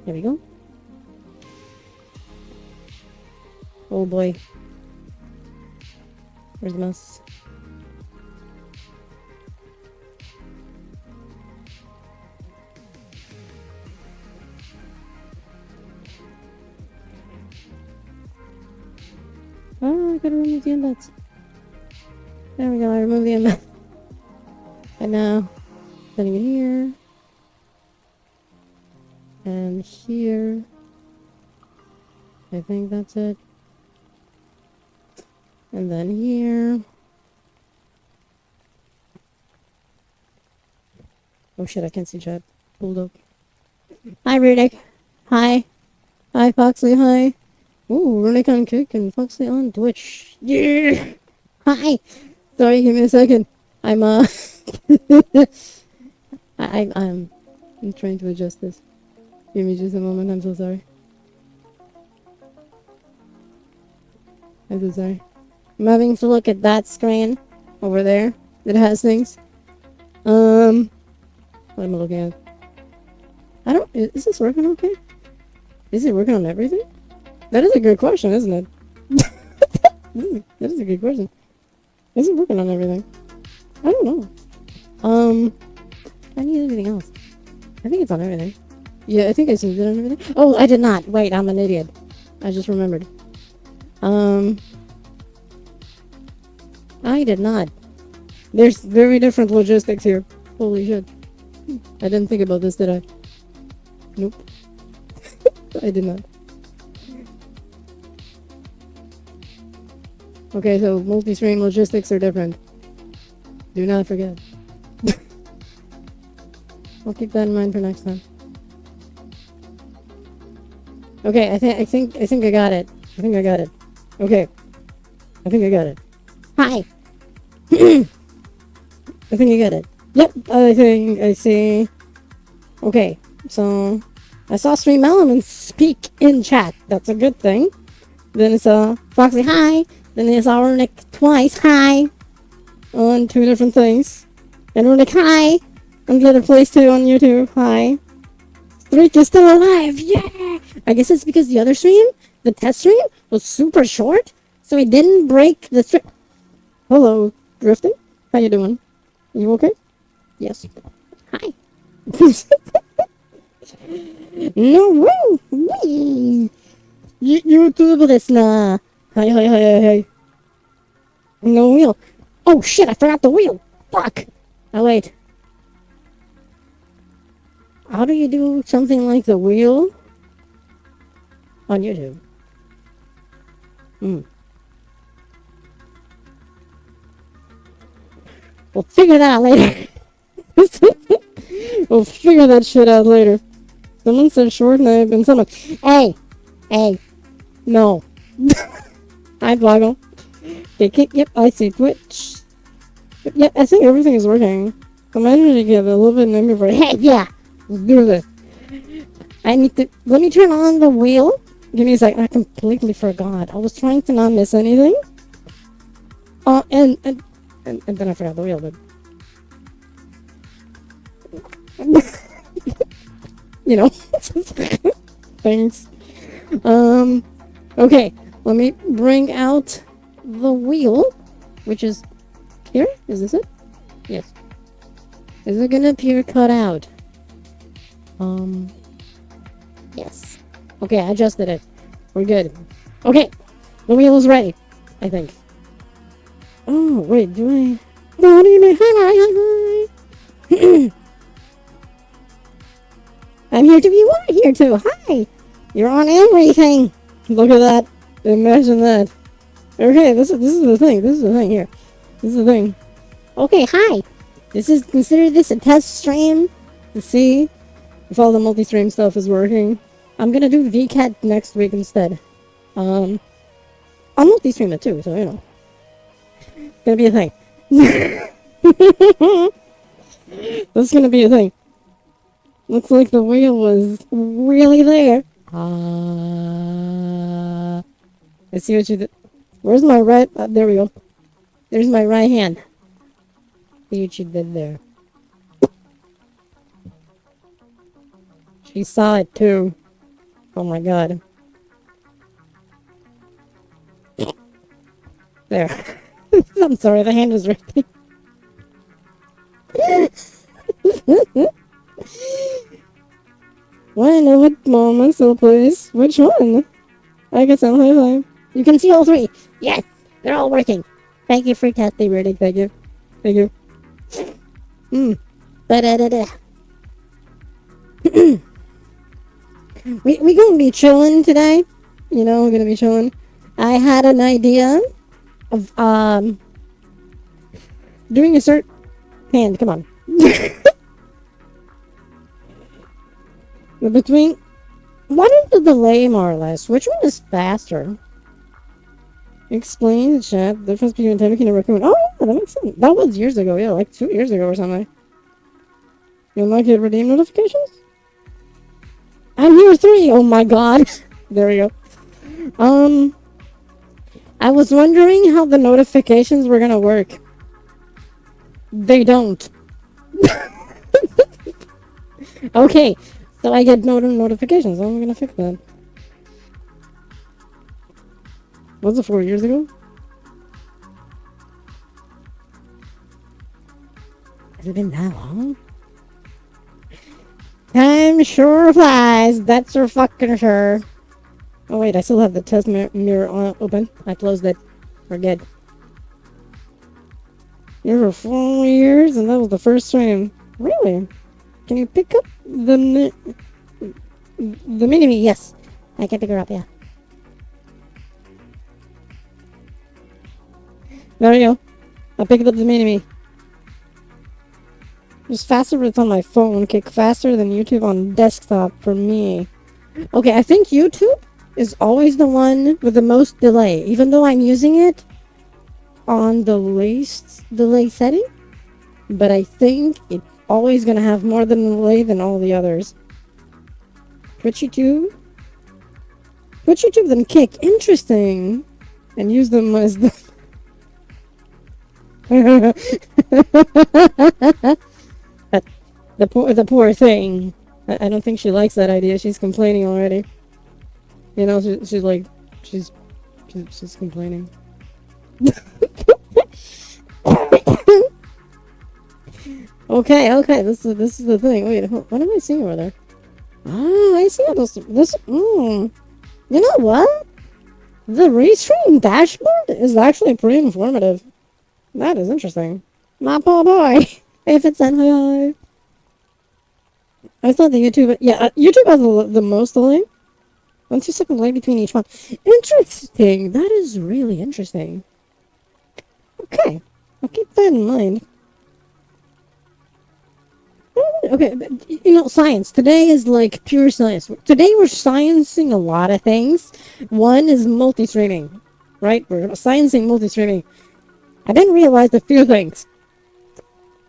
There we go. Oh boy. Where's the mouse? Oh, I gotta remove the embeds. There we go, I removed the embed. And now, putting it here. And here. I think that's it. And then here. Oh shit, I can't see chat. Hold up. Hi, Rudick. Hi. Hi, Foxley. Hi. Ooh, Rudick on Kick and Foxley on Twitch. Yeah. Hi. Sorry, give me a second. I'm I'm trying to adjust this. Give me just a moment. I'm so sorry. I'm so sorry. I'm having to look at that screen over there that has things. What am I looking at? I don't. Is this working okay? Is it working on everything? That is a good question, isn't it? That is a good question. Is it working on everything? I don't know. I need anything else. I think it's on everything. Yeah, I think I saved it on everything. Oh, I did not. Wait, I'm an idiot. I just remembered. I did not. There's very different logistics here. Holy shit. I didn't think about this, did I? Nope. I did not. Okay, so multi-stream logistics are different. Do not forget. I'll keep that in mind for next time. Okay, I think I got it. I think I got it. Okay. I think I got it. Hi. I think I got it. Yep, I think I see. Okay, so I saw Stream Elements speak in chat. That's a good thing. Then I saw Foxy hi. Then I saw Runic twice hi. On two different things. And Runic hi. On the other place too on YouTube. Hi. Streak is still alive. Yeah. I guess it's because the other stream, the test stream, was super short. So it didn't break the stream. Hello, Drifting. How you doing? You okay? Yes. Hi. No woo. Wee. YouTube listener. Hi, hi, hi, hi, hi. No wheel. Oh shit, I forgot the wheel. Fuck. Oh wait. How do you do something like the wheel on YouTube? We'll figure that out later. We'll figure that shit out later. Someone said short knife and someone... Hey! No. Hi, Bloggle. Yep, I see Twitch. Yep, I think everything is working. I'm ready to get a little bit number for... Hey, yeah! Let's do this. I need to... Let me turn on the wheel. Give me a sec. I completely forgot. I was trying to not miss anything. And then I forgot the wheel, but... You know. Thanks. Okay. Let me bring out the wheel, which is here. Is this it? Yes. Is it gonna appear cut out? Yes. Okay, I adjusted it. We're good. Okay. The wheel is ready, I think. Oh, wait, do I... Hi. I'm here too. You are here too. Hi. You're on everything. Look at that. Imagine that. Okay, this is the thing. This is the thing here. This is the thing. Okay, hi. Consider this a test stream to see if all the multi-stream stuff is working. I'm gonna do VCAT next week instead. I'll multi-stream it too, so you know. It's gonna be a thing. This is gonna be a thing. Looks like the wheel was really there. I see what you did. Where's my right? There we go. There's my right hand. See what you did there. She saw it too. Oh my god. There. I'm sorry, the hand was ripping. When and what moments or place? Which one? I guess I'm high five. You can see all three. Yes, they're all working. Thank you for testing rating. Thank you. Thank you. Da-da-da-da. we gonna be chilling today. You know, we're gonna be chilling. I had an idea of doing a cert hand. Come on. Between what is the delay more or less? Which one is faster? Explain the chat. The difference between taking and recommend. Oh yeah, that makes sense. That was years ago. Yeah, like 2 years ago or something. You'll not get redeem notifications? I'm year 3! Oh my god. There we go. I was wondering how the notifications were gonna work. They don't. Okay, so I get notifications. I'm gonna fix that. Was it 4 years ago? Has it been that long? Time sure flies. That's for fucking sure. Oh wait, I still have the test mirror open. I closed it. We're good. You were 4 years, and that was the first stream. Really? Can you pick up the mini-me? Yes. I can pick her up, yeah. There we go. I picked up the mini-me. It's faster if it's on my phone. Kick faster than YouTube on desktop for me. Okay, I think YouTube is always the one with the most delay. Even though I'm using it on the least delay setting. But I think it's always gonna have more than delay than all the others. Twitch YouTube than Kick. Interesting. And use them as the... the poor thing. I don't think she likes that idea. She's complaining already. You know, she's like, she's complaining. Okay. This is the thing. Wait, what am I seeing over there? Oh, I see this. You know what? The restream dashboard is actually pretty informative. That is interesting. My poor boy. If it's high. I thought the YouTube... Yeah, YouTube has the most delay. 1 2 second delay between each one. Interesting. That is really interesting. Okay. I'll keep that in mind. Okay, you know, science. Today is like pure science. Today we're sciencing a lot of things. One is multi-streaming. Right? We're sciencing multi-streaming. I didn't realize a few things.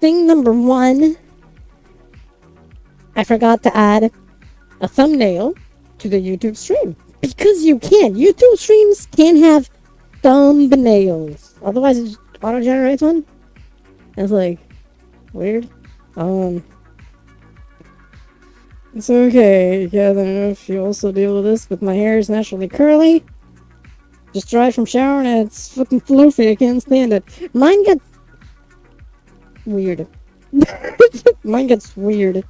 Thing number 1, I forgot to add a thumbnail to the YouTube stream. Because you can't. YouTube streams can't have thumbnails. Otherwise it auto-generates one. That's like weird. It's okay. Yeah, I don't know if you also deal with this, but my hair is naturally curly. Just dry from showering and it's fucking floofy. I can't stand it. Mine gets weird. Mine gets weird.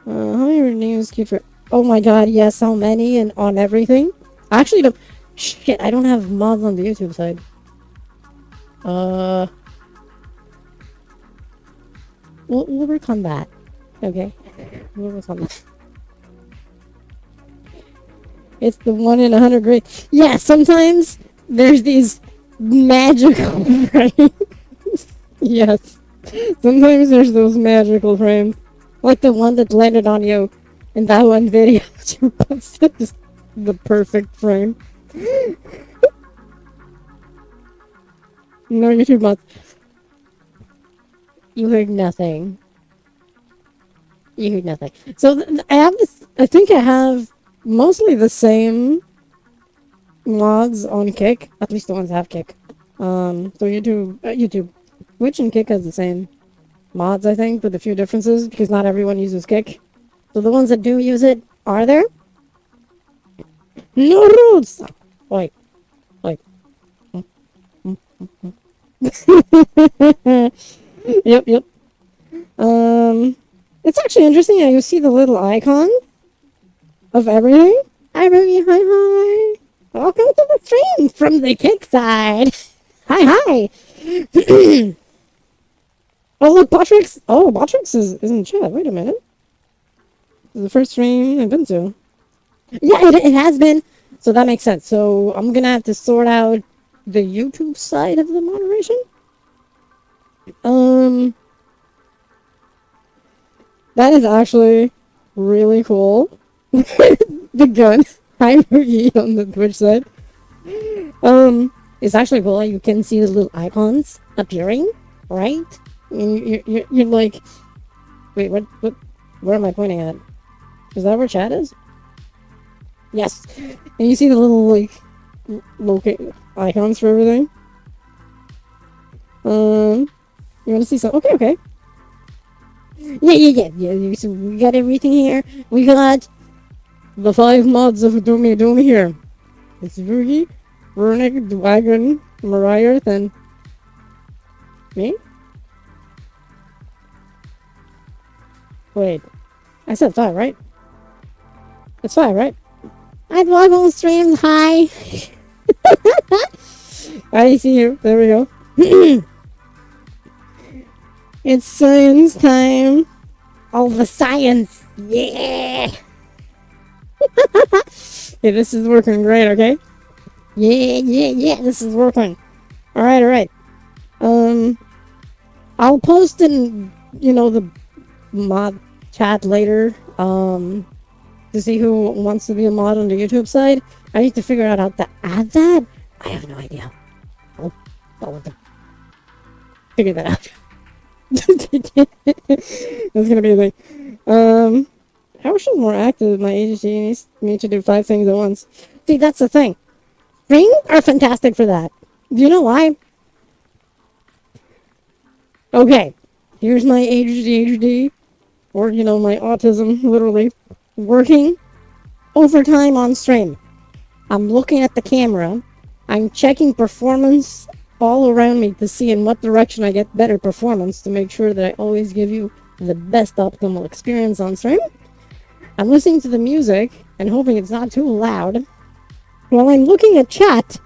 How many names keep for... Oh my god, yes, how many and on everything? Actually, the... Shit, I don't have mods on the YouTube side. We'll work on that. Okay. We'll work on that. It's the 1 in 100 grade. Yeah, sometimes there's these magical frames. Yes. Sometimes there's those magical frames. Like the one that landed on you in that one video that you posted. Just the perfect frame. No YouTube mods. You heard nothing. You heard nothing. So I have this... I think I have mostly the same mods on Kick. At least the ones that have Kick. So YouTube. Twitch and Kick has the same mods, I think, with a few differences, because not everyone uses Kick. So the ones that do use it are there. No rules. Wait, wait. Yep, yep. It's actually interesting how you see the little icon of everything. Hi, Ruby. Hi, hi. Welcome to the stream from the kick side. Hi, hi. Oh, look, Botrix. Oh, Botrix is in chat. Wait a minute. This is the first stream I've been to. Yeah, it has been. So that makes sense. So I'm gonna have to sort out the YouTube side of the moderation. That is actually really cool. The gun. Hi, Ruby on the Twitch side. It's actually cool. You can see the little icons appearing, right? And you're like, wait, what, where am I pointing at? Is that where chat is? Yes. And you see the little, like, locate icons for everything. You want to see some? Okay, okay. Yeah. So we got everything here. We got the 5 mods of Doom here. It's Rugi, Runic, Dragon, Mariah, and me? Wait. I said 5, right? It's 5, right? I vlog on streams, hi! I see you. There we go. It's science time. All the science. Yeah. Yeah, this is working great, okay? Yeah. This is working. Alright. I'll post in, the mod chat later, to see who wants to be a mod on the YouTube side. I need to figure out how to add that. I have no idea. I'll have to figure that out. That's gonna be a thing. How should more active? My ADHD needs me to do 5 things at once. See, that's the thing. Streams are fantastic for that. Do you know why? Okay, here's my ADHD, or my autism, literally, working overtime on stream. I'm looking at the camera. I'm checking performance all around me to see in what direction I get better performance to make sure that I always give you the best optimal experience on stream. I'm listening to the music and hoping it's not too loud while I'm looking at chat,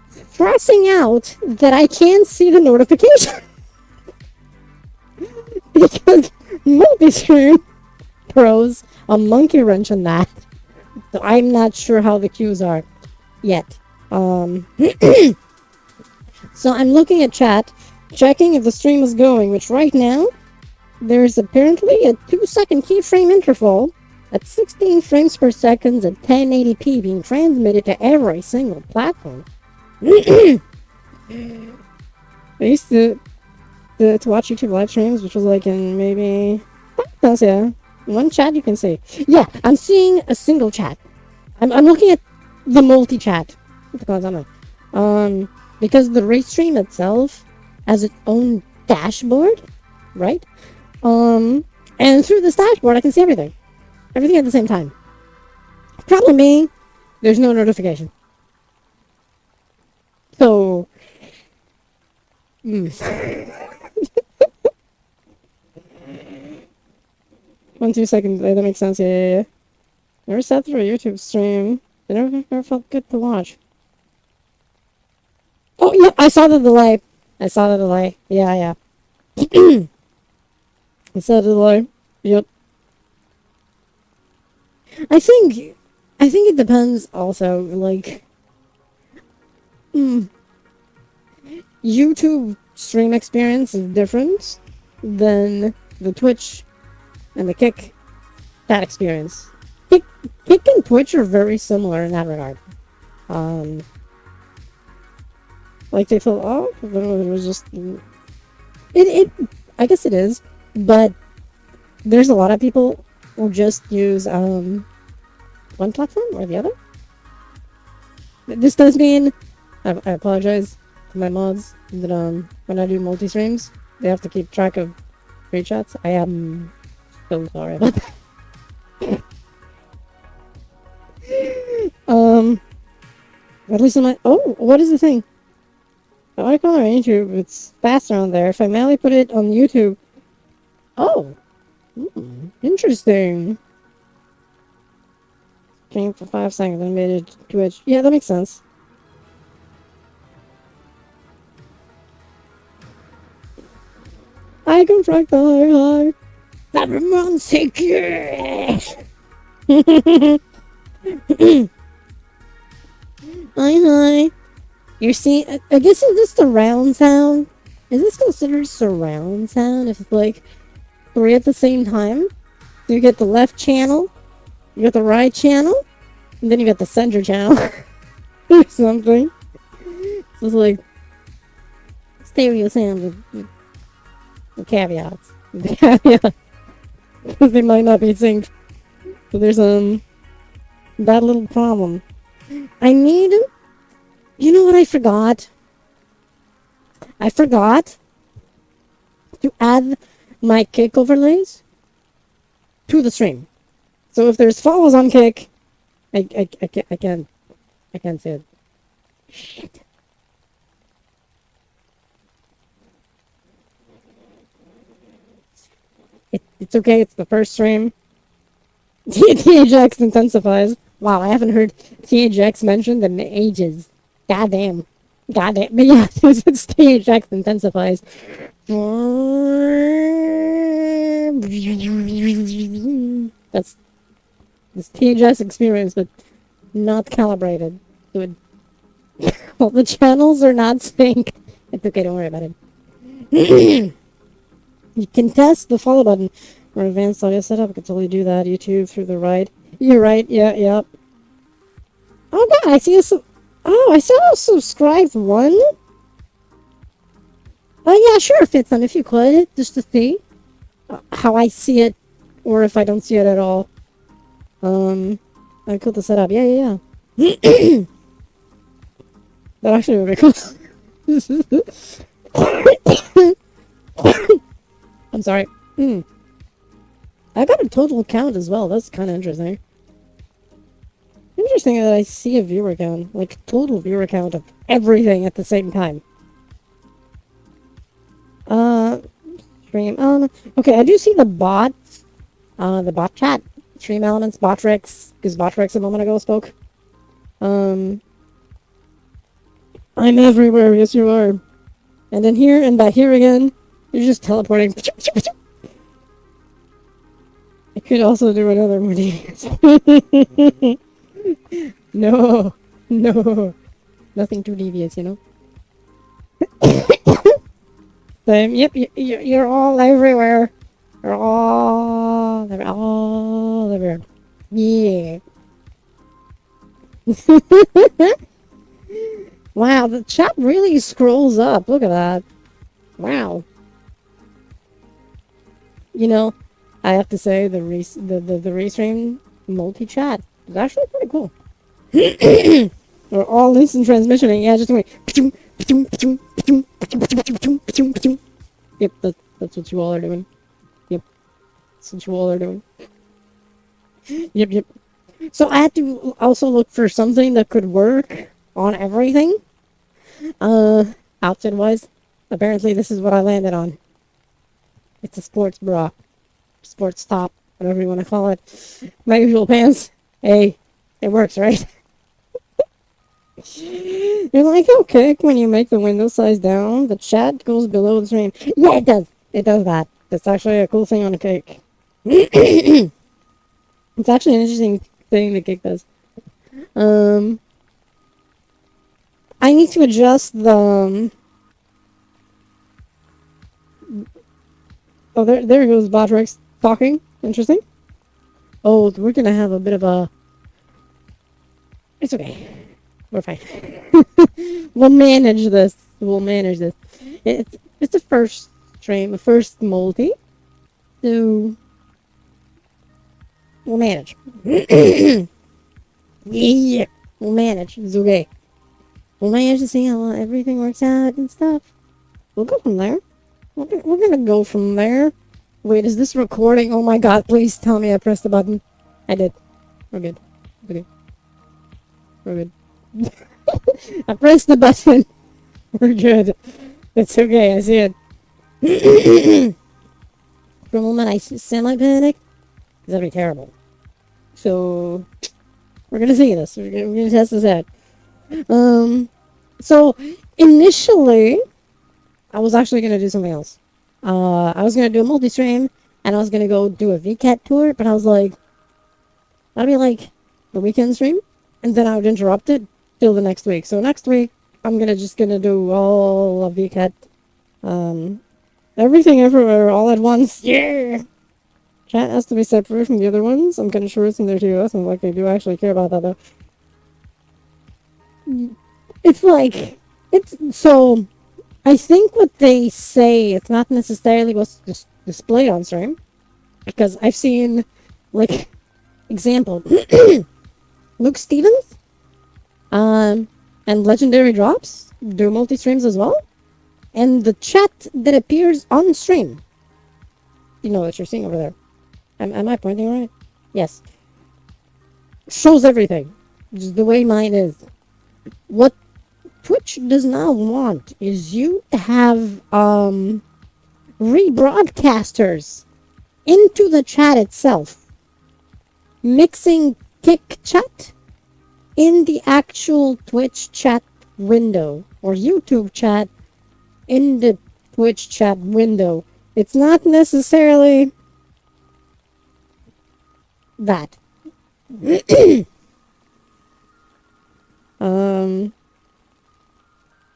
stressing out that I can't see the notification. Because multi-stream throws a monkey wrench on that. So I'm not sure how the cues are yet. So I'm looking at chat, checking if the stream is going, which right now, there's apparently a 2-second keyframe interval at 16 frames per second at 1080p being transmitted to every single platform. I used to watch YouTube live streams, which was like in maybe... yeah. One chat you can see. Yeah, I'm seeing a single chat. I'm looking at the multi-chat. Because the race stream itself has its own dashboard, right? And through this dashboard I can see everything. Everything at the same time. Problem being, there's no notification. So... 1-2 seconds, that makes sense, yeah. Never sat through a YouTube stream. It never felt good to watch. Oh, yeah, I saw the delay. Yeah. I saw the delay. Yep. I think it depends also, like... YouTube stream experience is different than the Twitch and the Kick chat experience. Kick and Twitch are very similar in that regard. Like they feel off, but it was just it. I guess it is, but there's a lot of people who just use one platform or the other. This does mean I apologize to my mods that when I do multi streams, they have to keep track of free chats. I am so sorry about that. um, at least on my. Oh, what is the thing? The icon on YouTube, it's faster on there. If I manually put it on YouTube. Oh, interesting. Came for 5 seconds and made it Twitch. Yeah, that makes sense. I can track the high. Everyone's secure. Hi. You're seeing. I guess is this surround sound? Is this considered surround sound? If it's like 3 at the same time, you get the left channel, you got the right channel, and then you got the center channel or something. So it's like stereo sound with caveats. Caveats. Because they might not be synced. So there's that little problem. I need. You know what I forgot? I forgot to add my kick overlays to the stream. So if there's follows on kick, I can't see it. Shit. It's okay, it's the first stream. THX intensifies. Wow, I haven't heard THX mentioned in ages. Goddamn. Goddamn. But yeah, it's THX intensifies. That's this THX experience, but not calibrated. Well, the channels are not synced. It's okay, don't worry about it. You can test the follow button or advanced audio setup. I can totally do that. YouTube through the right. You're right. Yeah. Oh, God, I see a. Oh, I saw a subscribed one. Oh, yeah, sure, Fitzon, if you could, just to see how I see it, or if I don't see it at all. I could set up. Yeah. That actually would be cool. I'm sorry. I got a total count as well. That's kind of interesting. Interesting that I see a viewer count, like total viewer count of everything at the same time. Stream. Okay, I do see the bots. The bot chat, stream elements, Botrix, because Botrix a moment ago spoke. I'm everywhere. Yes, you are. And then here and back here again. You're just teleporting. I could also do another one. No. Nothing too devious, you know? Same. Yep, you're all everywhere. You're all everywhere. Yeah. Wow, the chat really scrolls up. Look at that. Wow. You know, I have to say the restream multi-chat is actually pretty cool. Or all instant transmission. Yeah, just wait. Yep, that's what you all are doing. Yep, that's what you all are doing. Yep. So I had to also look for something that could work on everything. Outfit-wise, apparently this is what I landed on. It's a sports bra, sports top, whatever you want to call it. My usual pants. Hey, it works, right? You're like, okay, when you make the window size down, the chat goes below the stream. Yeah, it does. It does that. That's actually a cool thing on a cake. It's actually an interesting thing the cake does. I need to adjust the... Oh, there goes Botrix talking. Interesting. Oh, we're gonna have a bit of a... It's okay. We're fine. We'll manage this. It's the first stream, the first multi. So... We'll manage. Yeah, we'll manage. It's okay. We'll manage to see how everything works out and stuff. We'll go from there. We're gonna go from there. Wait, is this recording? Oh my god, please tell me I pressed the button. I did. We're good. We're good. We're good. I pressed the button. We're good. It's okay. I see it. For a moment, I semi-panic. That'd be terrible. So we're gonna see this. We're gonna test this out. Um. So initially, I was actually gonna do something else. I was gonna do a multi-stream, and I was gonna go do a VCAT tour, but I was like, that'd be like the weekend stream, and then I would interrupt it till the next week. So next week, I'm gonna do all of VCAT, everything everywhere all at once. Yeah. Chat has to be separate from the other ones. I'm kind of sure it's in there too. I'm like, they do actually care about that though. It's like, it's so. I think what they say, it's not necessarily what's displayed on stream, because I've seen, like, example, Luke Stevens, and Legendary Drops do multi streams as well, and the chat that appears on stream, you know what you're seeing over there. Am I pointing right? Yes. Shows everything, just the way mine is. What Twitch does not want is you to have rebroadcasters into the chat itself, mixing kick chat in the actual Twitch chat window or YouTube chat in the Twitch chat window. It's not necessarily that.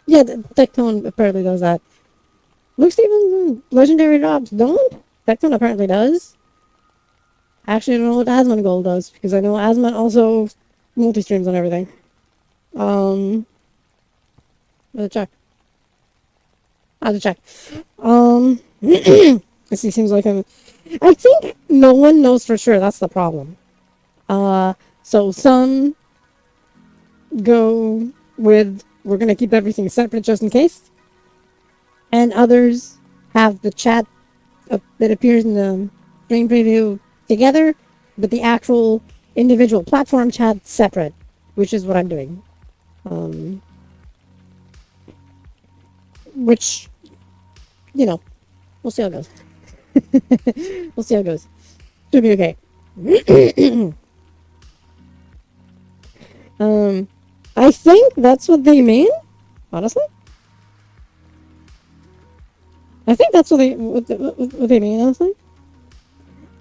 Yeah, Tectone apparently does that. Luke Stevens and Legendary Drops don't. Tectone apparently does. Actually, I don't know what Asmon Gold does, because I know Asmon also multi-streams on everything. Let's check. I have to check. This seems like I think no one knows for sure, that's the problem. So some go with, we're gonna keep everything separate just in case. And others have the chat that appears in the stream preview together, but the actual individual platform chat separate, which is what I'm doing. Which, you know, we'll see how it goes. We'll see how it goes. Should be okay. I think that's what they mean, honestly. I think that's what they mean, honestly.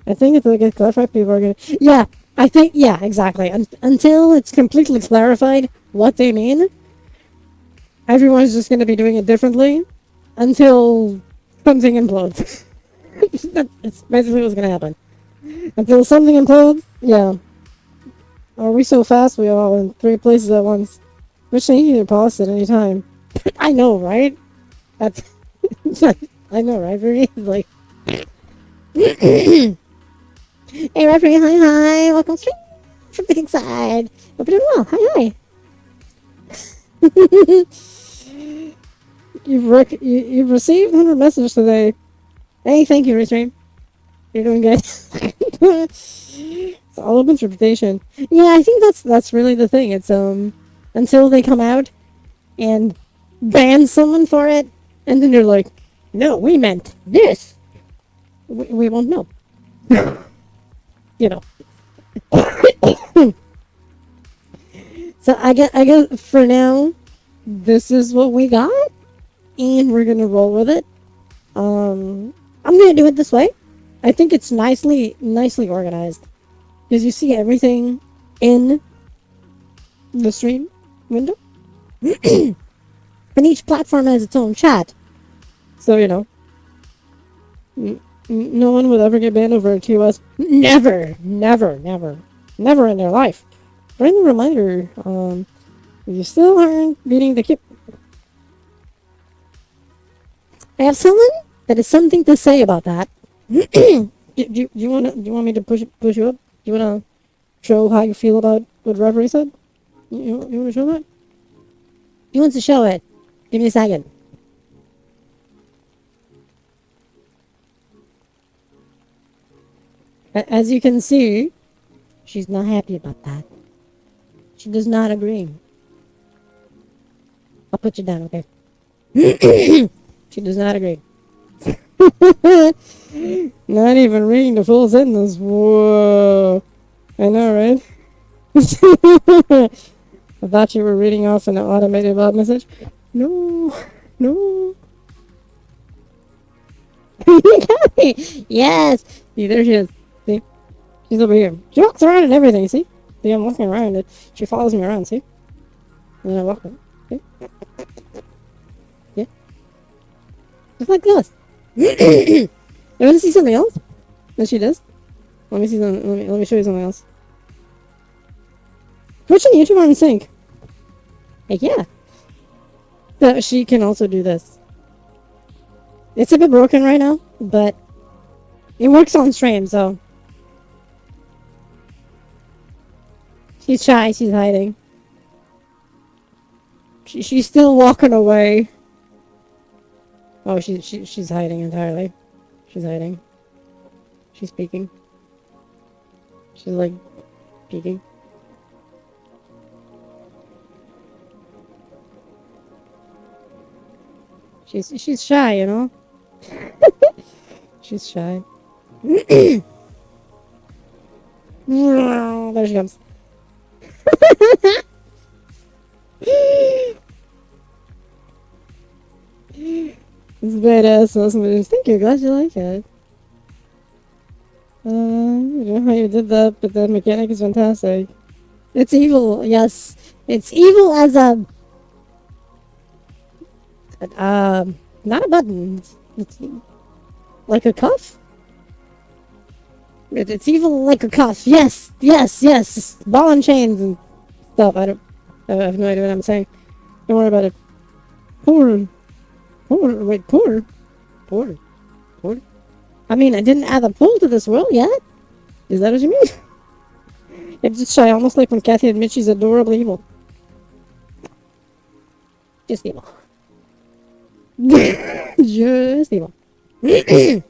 I think if they get clarified, people are gonna... Yeah, I think... Yeah, exactly. Until it's completely clarified what they mean, everyone's just gonna be doing it differently until something implodes. That's basically what's gonna happen. Until something implodes, yeah. Are we so fast? We are all in 3 places at once. Which they can pause at any time. I know, right? That's... I know, right? Very easily. Hey, referee, hi. Welcome straight from the big side. Hope you're doing well. Hi. You've received 100 messages today. Hey, thank you, Restream. You're doing good. It's all of interpretation. Yeah, I think that's really the thing. It's until they come out and ban someone for it, and then they're like, no, we meant this. We won't know. You know. So I guess for now, this is what we got, and we're gonna roll with it. I'm gonna do it this way. I think it's nicely organized, because you see everything in the stream window, and each platform has its own chat. So you know, no one would ever get banned over a TOS. Never in their life. Friendly reminder, you still aren't beating the kip. I have someone that has something to say about that. do you want me to push you up? Do you want to show how you feel about what referee said? You want to show that? He wants to show it. Give me a second. As you can see, She's not happy about that. She does not agree. I'll put you down, okay? She does not agree. Not even reading the full sentence. Whoa. I know, right? I thought you were reading off an automated bot message. No. No. Yes. See, there she is. See? She's over here. She walks around and everything, see? See, I'm walking around it. She follows me around, see? And then I walk her. See? Yeah. Just like this. You want to see something else? That she does? Let me see something. Let me show you something else. Twitch and YouTube are in sync. Like, yeah. So she can also do this. It's a bit broken right now, but it works on stream, so. She's shy, she's hiding. She's still walking away. Oh, she's hiding entirely. She's hiding. She's peeking. She's like peeking. She's shy, you know? She's shy. There she comes. It's badass. Awesome. Thank you. Glad you like it. I don't know how you did that, but the mechanic is fantastic. It's evil. Yes, it's evil as a not a button. It's like a cuff. It's evil like a cuff. Yes, yes, yes. Ball and chains and stuff. I have no idea what I'm saying. Don't worry about it. Poor. Wait, poor. I mean, I didn't add a pool to this world yet. Is that what you mean? It's just shy, almost like when Kathy admits she's adorably evil. Just evil. Just evil. And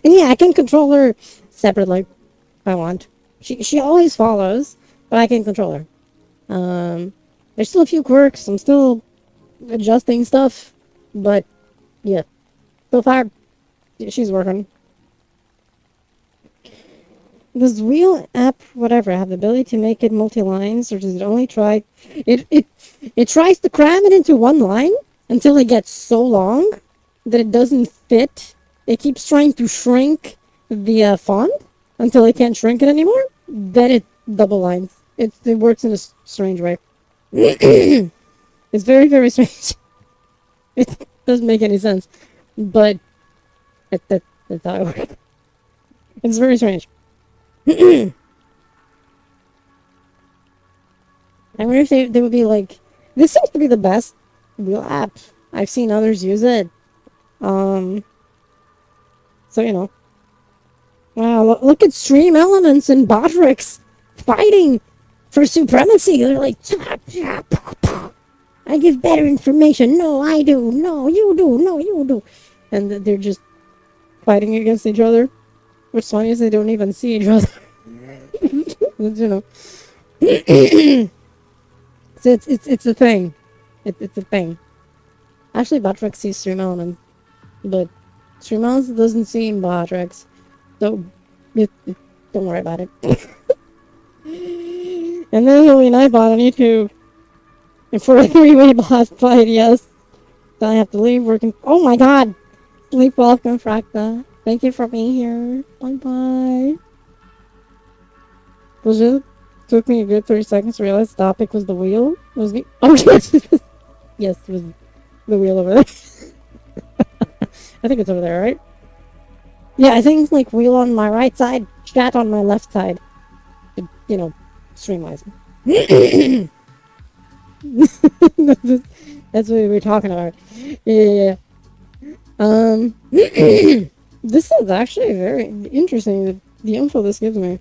yeah, I can control her separately if I want. She always follows, but I can control her. There's still a few quirks. I'm still adjusting stuff, but yeah. So far, she's working. Does Wheel app, whatever, have the ability to make it multi-lines, or does it only try... It tries to cram it into one line until it gets so long that it doesn't fit. It keeps trying to shrink the font until it can't shrink it anymore. Then it double lines. It works in a strange way. It's very, very strange. It doesn't make any sense. But that's how it works. It's very strange. I wonder if they would be like, this seems to be the best Wheel app. I've seen others use it. So, you know. Wow, look at Stream Elements and Botrix fighting for supremacy. They're like, I give better information. No, I do. No, you do. No, you do. And they're just fighting against each other. What's funny is they don't even see each other. You know. So it's a thing. It's a thing. Actually, Botrix sees Stream Elements, but Stream Elements doesn't see Botrix. So, don't worry about it. And then there'll be Nightbot on YouTube. And for a 3-way boss fight, yes. Then I have to leave working. Oh my god! Sleep welcome, Fracta. Thank you for being here. Bye bye. It took me a good 30 seconds to realize the topic was the wheel. It was me. Oh yes! Yes, it was the wheel over there. I think it's over there, right? Yeah, I think like wheel on my right side, chat on my left side. You know, streamwise. That's what we were talking about. Yeah. This is actually very interesting, the info this gives me.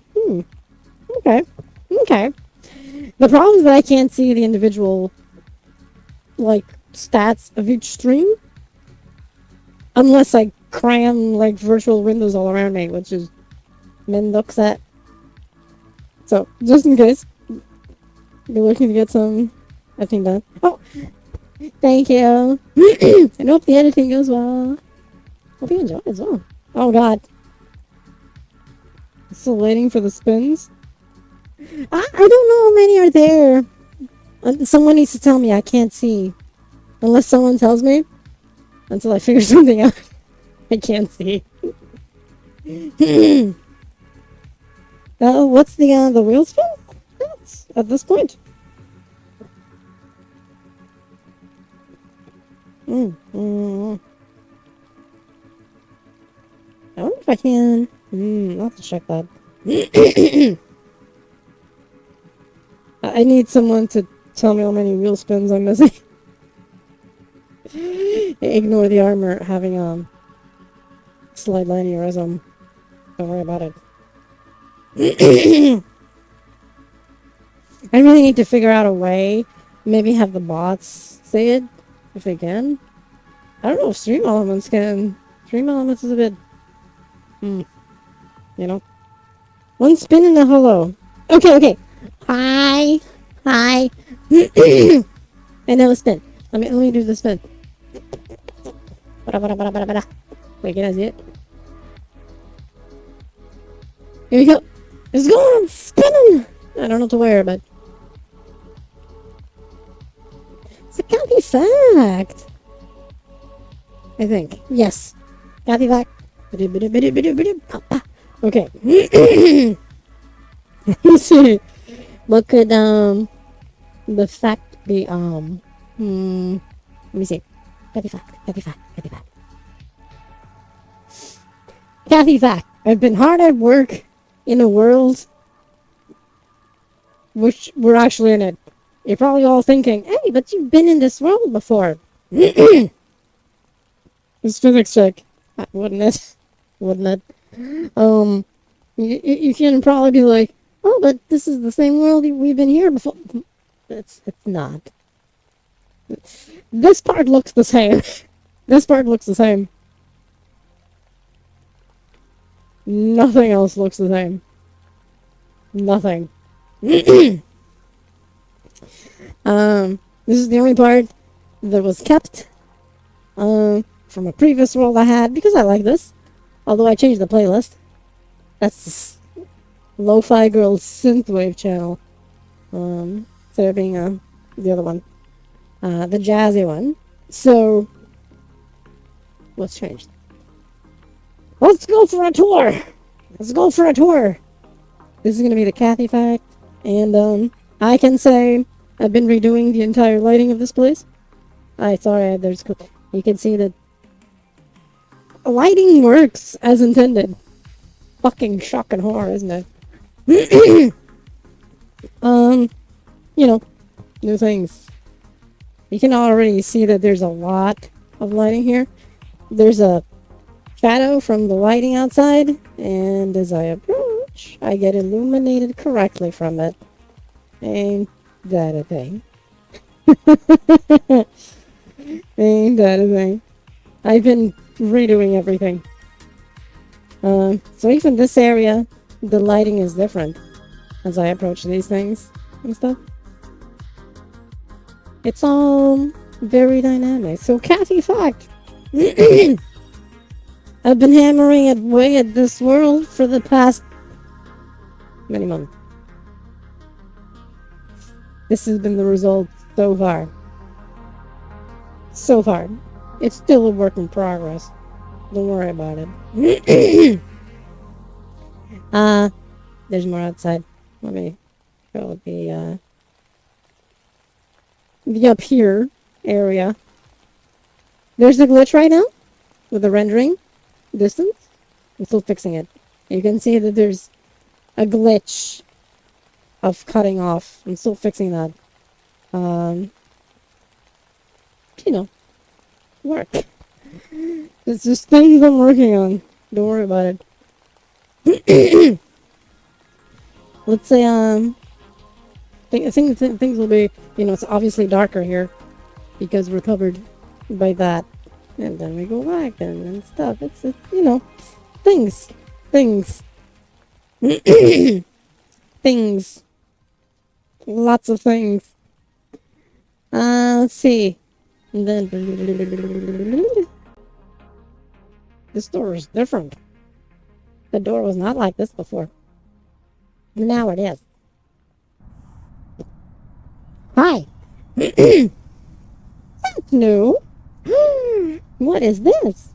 Okay. The problem is that I can't see the individual, like, stats of each stream. Unless I cram, like, virtual windows all around me, which is Mendoxat. So, just in case, you're looking to get some editing done. Oh, thank you. And hope the editing goes well. Hope you enjoy it as well. Oh god. Still waiting for the spins. I don't know how many are there. Someone needs to tell me. I can't see. Unless someone tells me. Until I figure something out. I can't see. What's the wheel spin? That's at this point. I wonder if I can. I'll have to check that. I need someone to tell me how many wheel spins I'm missing. Ignore the armor having slide linearism. Don't worry about it. I really need to figure out a way. Maybe have the bots say it if they can. I don't know if Stream Elements can. Stream Elements is a bit. You know. One spin and a hello. Okay. Hi. And now a spin. Let me do the spin. Wait, can I see it? Here we go. It's going, spinning. I don't know what to wear, but it's a Kathy fact. I think. Yes. Kathy fact. Okay. Let's see. What could the fact be? Let me see. Kathy fact. Kathy fact. I've been hard at work in a world which we're actually in it. You're probably all thinking, hey, but you've been in this world before. It's physics check. Wouldn't it? You can probably be like, oh, but this is the same world we've been here before. It's not. This part looks the same. Nothing else looks the same. Nothing. This is the only part that was kept from a previous world I had, because I like this. Although I changed the playlist. That's the Lo-Fi Girls Synthwave channel. Instead of being the other one. The jazzy one. So, what's changed? Let's go for a tour! This is going to be the Kathy fact. And, I can say I've been redoing the entire lighting of this place. You can see that lighting works as intended. Fucking shock and horror, isn't it? New things. You can already see that there's a lot of lighting here. There's a shadow from the lighting outside, and as I approach, I get illuminated correctly from it. Ain't that a thing? Ain't that a thing? I've been redoing everything. So even this area, the lighting is different as I approach these things and stuff. It's all very dynamic. So Kathy fact. I've been hammering away at this world for the past many months. This has been the result so far. It's still a work in progress. Don't worry about it. There's more outside. Let me show the up here area. There's a glitch right now with the rendering distance. I'm still fixing it. You can see that there's a glitch of cutting off. I'm still fixing that. Work. It's just things I'm working on. Don't worry about it. Let's say, I think things will be, it's obviously darker here because we're covered by that. And then we go back and stuff. It's things. things. Lots of things. Let's see. And then this door is different. The door was not like this before. Now it is. Hi. That's new. What is this?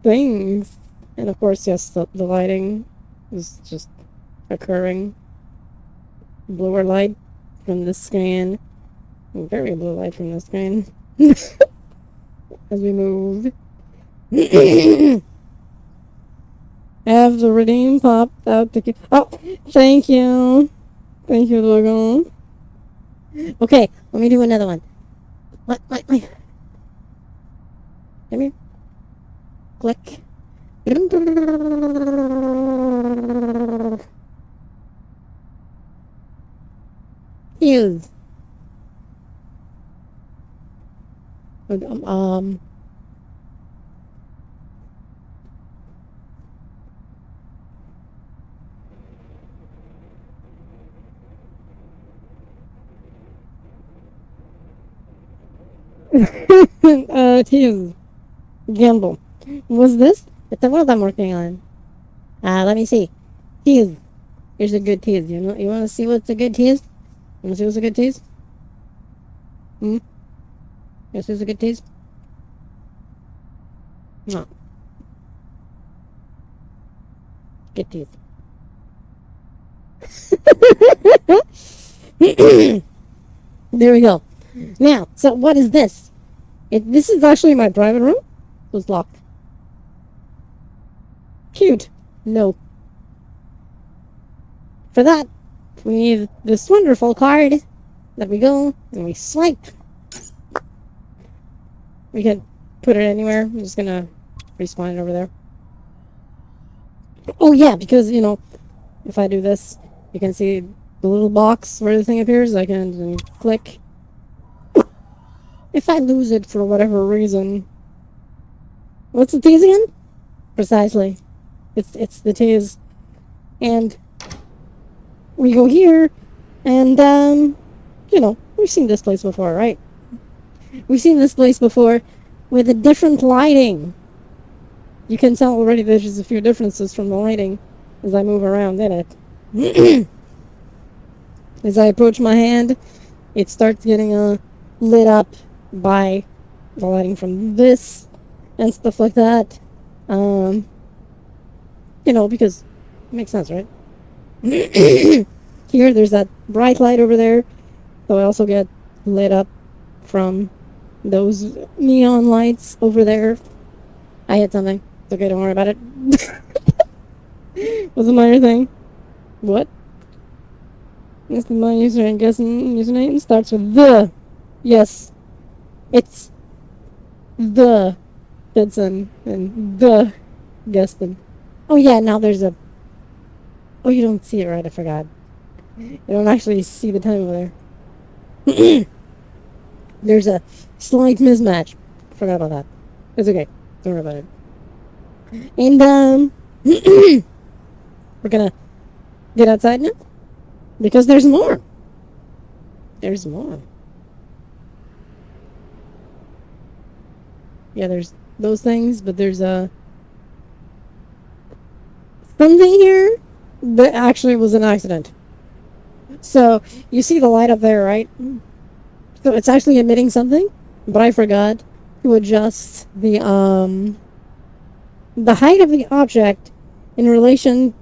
Things. And of course, yes, the lighting is just occurring. Bluer light from the screen. Very blue light from the screen. As we move. Have the redeem popped out the... Oh, thank you. Thank you, Logo. Okay, let me do another one. What? Come here. Click. Use. Tease. Gamble. What's this? It's the world I'm working on. Let me see. Tease. Here's a good tease. You want to see what's a good tease? You want to see what's a good tease? You want to see what's a good tease? No. Good tease. There we go. Now, so what is this? This is actually my private room. It was locked. Cute. No. For that, we need this wonderful card that we go and we swipe. We can put it anywhere. I'm just gonna respawn it over there. Oh yeah, because, if I do this, you can see the little box where the thing appears. I can click. If I lose it for whatever reason... What's the tease again? Precisely. It's the tease. And we go here, and, we've seen this place before, right? We've seen this place before with a different lighting. You can tell already there's just a few differences from the lighting as I move around in it. As I approach my hand, it starts getting lit up by the lighting from this and stuff like that. Because it makes sense, right? Here, there's that bright light over there, so I also get lit up from those neon lights over there. I hit something. It's okay, don't worry about it. What's a minor thing? What? It's my username. Guessing username starts with the. Yes. It's the Benson and the Guston. Oh yeah, now there's a... Oh, you don't see it right, I forgot. You don't actually see the time over there. There's a slight mismatch. Forgot about that. It's okay. Don't worry about it. And, we're gonna get outside now. Because there's more. There's more. Yeah, there's those things, but there's something here that actually was an accident. So, you see the light up there, right? So it's actually emitting something, but I forgot to adjust the height of the object in relation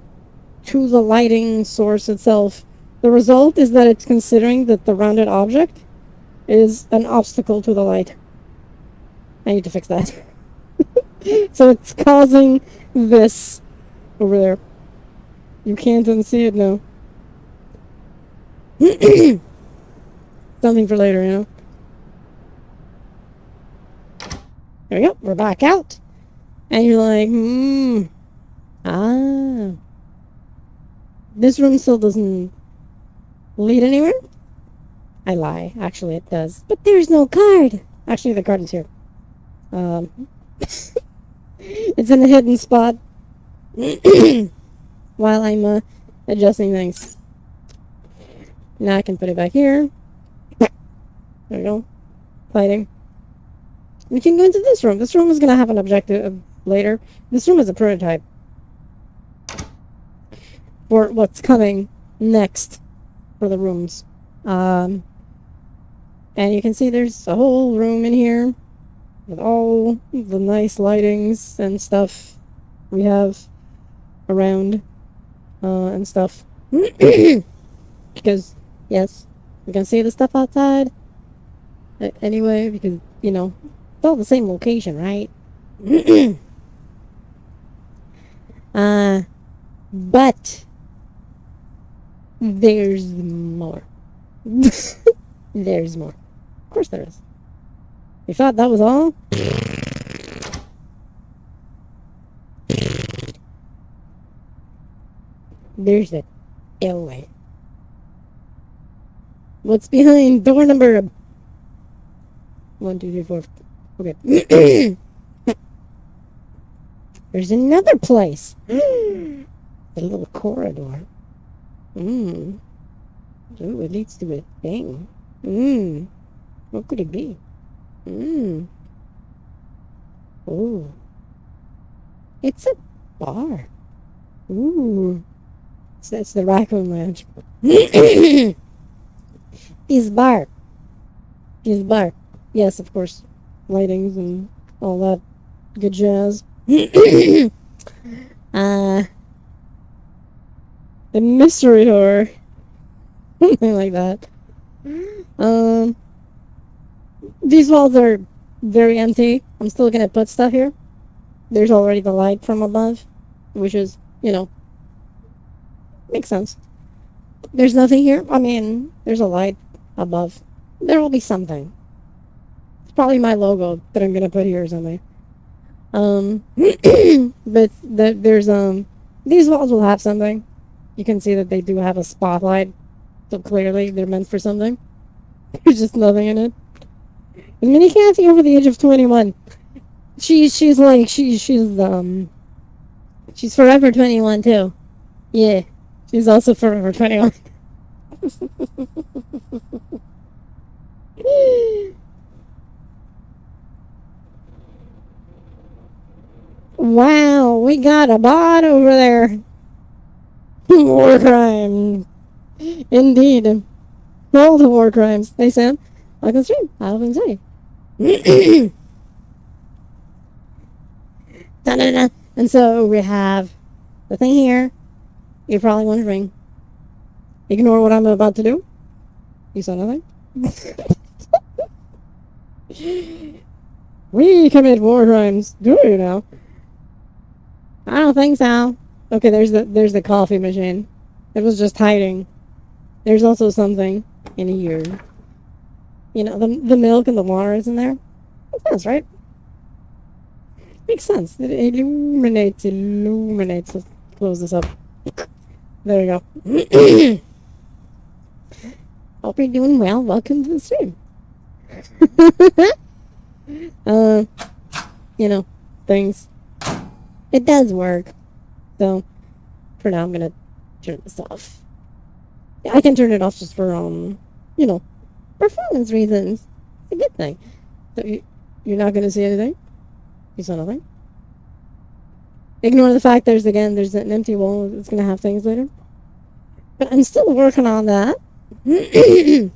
to the lighting source itself. The result is that it's considering that the rounded object is an obstacle to the light. I need to fix that. So it's causing this over there. You can't unsee it now. Something for later, There we go. We're back out. And you're like, This room still doesn't lead anywhere? I lie. Actually, it does. But there's no card. Actually, the card is here. It's in a hidden spot. While I'm adjusting things. Now I can put it back here. There we go. Lighting. We can go into this room. This room is gonna have an objective later. This room is a prototype for what's coming next for the rooms. And you can see there's a whole room in here with all the nice lightings and stuff we have around and stuff. Because, yes, we can see the stuff outside anyway, because, you know, it's all the same location, right? But there's more. There's more. Of course there is. You thought that was all? There's it. Anyway. What's behind door number 1, 2, 3, 4? Okay. There's another place. A little corridor. Ooh, it leads to a thing. What could it be? Oh. It's a bar. Ooh. That's the Raccoon Lounge. This bar. Yes, of course. Lightings and all that good jazz. The mystery door. Something like that. These walls are very empty. I'm still gonna put stuff here. There's already the light from above, which is, you know, makes sense. There's nothing here. I mean, there's a light above. There will be something. It's probably my logo that I'm gonna put here or something. But there's these walls will have something. You can see that they do have a spotlight, so clearly they're meant for something. There's just nothing in it. And Minnie Cathy over the age of 21. She's forever 21 too. Yeah, she's also forever 21. Wow, we got a bot over there. War crime. Indeed. All the war crimes. Hey Sam, welcome to stream. How can say? Da-da-da. And so we have the thing here. You're probably wondering. Ignore what I'm about to do. You saw nothing? We commit war crimes. Do you now? I don't think so. Okay, there's the coffee machine. It was just hiding. There's also something in here. You know, the milk and the water is in there. Makes sense, right? Makes sense. It illuminates. Let's close this up. There we go. Hope you're doing well. Welcome to the stream. You know, things. It does work. So, for now, I'm gonna turn this off. Yeah, I can turn it off just for, you know, performance reasons. It's a good thing. So, you're not gonna see anything? You saw nothing? Ignore the fact there's an empty wall. It's gonna have things later. But I'm still working on that. In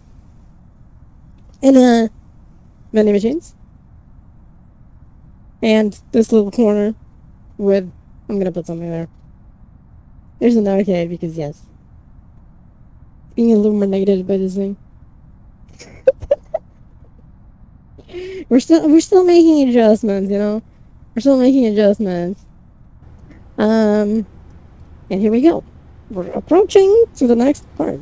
vending machines. And this little corner with, I'm gonna put something there. There's an arcade because yes. Being illuminated by this thing. We're still making adjustments, you know? We're still making adjustments. And here we go. We're approaching to the next part.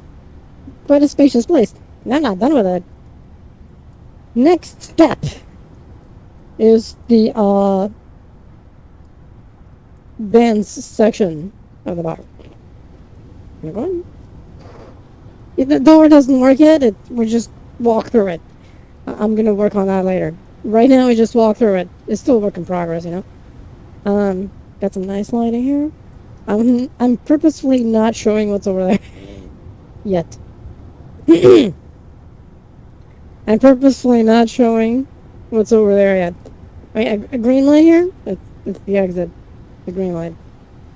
Quite a spacious place. And I'm not done with it. Next step is the dance section of the bar. The door doesn't work yet. We just walk through it. I'm gonna work on that later. Right now, we just walk through it. It's still a work in progress, you know. Got some nice lighting here. I'm purposefully not showing what's over there yet. I'm purposefully not showing what's over there yet. Wait, a green light here? It's the exit. The green light.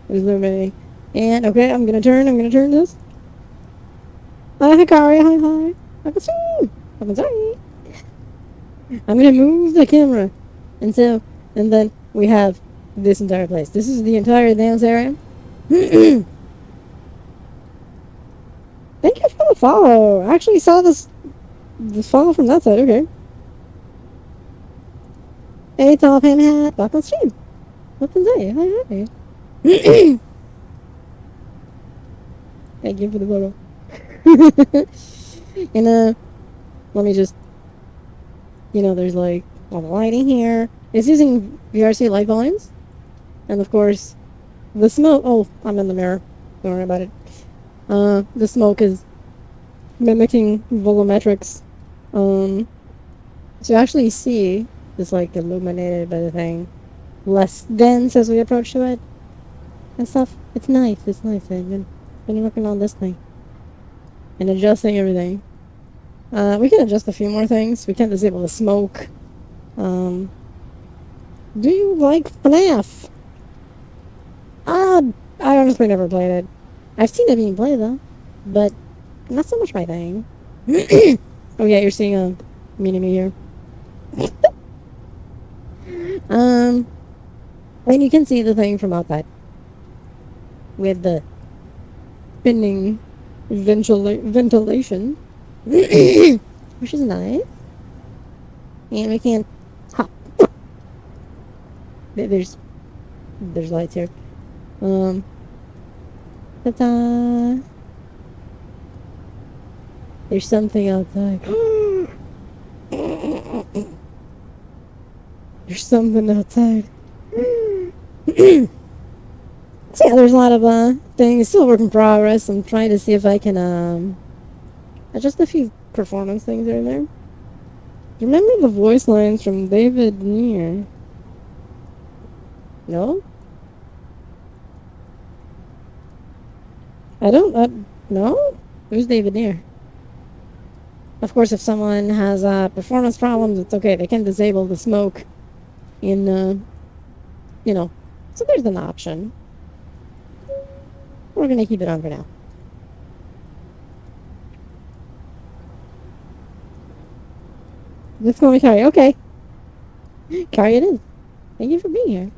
There's illuminating. And okay, I'm gonna turn this. Hi, Hikari, hi. I can see. I can see. I'm gonna move the camera. And so, and then we have this entire place. This is the entire dance area. Thank you for the follow. I actually saw this follow from that side. Okay. Hey, Top Ham Hat. Back on stream. What can say? Hi. Thank you for the follow. And, let me just, there's like all the lighting here. It's using VRC light volumes. And of course, the smoke. Oh, I'm in the mirror. Don't worry about it. The smoke is mimicking volumetrics. So you actually see it's like illuminated by the thing, less dense as we approach to it and stuff. It's nice. I've been working on this thing and adjusting everything. We can adjust a few more things. We can disable the smoke. Do you like FNAF? I honestly never played it. I've seen it being played though, but not so much my thing. Oh yeah, you're seeing a mini-me here. And you can see the thing from outside with the spinning ventilation, which is nice. And we can hop. There's lights here. Ta-da! There's something outside. There's something outside. So yeah, there's a lot of things. Still a work in progress. I'm trying to see if I can adjust a few performance things here and there. Remember the voice lines from David Neer? No? I don't. No? Who's David Neer? Of course, if someone has performance problems, it's okay. They can disable the smoke in, So there's an option. We're gonna keep it on for now. Just call me Carrie. Okay. Carrie it is. Thank you for being here.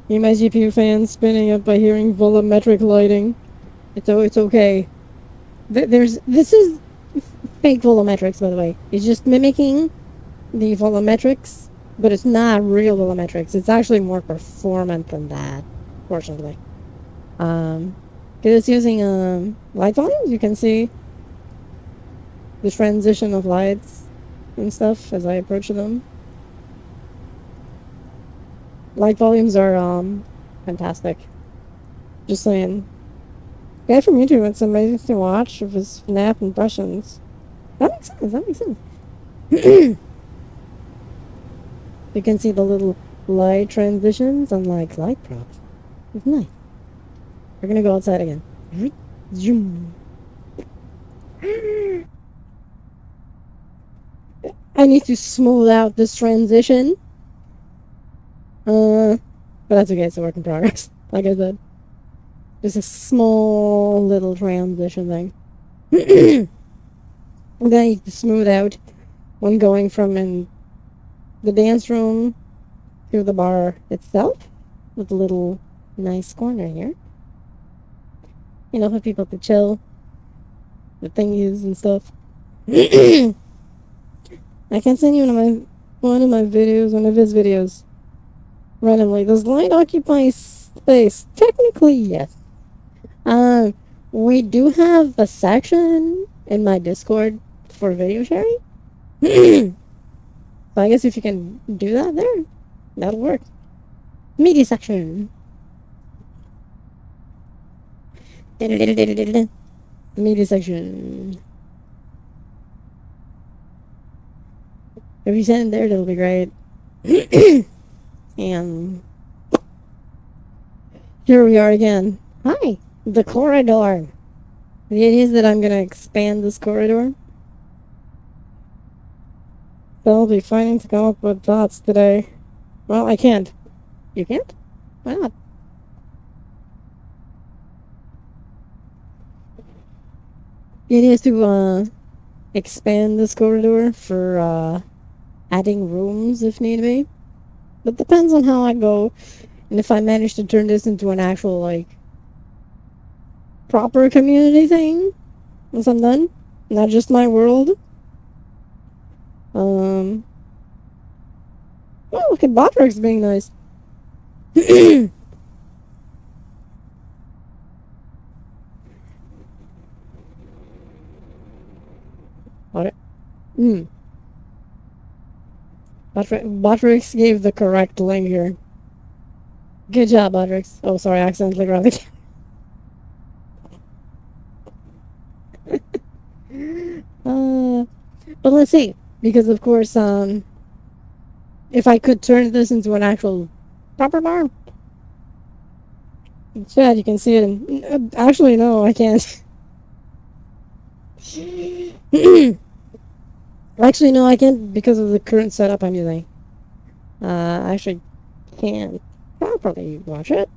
You my GPU fans spinning up by hearing volumetric lighting. It's okay. This is fake volumetrics, by the way. It's just mimicking the volumetrics, but it's not real volumetrics. It's actually more performant than that, fortunately. Because it's using light volumes. You can see the transition of lights and stuff as I approach them. Light volumes are fantastic. Just saying. Guy from YouTube, it's amazing to watch of his FNAF impressions. That makes sense. You can see the little light transitions on like light props. It's nice. We're gonna go outside again. Zoom. I need to smooth out this transition. But that's okay, it's a work in progress. Like I said. Just a small little transition thing. And then I need to smooth out when going from the dance room to the bar itself. With a little nice corner here. For people to chill. The thingies and stuff. I can send you one of his videos. Randomly. Does light occupy space? Technically, yes. We do have a section in my Discord for video sharing. So I guess if you can do that there, that'll work. Media section. The media section. If you send it there, that'll be great. And Here we are again. Hi, the corridor. The idea is that I'm gonna expand this corridor. So I'll be fighting to come up with thoughts today. Well, I can't. You can't? Why not? The idea is to expand this corridor for adding rooms if need be. But depends on how I go and if I manage to turn this into an actual like proper community thing once I'm done. Not just my world. Oh, look at Botrix being nice. What? Botrix gave the correct link here. Good job, Botrix. Oh, sorry, I accidentally grabbed it. But let's see. Because, of course, if I could turn this into an actual proper bar. Chad, you can see it. Actually, no, I can't. Actually, no, I can't because of the current setup I'm using. I actually can't properly watch it.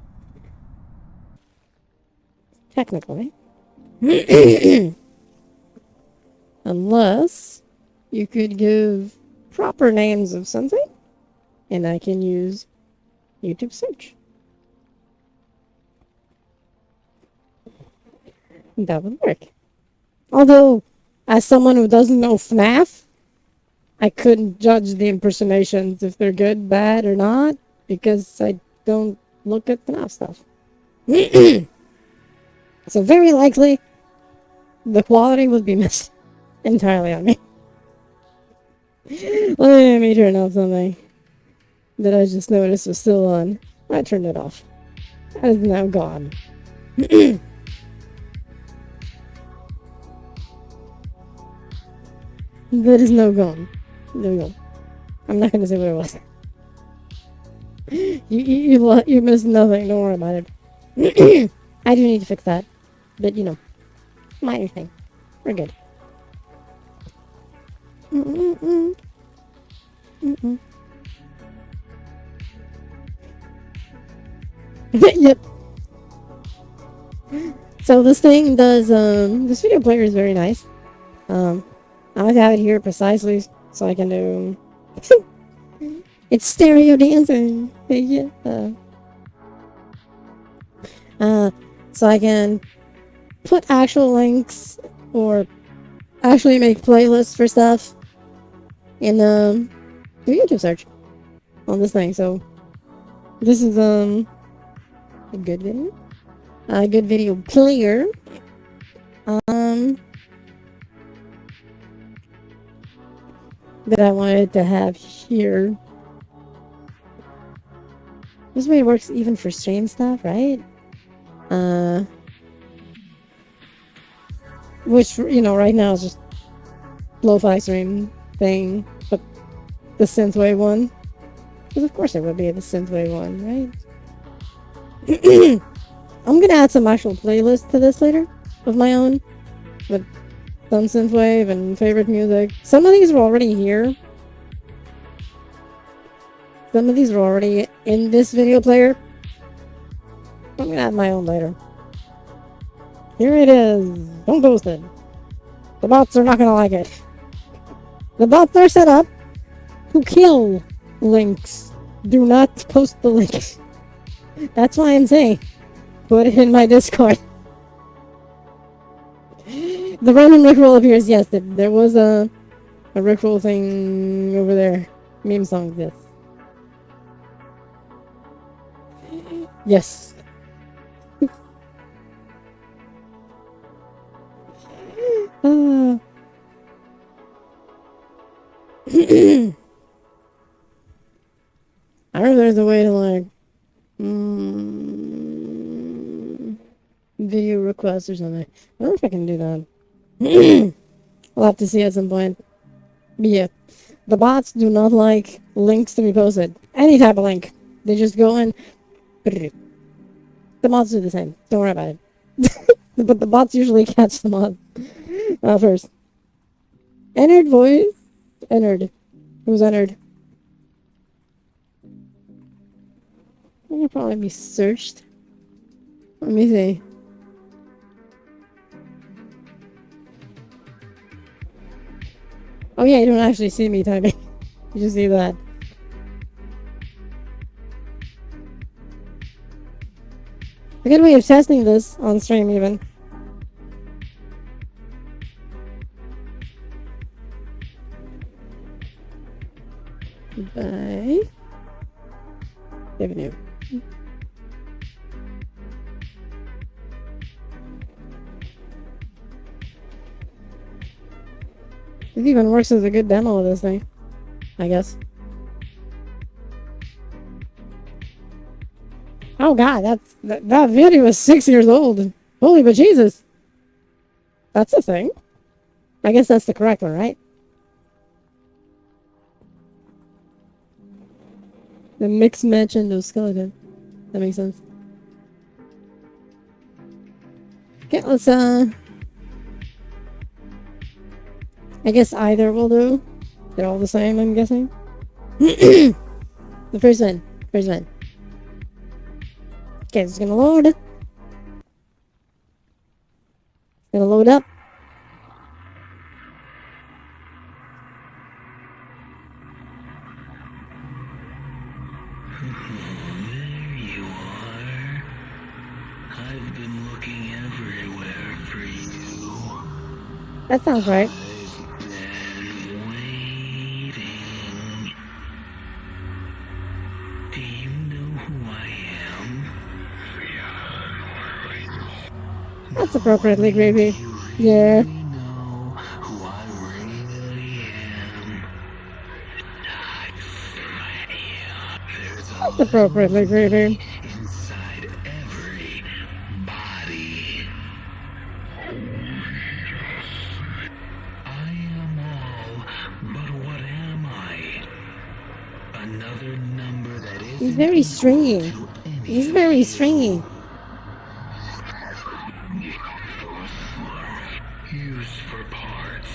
Technically. Unless you could give proper names of something, and I can use YouTube search. That would work. Although, as someone who doesn't know FNAF, I couldn't judge the impersonations if they're good, bad, or not, because I don't look at FNAF stuff. So very likely, the quality would be missed entirely on me. Let me turn off something that I just noticed was still on. I turned it off. That is now gone. That is now gone. There we go. I'm not gonna say what it was. You missed nothing. Don't worry about it. I do need to fix that, but you know, minor thing. We're good. Yep. So this thing does. This video player is very nice. I like to have it here precisely so I can do. It's stereo dancing. Yeah. So I can put actual links or actually make playlists for stuff in do YouTube search on this thing. So this is a good video, a good video player. That I wanted to have here. This way it works even for stream stuff, right? Which, you know, right now is just lo-fi stream thing, but the synthwave one. Because of course it would be the synthwave one, right? I'm gonna add some actual playlists to this later, of my own, with some synthwave and favorite music. Some of these are already here. Some of these are already in this video player. I'm gonna add my own later. Here it is. Don't post it. The bots are not gonna like it. The bots are set up to kill links. Do not post the links. That's why I'm saying, put it in my Discord. The random Rickroll appears. Yes, there was a Rickroll thing over there. Meme songs, yes. Yes. I wonder if there's a way to like video requests or something. I wonder if I can do that. We'll have to see at some point. But yeah, the bots do not like links to be posted. Any type of link. They just go in. The mods do the same. Don't worry about it. But the bots usually catch the mod first. Entered voice. Entered. Who's entered? I could probably be searched. Let me see. Oh yeah, you don't actually see me typing. You just see that. A good way of testing this on stream even. Bye. Avenue. It even works as a good demo of this thing, I guess. Oh god, that video is 6 years old. Holy but Jesus. That's a thing. I guess that's the correct one, right? The mixed match endoskeleton. That makes sense. Okay, let's I guess either will do. They're all the same, I'm guessing. The first one. First one. Okay, it's gonna load. It's gonna load up. There you are. I've been looking everywhere for you. That sounds right. I've been waiting. Do you know who I am? That's appropriately creepy. You Yeah. really know who I really am. There's That's appropriately creepy. inside every body. I am all, but what am I? Another number that is. He's very stringy. He's very stringy. Used for parts,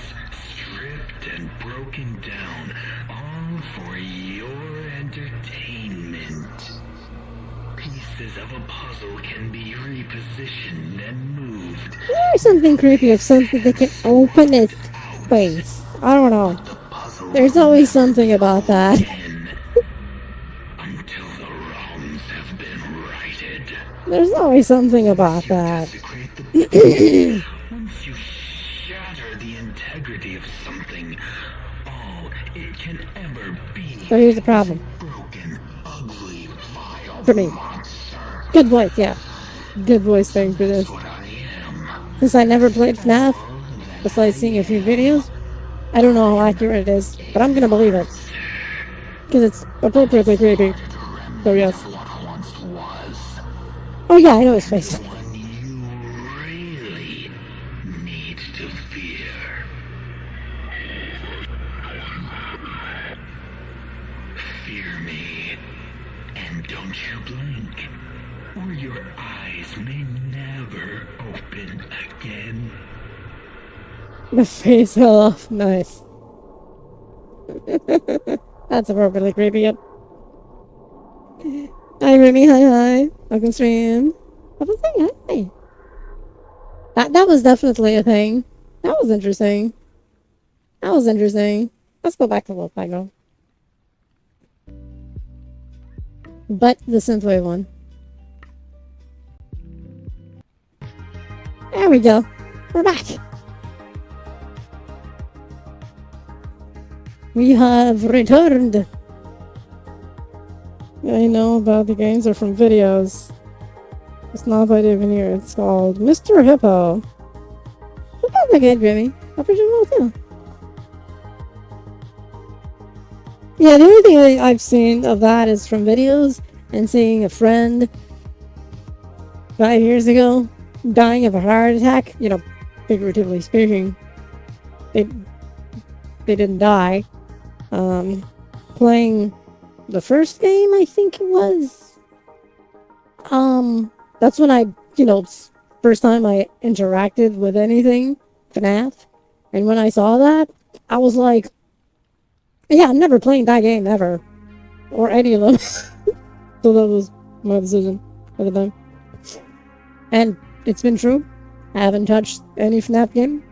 stripped and broken down, all for your entertainment. Pieces of a puzzle can be repositioned and moved. There's something creepy of something that can open its face. I don't know. The puzzle There's always something about that. in until the wrongs have been righted. There's always something about that. Desecrate the once you shatter the integrity of something, all it can ever be. So here's the problem. Broken, ugly, vile For me. monster. Good voice, yeah. Good voice thing for this. What I am. Since I never played FNAF, besides seeing a few videos, I don't know how accurate it is, but I'm gonna believe it. Because it's appropriately creepy. So yes. What once was. Oh yeah, I know his face. One you really need to fear. Fear me, and don't you blink, or your eyes may never open again. The face fell off. Nice. That's appropriately creepy, yep. Hi, Remy. Hi. Welcome stream. I was saying hi. That was definitely a thing. That was interesting. That was interesting. Let's go back to Lopago. But the synthwave one. There we go. We're back. We have returned. I know about the games are from videos. It's not by David here. It's called Mr. Hippo. Not bad, that good, Jimmy. I appreciate it too. Yeah, the only thing I've seen of that is from videos and seeing a friend 5 years ago dying of a heart attack. You know, figuratively speaking. They didn't die. Playing the first game, I think it was. That's when first time I interacted with anything FNAF. And when I saw that, I was like, yeah, I'm never playing that game ever. Or any of them. So that was my decision at the time. And it's been true. I haven't touched any FNAF game.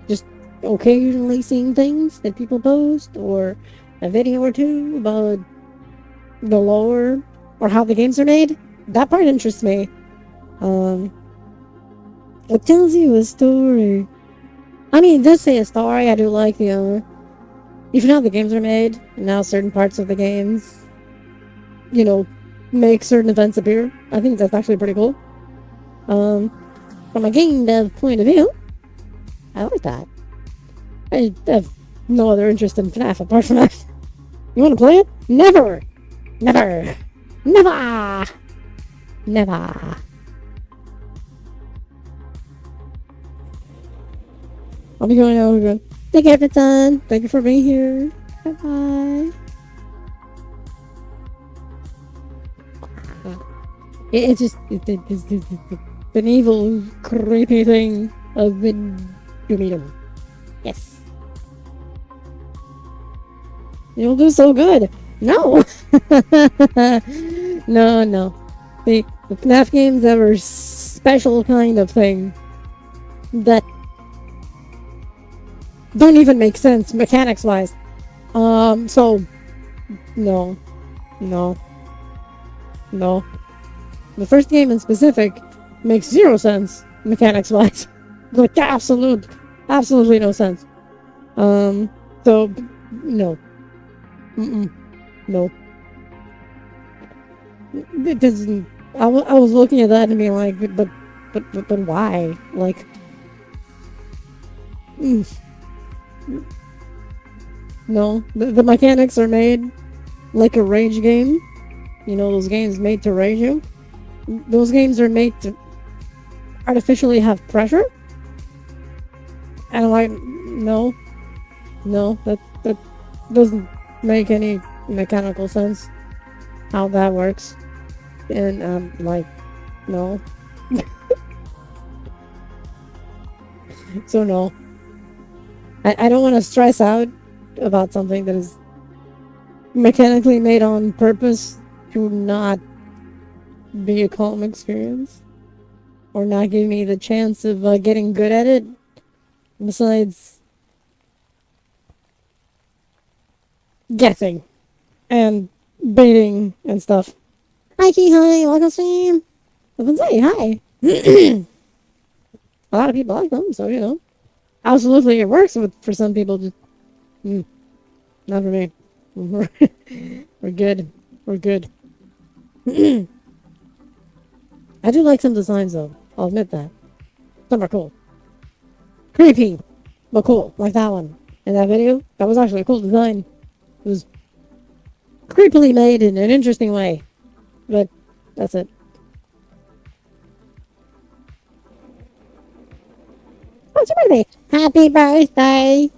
Just occasionally seeing things that people post or a video or two about the lore or how the games are made. That part interests me. Um, it tells you a story. I mean, it does say a story. I do like even how the games are made, and how certain parts of the games, you know, make certain events appear. I think that's actually pretty cool. Um, from a game dev point of view, I like that. I have no other interest in FNAF apart from that. You want to play it? Never! Never! Never! Never! I'll be going out again. Take care, Pitson. Thank you for being here. Bye bye. It's just it's an evil, creepy thing of been doom. Yes. You'll do so good. No. No. The FNAF games have a special kind of thing that don't even make sense mechanics wise. So no. The first game in specific makes zero sense mechanics wise. Like absolutely no sense. So no. No. It doesn't. I was looking at that and being like, but why? Like, no. The mechanics are made like a rage game. You know, those games made to rage you. Those games are made to artificially have pressure. And I'm like, no, that doesn't make any mechanical sense how that works. And like, no. So no. I don't want to stress out about something that is mechanically made on purpose to not be a calm experience. Or not give me the chance of getting good at it. Besides guessing and baiting and stuff. Hi, Key, hi, welcome stream. I've say hi. A lot of people like them, so you know. Absolutely, it works for some people. Just not for me. We're good. We're good. I do like some designs though. I'll admit that. Some are cool. Creepy, but cool, like that one. In that video, that was actually a cool design. It was creepily made in an interesting way. But that's it. Oh, it's your birthday! Happy birthday!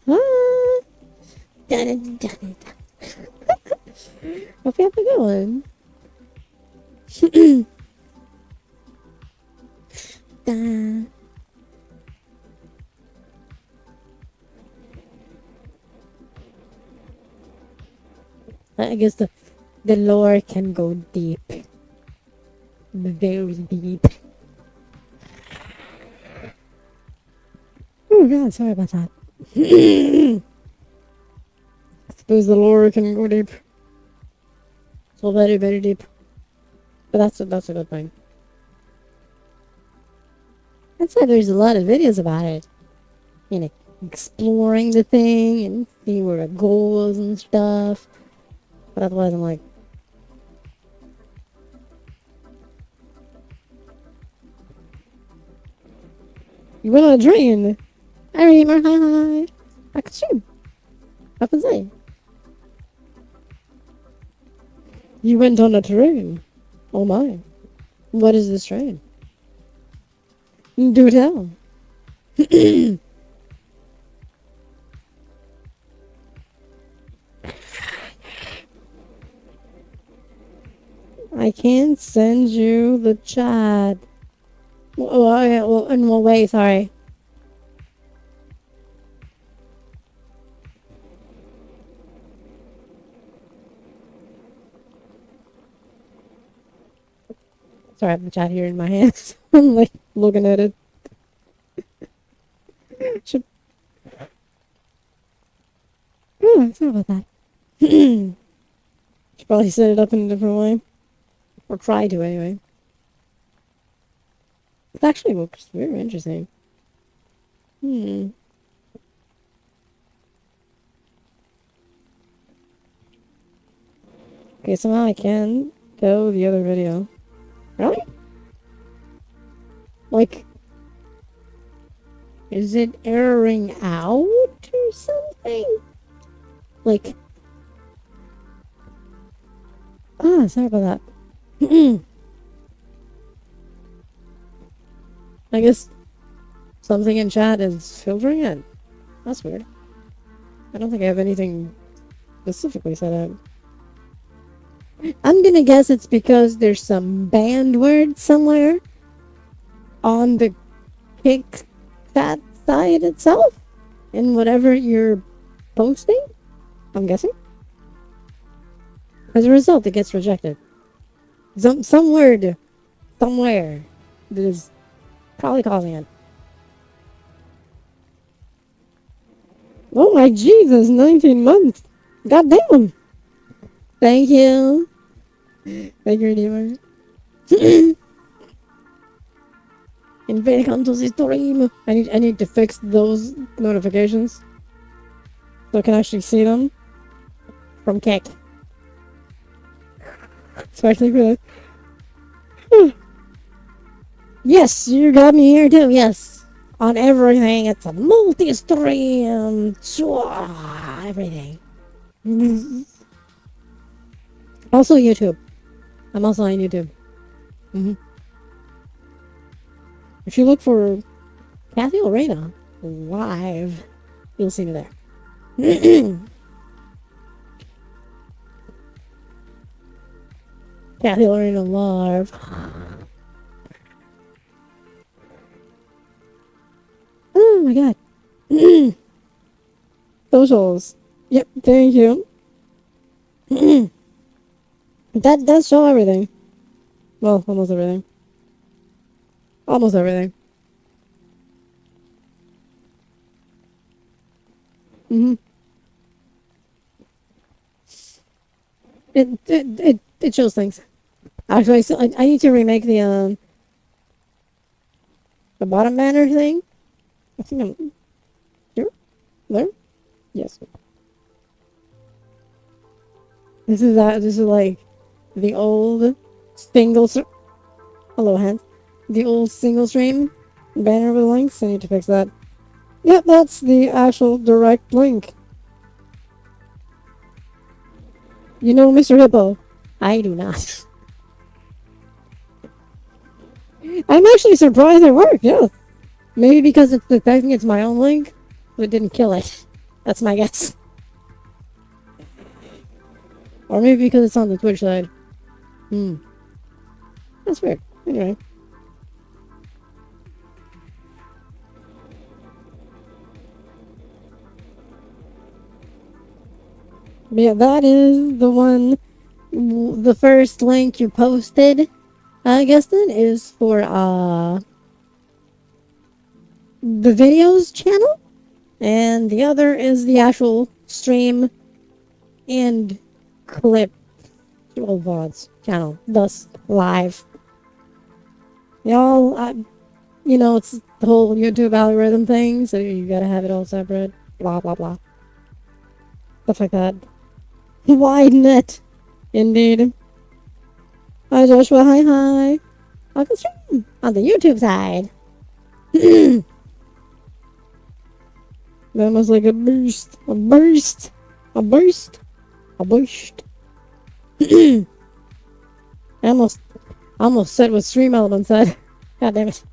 Ah. Hope you have a good one. I guess the lore can go deep. Very deep. Oh god, sorry about that. I suppose the lore can go deep. So very, very deep. But that's a good thing. That's why there's a lot of videos about it. You know, exploring the thing and seeing where it goes and stuff. But otherwise I'm like, you went on a train. Hi, Reamer. Hi. I could stream. I can say. You went on a train. Oh my. What is this train? Do tell. I can't send you the chat. Well, in what way? Sorry. Sorry, I have the chat here in my hands. I'm like looking at it. Should... Oh, sorry about that. Should probably set it up in a different way. Or try to, anyway. It actually looks very interesting. Okay, somehow I can go the other video. Really? Like, is it erroring out or something? Like, sorry about that. I guess something in chat is filtering it. That's weird. I don't think I have anything specifically set up. I'm gonna guess it's because there's some banned word somewhere on the kick chat side itself in whatever you're posting. I'm guessing. As a result, it gets rejected. Some word somewhere that is probably causing it. Oh my Jesus, 19 months. God damn. Thank you. Thank you, Redeemer. Welcome to the stream. I need to fix those notifications so I can actually see them from Kick. Especially for that. Yes, you got me here too. Yes, on everything. It's a multi-stream. Everything. Also YouTube. I'm also on YouTube. If you look for Kathy Lorena live, you'll see me there. Kathy Lorena live. Oh my god. Socials. Yep, thank you. That does show everything. Well, almost everything. Almost everything. It shows things. Actually, I need to remake the bottom banner thing. I think I'm here. There. Yes. This is like the old single. Hello, hands. The old single stream banner with links. I need to fix that. Yep, that's the actual direct link. You know, Mr. Hippo. I do not. I'm actually surprised it worked, yeah. Maybe because it's detecting it's my own link, but it didn't kill it. That's my guess. Or maybe because it's on the Twitch side. That's weird. Anyway. But yeah, that is the one. The first link you posted, I guess then, is for the videos channel, and the other is the actual stream and clip VODs channel, thus live. Y'all, you know, it's the whole YouTube algorithm thing, so you gotta have it all separate, blah blah blah. Stuff like that. Wide net. Indeed. Hi Joshua, hi. Welcome stream on the YouTube side. That was like a burst. A burst. A burst. A burst. I almost said what Stream Element said. God damn it.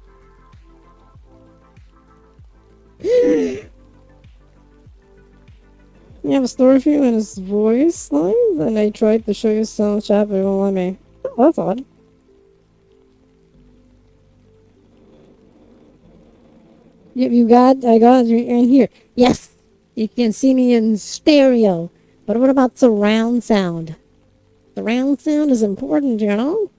You have a story for you in his voice lines, and I tried to show you some chat, but it won't let me. Oh, That's odd. Yep, I got you in here. Yes, you can see me in stereo. But what about surround sound? Surround sound is important, you know?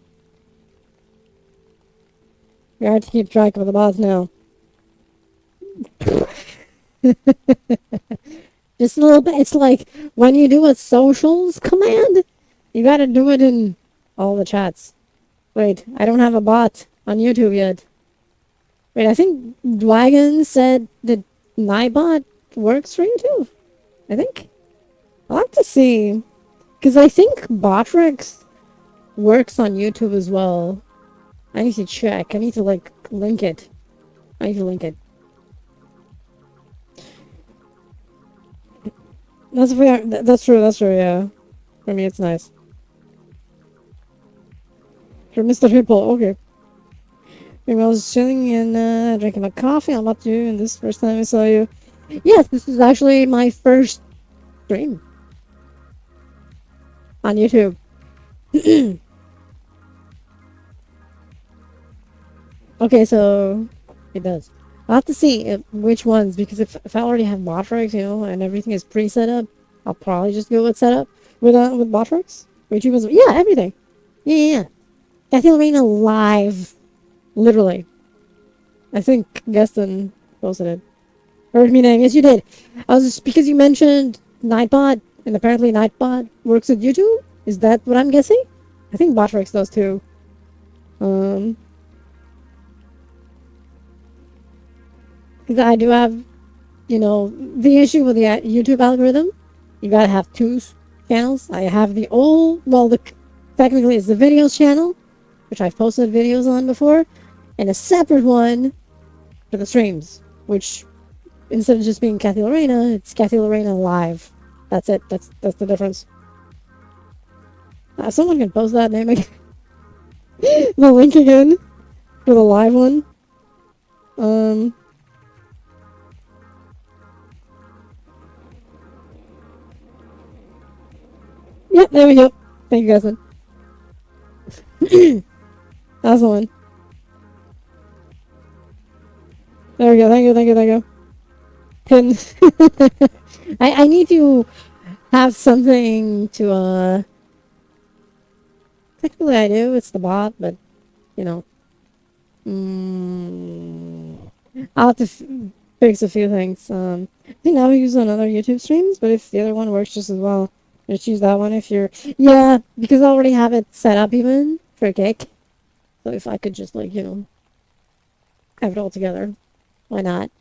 You have to keep track of the bots now. Just a little bit. It's like when you do a socials command, you gotta do it in all the chats. Wait, I don't have a bot on YouTube yet. Wait, I think Dragon said that Nightbot works for YouTube. I think. I'll have to see. Because I think Botrix works on YouTube as well. I need to check. I need to, like, link it. I need to link it. That's true, yeah. For me, it's nice. For Mr. Hippo, okay. Maybe I was chilling and drinking my coffee. I'm about to, and this first time I saw you. Yes, this is actually my first stream on YouTube. Okay, so it does. I'll have to see which ones, because if I already have Botrix, you know, and everything is pre-set up, I'll probably just go with setup with Botrix. YouTube is, yeah, everything. Yeah. Kathy Lorena live. Literally. I think Gaston posted it. Or me name, yes you did. I was just, because you mentioned Nightbot, and apparently Nightbot works with YouTube? Is that what I'm guessing? I think Botrix does too. Because I do have, you know, the issue with the YouTube algorithm. You gotta have two channels. I have the old, well, technically it's the videos channel, which I've posted videos on before, and a separate one for the streams, which instead of just being Kathy Lorena, it's Kathy Lorena Live. That's it. That's the difference. Someone can post that name again. The link again for the live one. Yep, there we go. Thank you, Gaston. That's the one. There we go. Thank you. Pin. I need to have something to, technically I do. It's the bot, but, you know. I'll have to fix a few things. I think I'll use on other YouTube streams, but if the other one works just as well, just use that one if you're... Yeah, because I already have it set up even for a cake. So if I could just, like, you know, have it all together, why not?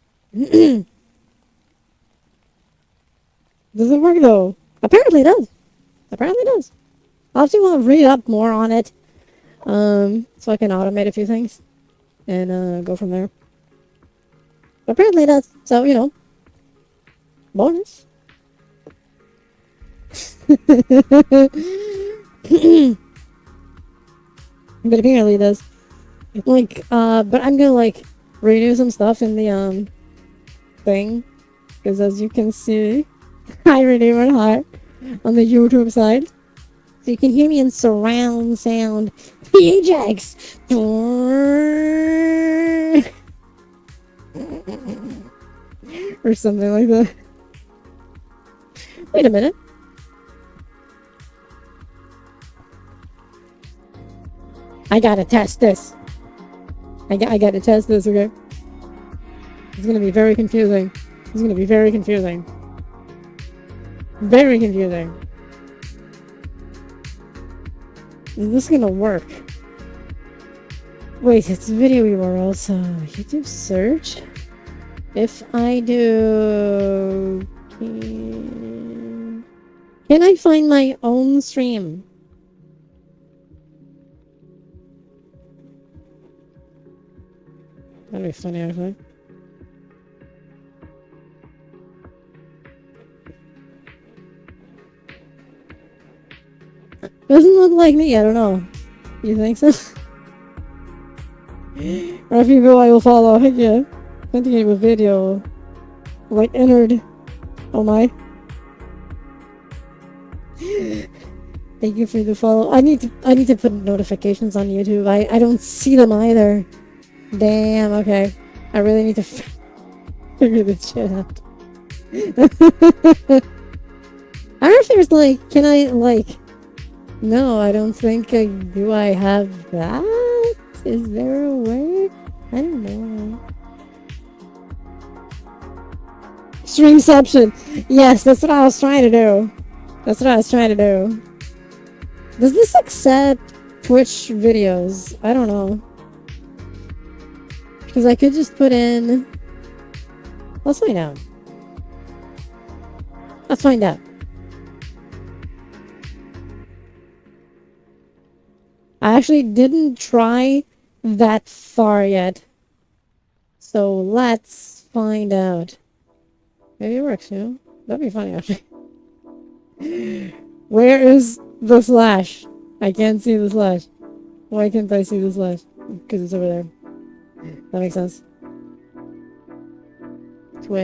Does it work though? Apparently it does. I'll have to read up more on it, so I can automate a few things and go from there. But apparently it does. So, you know, bonus. But apparently it does. Like, but I'm gonna, like, redo some stuff in the, thing. Because as you can see, I really went high on the YouTube side. So you can hear me in surround sound. PJX! Or something like that. Wait a minute. I gotta test this. I gotta test this, okay? It's gonna be very confusing. Very confusing. Is this gonna work? Wait, it's video URL, so YouTube search. If I do... Can I find my own stream? That'd be funny, actually. Doesn't look like me, I don't know. You think so? Or if you go, I will follow. Yeah. Continue with video. Like, entered. Oh my. Thank you for the follow. I need to put notifications on YouTube. I don't see them either. Damn. Okay. I really need to figure this shit out. I don't know if there's like, can I like? No, I don't think I do. I have that? Is there a way? I don't know. Streamception. Yes, that's what I was trying to do. That's what I was trying to do. Does this accept Twitch videos? I don't know. Because I could just put in... Let's find out. Let's find out. I actually didn't try that far yet. So let's find out. Maybe it works, you know? That'd be funny, actually. Where is the slash? I can't see the slash. Why can't I see the slash? Because it's over there. That makes sense. Twitch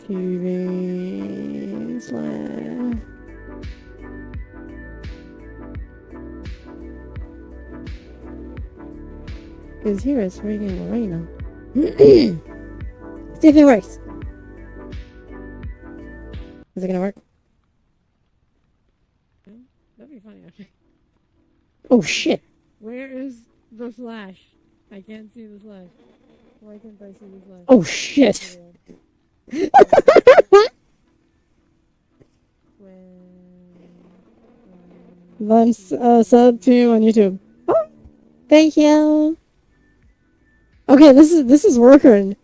TV slash. Because here it's freaking right now. See if it works. Is it gonna work? That'd be funny, actually. Oh shit! Where is the slash? I can't see the slash. Why can't I see the slash? Oh shit! I'm sub to you on YouTube. Oh, thank you. Okay, this is working.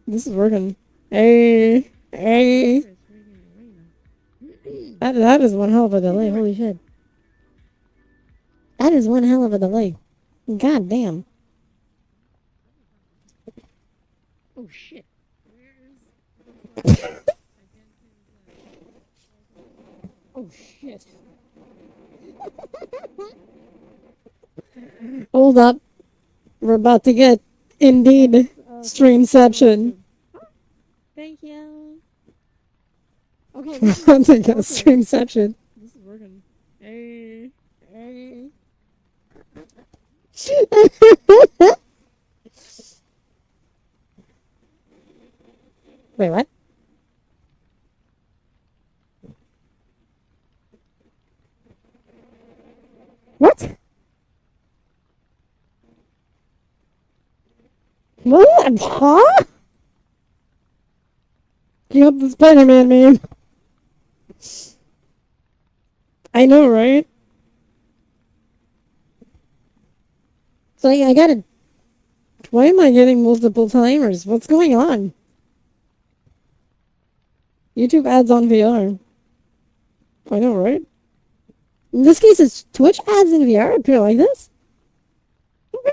This is working. Hey. That is one hell of a delay. Holy shit. That is one hell of a delay. God damn. Oh shit. Oh shit. Hold up. We're about to get indeed streamception. Thank you. Okay, we're about to get streamception. This is working. Hey. Wait, what? What? What? Huh? You up the Spider-Man meme. I know, right? So I gotta... Why am I getting multiple timers? What's going on? YouTube ads on VR. I know, right? In this case, it's Twitch ads in VR appear like this? Okay.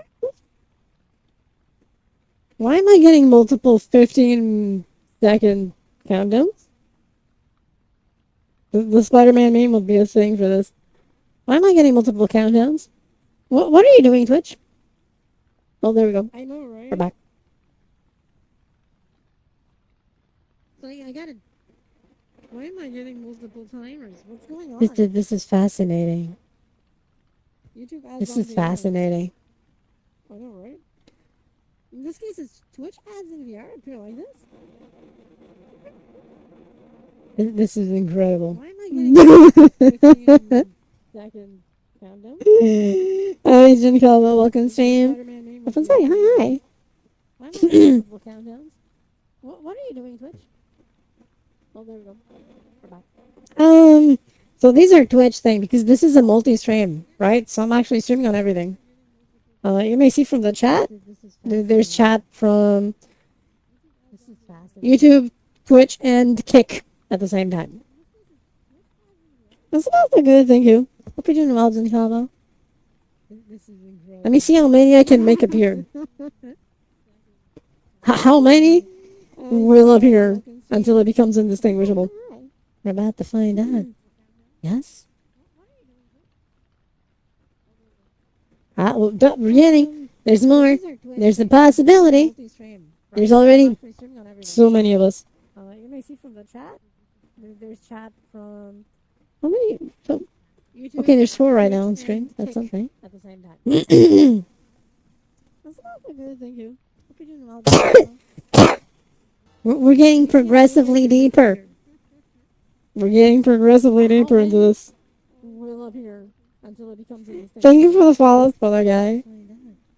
Why am I getting multiple 15-second countdowns? The Spider-Man meme will be a thing for this. Why am I getting multiple countdowns? What are you doing, Twitch? Oh, there we go. I know, right? We're back. So I gotta... Why am I getting multiple timers? What's going on? This is fascinating. YouTube ads this is fascinating. I know, right? In this case, it's Twitch ads in VR appear like this? This is incredible. Why am I getting 15-second countdown? Hi, Jen Calvo. Welcome, stream. Up and say hi. Why am I getting multiple countdowns? What are you doing, Twitch? Oh, there we go. We're back. So these are Twitch thing because this is a multi-stream, right? So I'm actually streaming on everything. You may see from the chat. There's chat from YouTube, Twitch, and Kick at the same time. That's a good. Thank you. Hope you're doing well, Jen Calvo. Let me see how many I can make appear. How many will appear until it becomes indistinguishable? We're about to find out. Yes? Well, beginning. There's more. There's a possibility. There's already so many of us. You may see from the chat. There's chat from How many? So, okay, there's 4 right now on stream. That's something. At the same time. we're, That's not a good thing, you. Hope you're doing well. we're getting progressively deeper. We're getting progressively deeper into this. We'll up here until it becomes a distinct. Thank you for the follow, brother guy.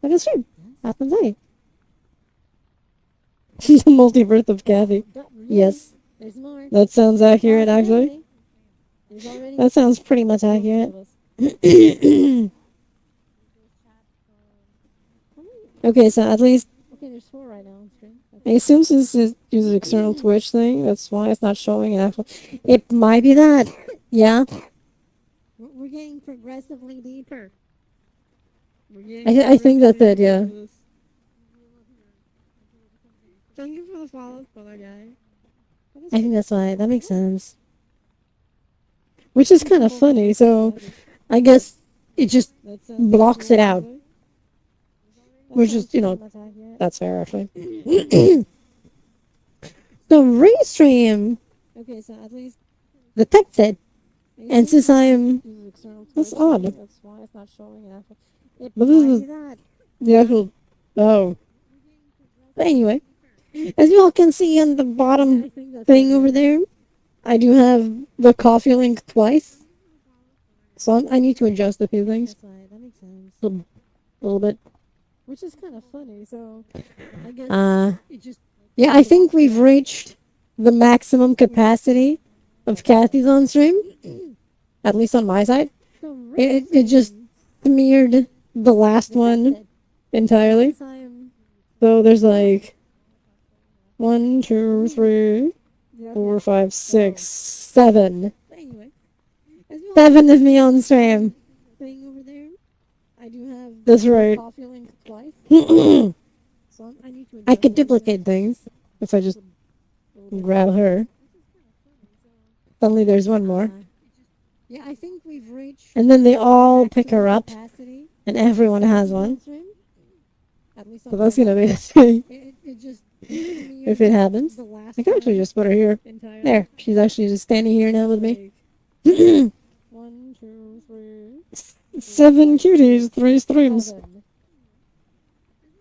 Look at stream. Happens hey. The multiverse of Kathy. Yes. There's more. That sounds accurate, actually. That sounds pretty much accurate. Okay, so at least Okay, there's 4 right now on stream. I assume since it uses external Twitch thing, that's why it's not showing an actual. It might be that. Yeah. We're getting progressively deeper. I think that's it, yeah. Thank you for the follow, brother guy. I think that's why. That makes sense. Which is kind of funny, so I guess it just blocks it out. Which is, you know, that's fair, actually. So, Restream, Okay, so at least the tech said, and since I am, that's odd. that's why it's not showing an actual. It But this might is be that. the actual, oh. But anyway, as you all can see on the bottom thing over there, I do have the coffee link twice. So I need to adjust a few things. That's right, that makes sense. A little bit. Which is kind of funny, so I guess it just. Yeah, I think we've reached the maximum capacity of Kathy's on stream. At least on my side. It just smeared the last one entirely. So there's like 1, 2, 3, 4, 5, 6, 7. Anyway, 7 of me on stream. thing over there, I do have That's right. coffee link twice. So I need to. I could duplicate things if I just grab her. Suddenly there's one more. Yeah, I think we've reached. And then they all pick her up, capacity. and everyone has one. At least So that's gonna be a thing. It just. If it happens. The last I can actually just put her here. entirely. There. She's actually just standing here now with me. 1, 2, 3. 7 cuties, 3 streams.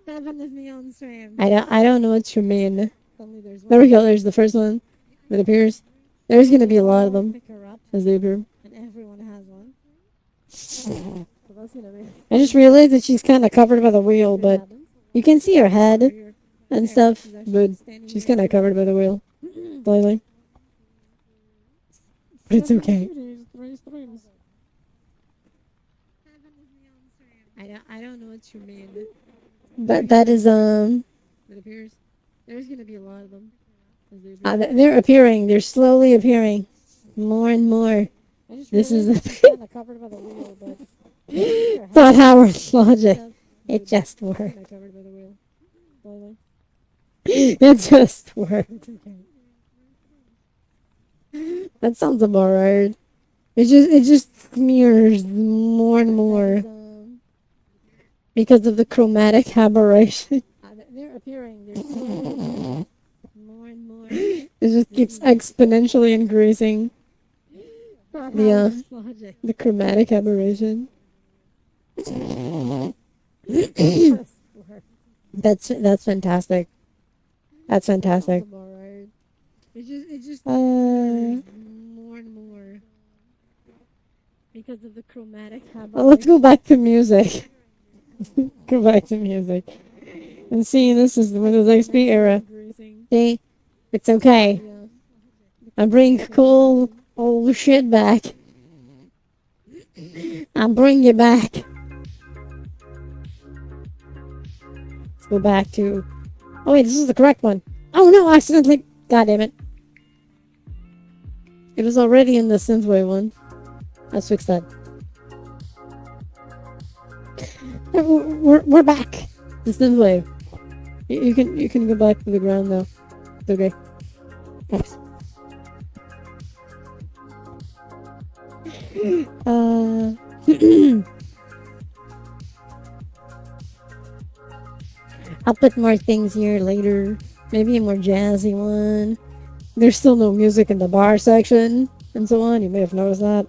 7 of me on stream. I don't know what you mean. Suddenly there's There we go. There's the first one that appears. There's gonna be a lot of them Pick her up, as they appear. and everyone has one. So that's gonna be. I just realized that she's kind of covered by the wheel, but you can see her head and stuff, but she's kind of covered by the wheel slightly. But it's okay. 3 streams. I don't know what you mean. That is It appears there's gonna be a lot of them. they're appearing. They're slowly appearing, more and more. This is the kind of covered by the wheel, but it's not Howard's logic. It just worked. covered by the wheel. Slowly. It just worked. That sounds about right. It just smears more and more because of the chromatic aberration. They're appearing. They're slowly. More and more. It just keeps exponentially increasing. The chromatic aberration. That's fantastic. That's fantastic. It just more and more because of the chromatic Well, let's go back to music. Go back to music. And seeing this is the Windows XP era. See, it's okay. I'm bringing cool old shit back. I'm bringing it back. Let's go back to. Oh wait, this is the correct one. Oh no, accidentally. God damn it. It was already in the synthwave one. Let's fix that. We're back. The synthwave. You can go back to the ground now. It's okay. Thanks. I'll put more things here later. Maybe a more jazzy one. There's still no music in the bar section. and so on. You may have noticed that.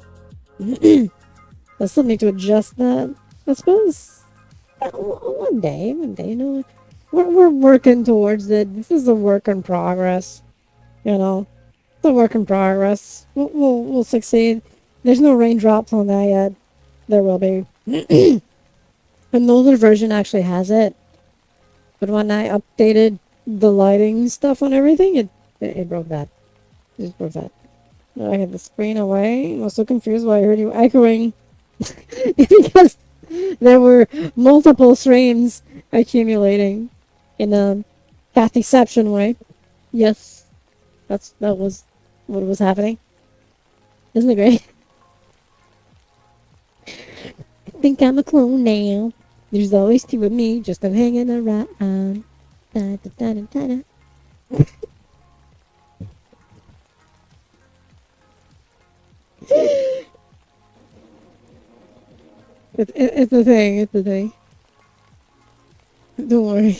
I still need to adjust that, I suppose. One day, you know. We're working towards it. This is a work in progress, you know. It's a work in progress. We'll succeed. There's no raindrops on that yet. There will be. An older version actually has it, but when I updated the lighting stuff on everything, it broke that. It just broke that. I had the screen away. I was so confused why I heard you echoing. Because there were multiple streams accumulating in a cat deception way. Yes, that was what was happening. Isn't it great? I think I'm a clone now. There's always two of me, just I'm hanging around. Da, da, da, da, da, da. It's the thing, it's the thing. Don't worry.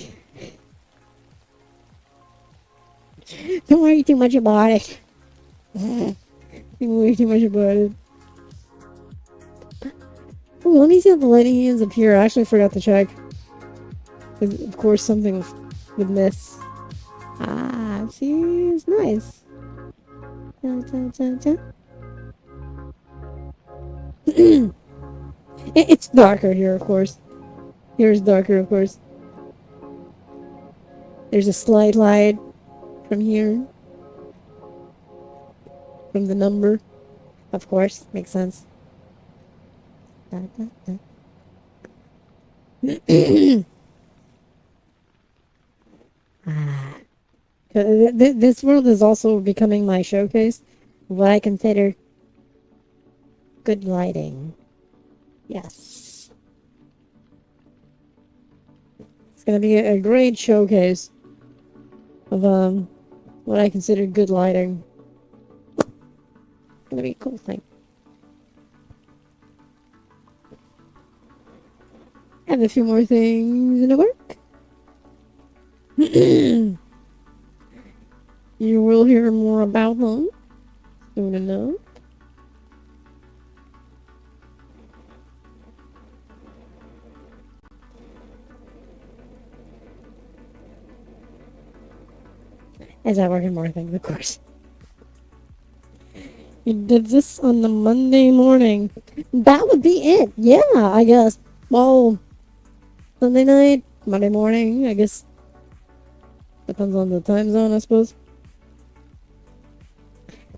Don't worry too much about it. Don't worry too much about it. Oh, let me see if the lighting hands appear. I actually forgot to check. 'Cause of course something would miss. Ah, see, it's nice. Da, da, da, da. It's darker here, of course. Here is darker, of course. There's a slight light from here. From the number. Of course, makes sense. Da, da, da. Ah. This world is also becoming my showcase of what I consider good lighting. Yes. It's gonna be a great showcase of what I consider good lighting. It's gonna be a cool thing. I have a few more things in the work. You will hear more about them soon enough. As I work on more things, of course. You did this on the Monday morning. That would be it. Yeah, I guess. Well, Sunday night, Monday morning, I guess. Depends on the time zone, I suppose.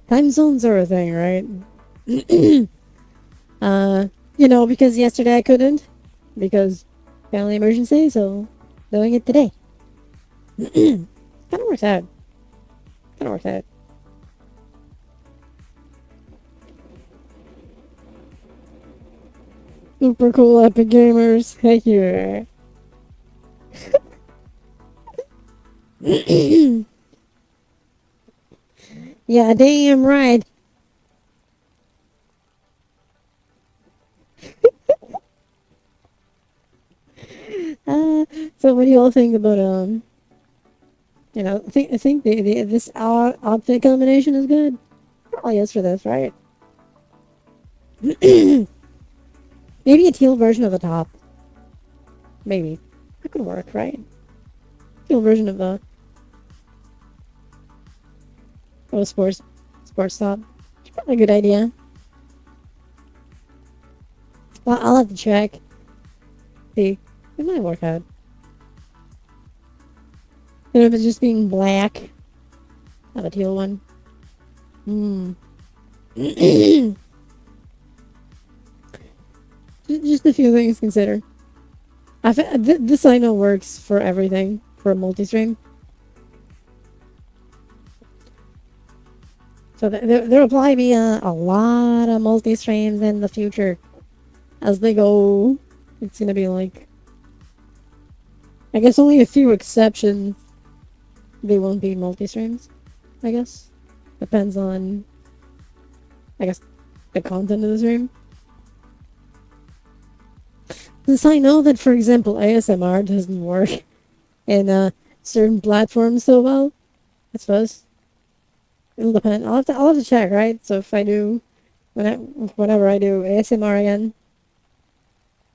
Time zones are a thing, right? Because yesterday I couldn't. Because family emergency, so doing it today. Kind of works out. Super cool epic gamers. Heck yeah. Yeah, damn right. So what do you all think about I think this outfit combination is good. Probably is for this, right? Maybe a teal version of the top. Maybe. That could work, right? Teal version of the sports top. It's probably a good idea. Well, I'll have to check. See, it might work out. And if it's just being black, have a teal one. Just a few things to consider. This I know works for everything for a multi-stream. So there will probably be a lot of multi-streams in the future as they go. It's gonna be like, I guess only a few exceptions. They won't be multi-streams, I guess. Depends on, I guess, the content of the stream. Since I know that, for example, ASMR doesn't work in certain platforms so well, I suppose. It'll depend. I'll have to check, right? So if I do, whenever I do ASMR again,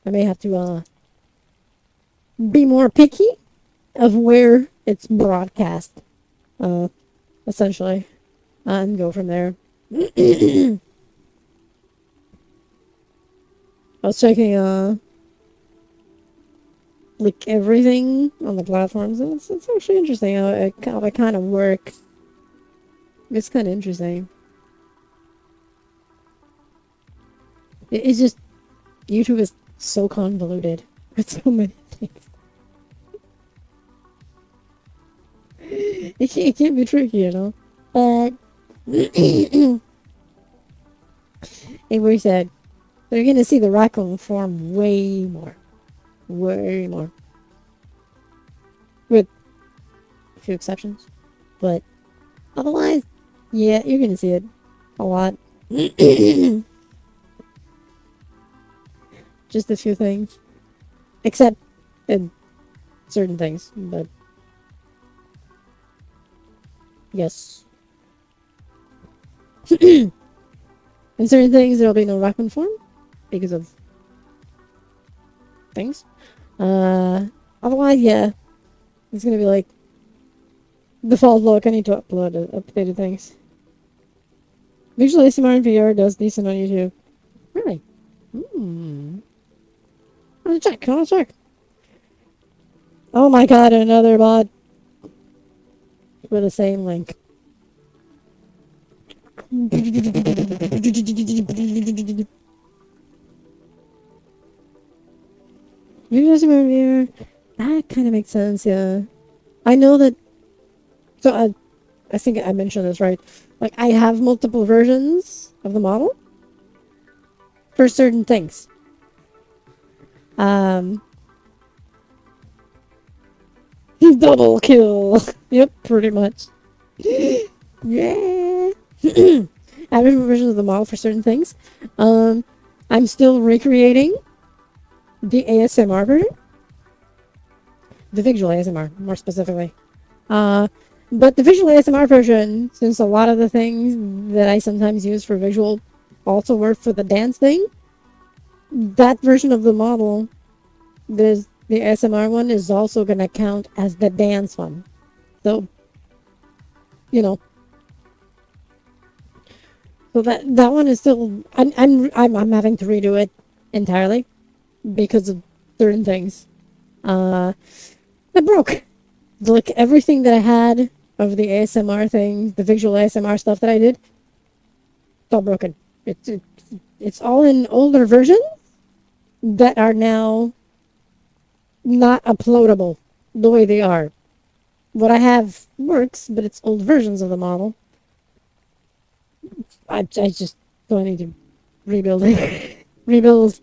I may have to be more picky of where it's broadcast, uh, essentially, and go from there. I was checking like everything on the platforms, and it's actually interesting how it kind of works. It's kind of interesting. It's just YouTube is so convoluted with so many things. It can't be tricky, you know. But Avery said they're gonna see the raccoon form way more, with a few exceptions. But otherwise, yeah, you're gonna see it a lot. Just a few things, except in certain things. But yes, in certain things there'll be no raccoon form because of things. Otherwise, yeah, it's gonna be like default look. I need to upload updated things. Visual ASMR in VR does decent on YouTube. Really? I'll check. Oh my god, another bot with the same link. Visual ASMR in VR. That kind of makes sense, yeah. I know that. So I think I mentioned this, right? Like, I have multiple versions of the model for certain things. Double kill. Yep, pretty much. Yeah. I have different versions of the model for certain things. I'm still recreating the ASMR version. The visual ASMR, more specifically. But the visual ASMR version, since a lot of the things that I sometimes use for visual also work for the dance thing, that version of the model, the ASMR one, is also going to count as the dance one. So, you know, so that one is still, I'm having to redo it entirely because of certain things. It broke. Like everything that I had of the ASMR thing, the visual ASMR stuff that I did, it's all broken. It's all in older versions that are now not uploadable the way they are. What I have works, but it's old versions of the model. I just don't need to rebuild it. Rebuild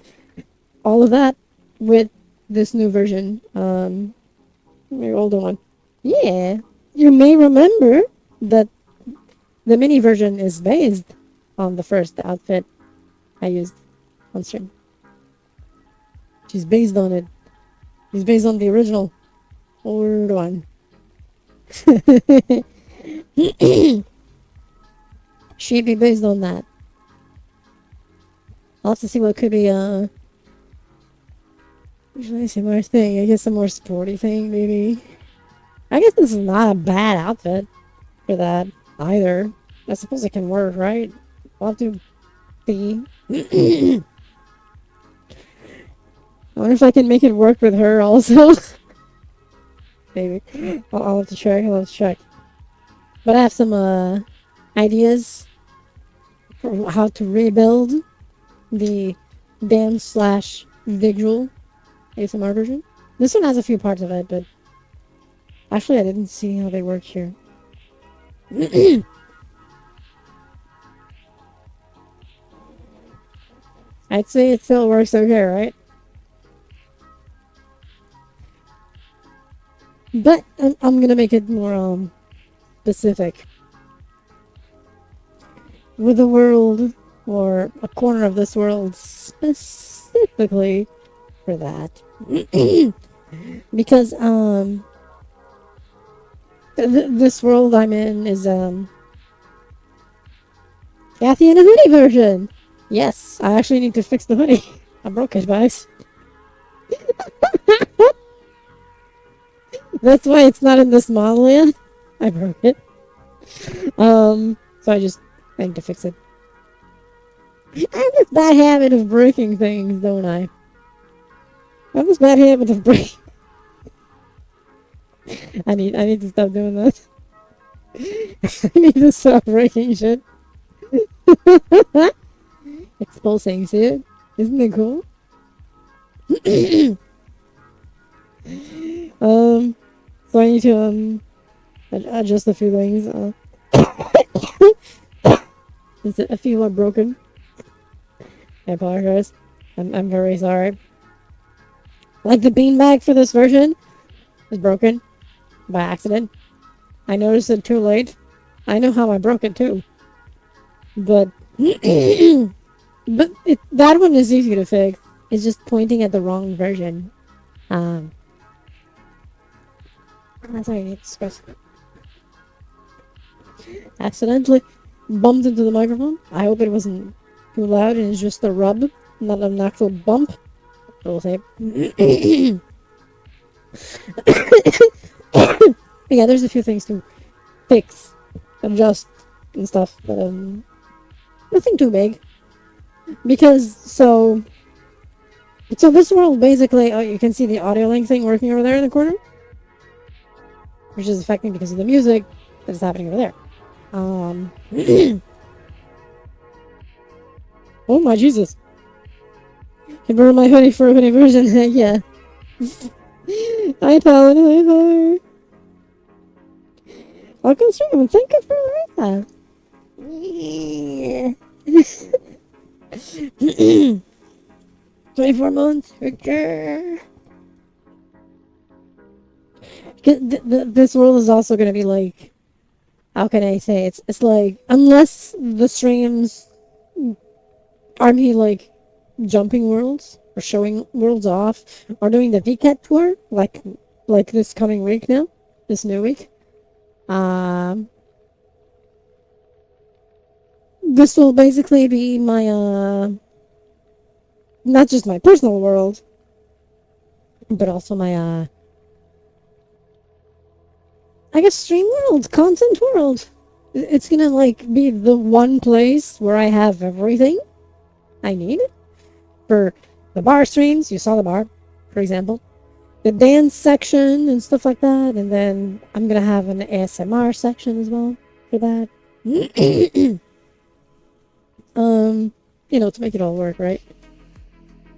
all of that with this new version. Your older one. Yeah. You may remember that the mini version is based on the first outfit I used on stream. She's based on it. She's based on the original old one. She'd be based on that. I'll have to see what could be usually similar thing. I guess a more sporty thing, maybe. I guess this is not a bad outfit for that either. I suppose it can work, right? I'll have to see. I wonder if I can make it work with her also. Maybe. I'll have to check. But I have some ideas for how to rebuild the dance slash visual ASMR version. This one has a few parts of it, but actually I didn't see how they work here. I'd say it still works okay, right? But I'm gonna make it more specific. With the world, or a corner of this world specifically for that. Because this world I'm in is Kathy in a hoodie version. Yes, I actually need to fix the hoodie. I broke it, guys. That's why it's not in this model yet. I broke it. So I need to fix it. I have this bad habit of breaking things, don't I? I have this bad habit of breaking. I need to stop doing that. I need to stop breaking shit. Exposing shit. Isn't it cool? So I need to adjust a few things. A few are broken. I apologize. I'm very sorry. Like the beanbag for this version is broken by accident. I noticed it too late. I know how I broke it too. But that one is easy to fix. It's just pointing at the wrong version. That's why I need to stress. Accidentally bumped into the microphone. I hope it wasn't too loud and it's just a rub, not an actual bump. We'll say. Yeah, there's a few things to fix, adjust, and stuff, but nothing too big. Because so this world basically, you can see the audio link thing working over there in the corner, which is affecting because of the music that is happening over there. Oh my Jesus! I burned my hoodie for a hoodie version. Yeah. I apologize. Welcome stream and thank you for the resub. 24 months. This world is also going to be like, how can I say, it's like, unless the streams are me like jumping worlds or showing worlds off or doing the VCAT tour like this coming week now, this new week. This will basically be my not just my personal world, but also my I guess stream world, content world. It's gonna like be the one place where I have everything I need. For the bar streams, you saw the bar, for example. The dance section and stuff like that, and then I'm gonna have an ASMR section as well for that. You know, to make it all work, right?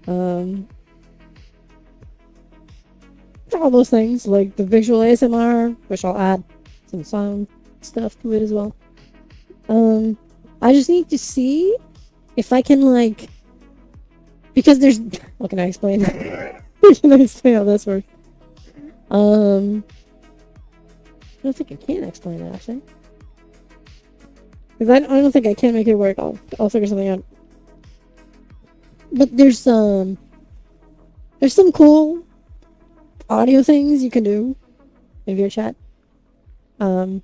All those things, like the visual ASMR, which I'll add some sound stuff to it as well. I just need to see if I can, like, because there's, what can I explain? Can I explain how this works? I don't think I can explain it, actually. Because I don't think I can make it work. I'll figure something out. But there's some cool audio things you can do in your chat. I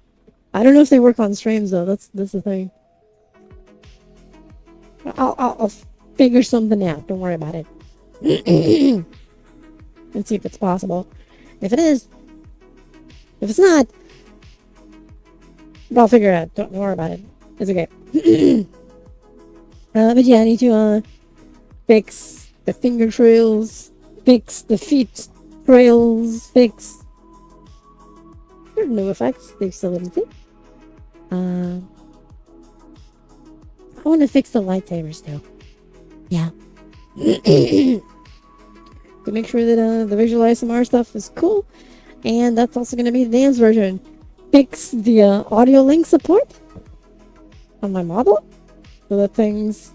don't know if they work on streams though. That's the thing. I'll figure something out. Don't worry about it. And see if it's possible. If it is, if it's not, I'll figure it out. Don't worry about it. It's okay. But yeah, I need to fix the finger trails, fix the feet trails, fix no effects. They still didn't see. I want to fix the lightsabers too. Yeah. To make sure that the visual ASMR stuff is cool, and that's also going to be the dance version. Fix the audio link support on my model so that things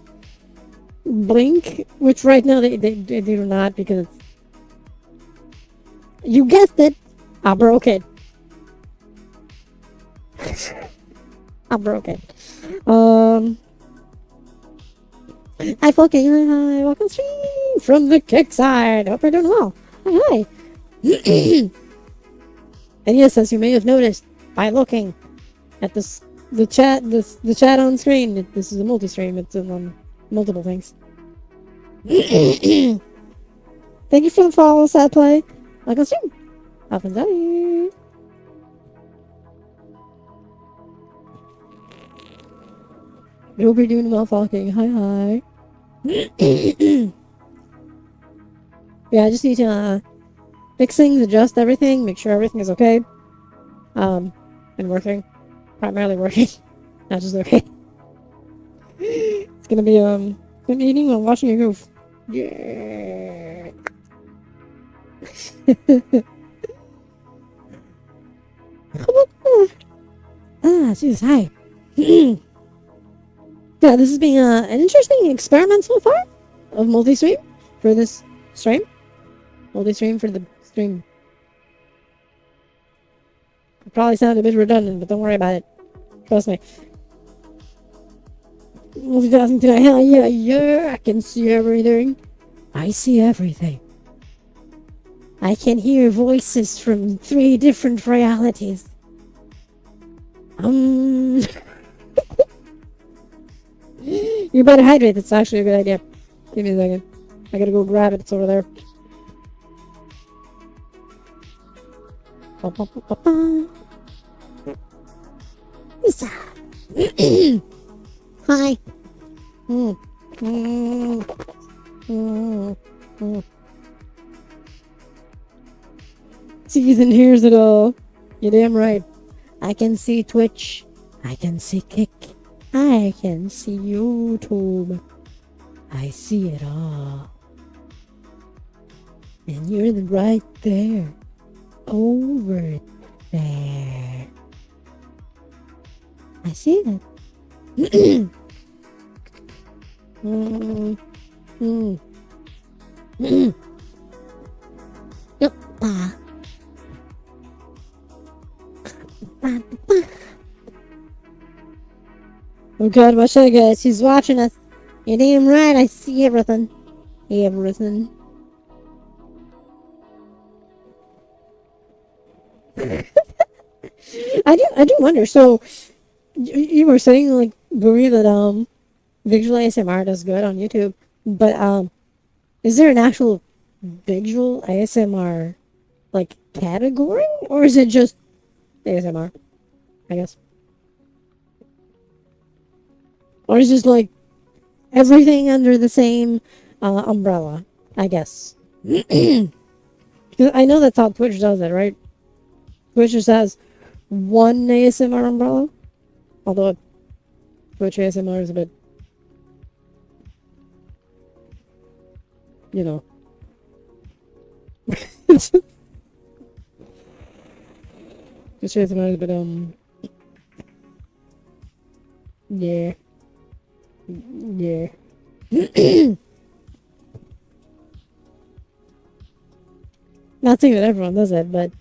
blink, which right now they do not, because you guessed it, I broke it. I broke it. Hi, Folky. Hi. Welcome stream from the kick side. Hope you're doing well. Hi. And yes, as you may have noticed by looking at this the chat on screen. This is a multi-stream. It's on multiple things. Thank you for the follow, sad play. Like on stream. Happens out. We hope you're doing well, Falking. Hi. Yeah, I just need to fix things, adjust everything, make sure everything is okay. And working. Primarily working. Not just okay. It's gonna be good eating while watching a goof. Yeah. Jeez, hi. Yeah, this has been an interesting experiment so far of multi-stream for this stream. Multi-stream for the stream. It probably sounded a bit redundant, but don't worry about it. Trust me. Multitasking today. Hell yeah. I can see everything. I see everything. I can hear voices from 3 different realities. You better hydrate. That's actually a good idea. Give me a second. I gotta go grab it. It's over there. Hi. Sees and hears it all. You're damn right. I can see Twitch. I can see Kick. I can see YouTube. I see it all. And you're right there. Over there. I see it. Yep. Oh god, watch out guys, she's watching us. You're damn right, I see everything. Everything. I do wonder, so you were saying like Buri that visual ASMR does good on YouTube, but is there an actual visual ASMR like category? Or is it just ASMR? I guess. Or is it just like everything under the same umbrella, I guess. I know that's how Twitch does it, right? Twitch just has one ASMR umbrella. Although Twitch ASMR is a bit, you know. Twitch ASMR is a bit, yeah. Yeah. Not saying that everyone does it, but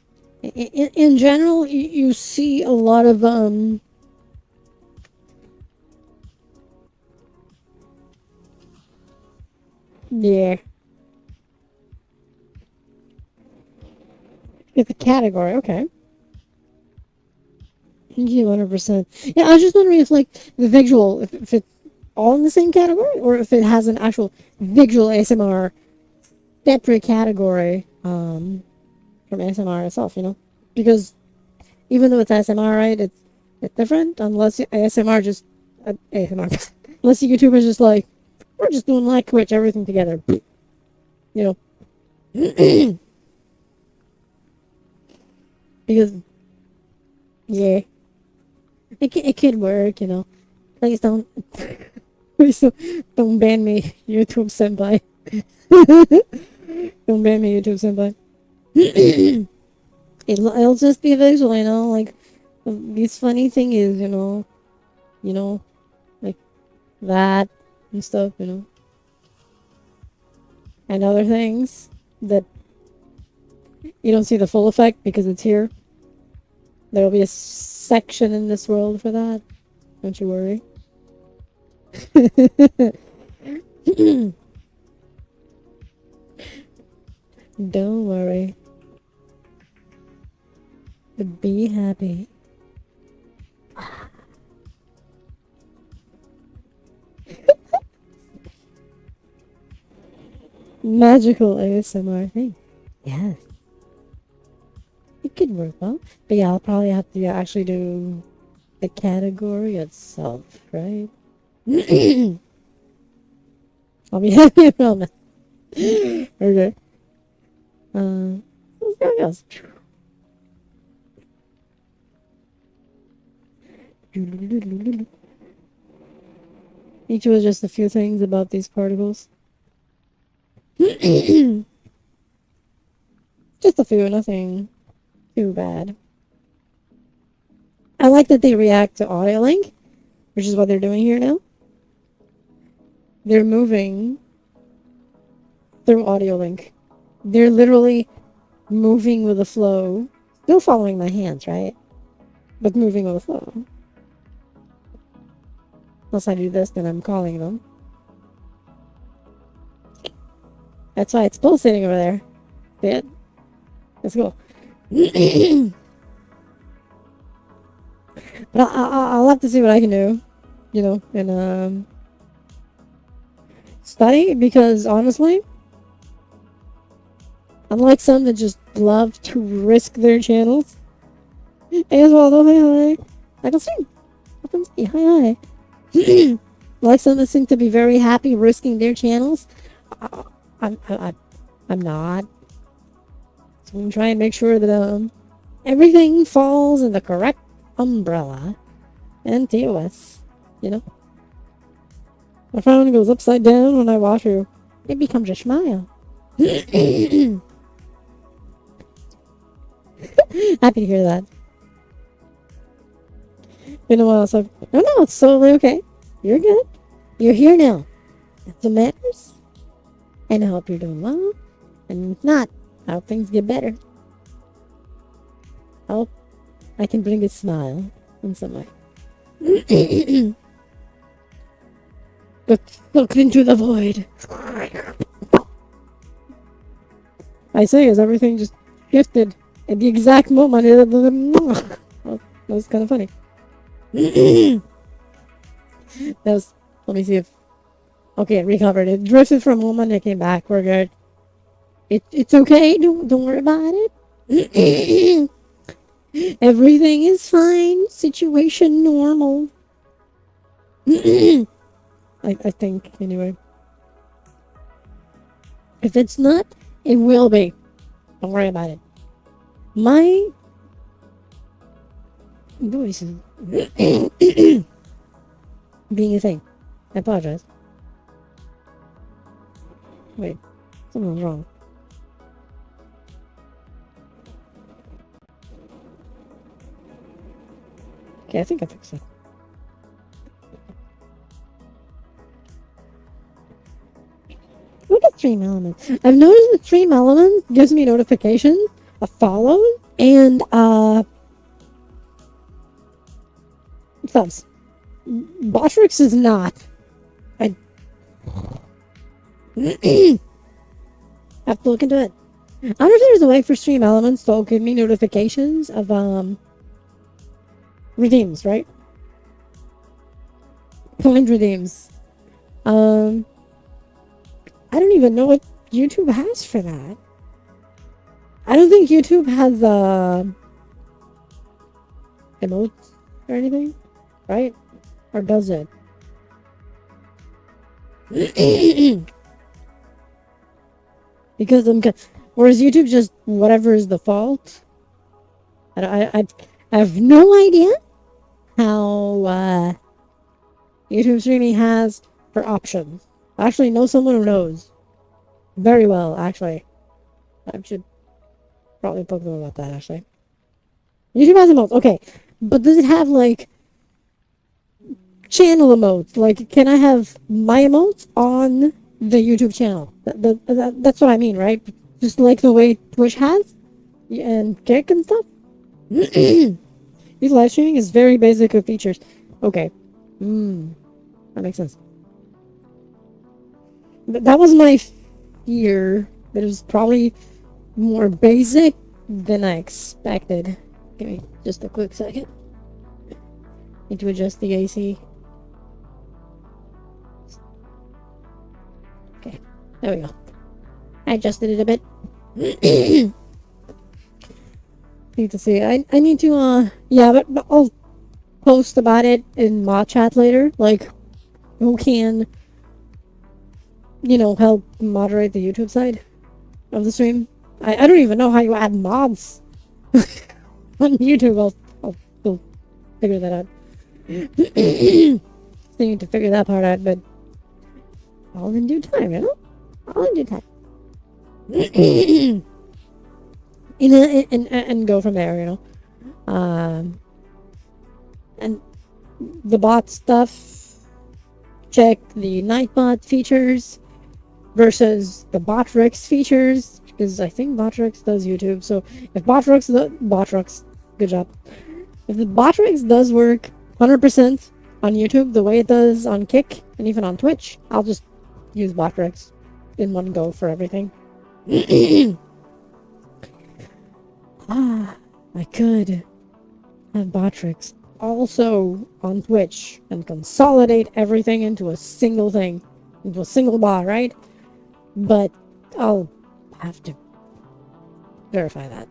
in general, you see a lot of, yeah. It's a category, okay. Yeah, 100%. Yeah, I was just wondering if, like, the visual, if it's all in the same category, or if it has an actual visual ASMR separate category, from ASMR itself, you know? Because even though it's ASMR, right, it's different, unless ASMR just, ASMR, unless the YouTuber's just like, we're just doing like Twitch, everything together, you know? Because, yeah. It could work, you know. Please don't, please don't ban me, YouTube senpai. Don't ban me, YouTube senpai. It'll just be visual, you know. Like this funny thing is, you know, like that and stuff, you know, and other things that you don't see the full effect because it's here. There will be a section in this world for that. Don't you worry. Don't worry. Be happy. Magical ASMR thing. Yes. It could work well. But yeah, I'll probably have to actually do the category itself, right? I'll be happy about that. Okay. Let's go, guys. Each was just a few things about these particles. Just a few, nothing too bad. I like that they react to audio link, which is what they're doing here now. They're moving through audio link. They're literally moving with the flow. Still following my hands, right? But moving with the flow. Unless I do this, then I'm calling them. That's why it's pulsating over there. See it? Let's go. But I'll have to see what I can do, you know, and study, because honestly, unlike some that just love to risk their channels. Hey, Oswaldo, hi. I can see. I can see. Hi. Like some that seem to be very happy risking their channels. I'm not. So I'm trying to make sure that everything falls in the correct umbrella and TOS, you know. My phone goes upside down when I watch you. It becomes a smile. Happy to hear that. Been a while, so no, it's totally okay. You're good. You're here now. That's what matters. And I hope you're doing well. And if not, I hope things get better. I hope I can bring a smile in some way. Look into the void. I say, as everything just shifted at the exact moment. That was kind of funny. That was. Let me see if. Okay, it recovered. It drifted for a moment. It came back. We're good. It's okay. Don't worry about it. Everything is fine. Situation normal. I think, anyway. If it's not, it will be. Don't worry about it. My voice is being a thing. I apologize. Wait, something's wrong. Okay, I think I fixed it. Look at stream elements. I've noticed that stream elements gives me notifications of follows and subs. Botrix is not. I have to look into it. I wonder if there's a way for stream elements to give me notifications of redeems, right? Coined redeems. I don't even know what YouTube has for that. I don't think YouTube has emotes or anything, right? Or does it? Because whereas YouTube just whatever is default. I have no idea how YouTube streaming has for options. I actually know someone who knows very well. Actually, I should probably poke them about that. Actually, YouTube has emotes. Okay, but does it have like channel emotes? Like, can I have my emotes on the YouTube channel? That's what I mean, right? Just like the way Twitch has and Kick and stuff. These live streaming is very basic of features. Okay, that makes sense. That was my fear. That it was probably more basic than I expected. Give me just a quick second. Need to adjust the AC. Okay, there we go. I adjusted it a bit. Need to see. I need to yeah, but I'll post about it in mod chat later. Like, who can, help moderate the YouTube side of the stream. I don't even know how you add mods on YouTube. I'll figure that out. Still need to figure that part out, but all in due time, all in due time. And go from there, and the bot stuff, check the Nightbot features versus the Botrix features, because I think Botrix does YouTube. So if Botrix, good job. If the Botrix does work 100% on YouTube the way it does on Kick and even on Twitch, I'll just use Botrix in one go for everything. I could have Botrix also on Twitch and consolidate everything into a single thing, into a single bot, right? But I'll have to verify that.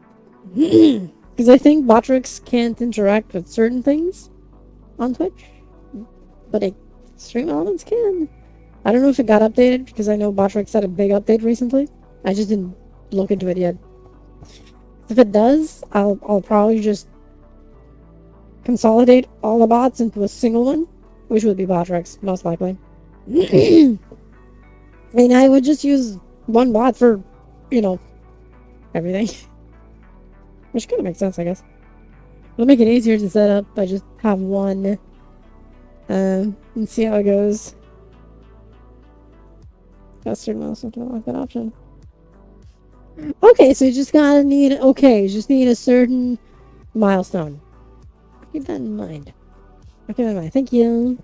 Because I think Botrix can't interact with certain things on Twitch, but Stream Elements can. I don't know if it got updated, because I know Botrix had a big update recently. I just didn't look into it yet. If it does, I'll probably just consolidate all the bots into a single one, which would be Botrix, most likely. I mean, I would just use one bot for, everything. Which kind of makes sense, I guess. It'll make it easier to set up. I just have one, and see how it goes. Faster mouse, something like that option. Okay, so you just need a certain milestone. Keep that in mind. Okay, in mind. Thank you.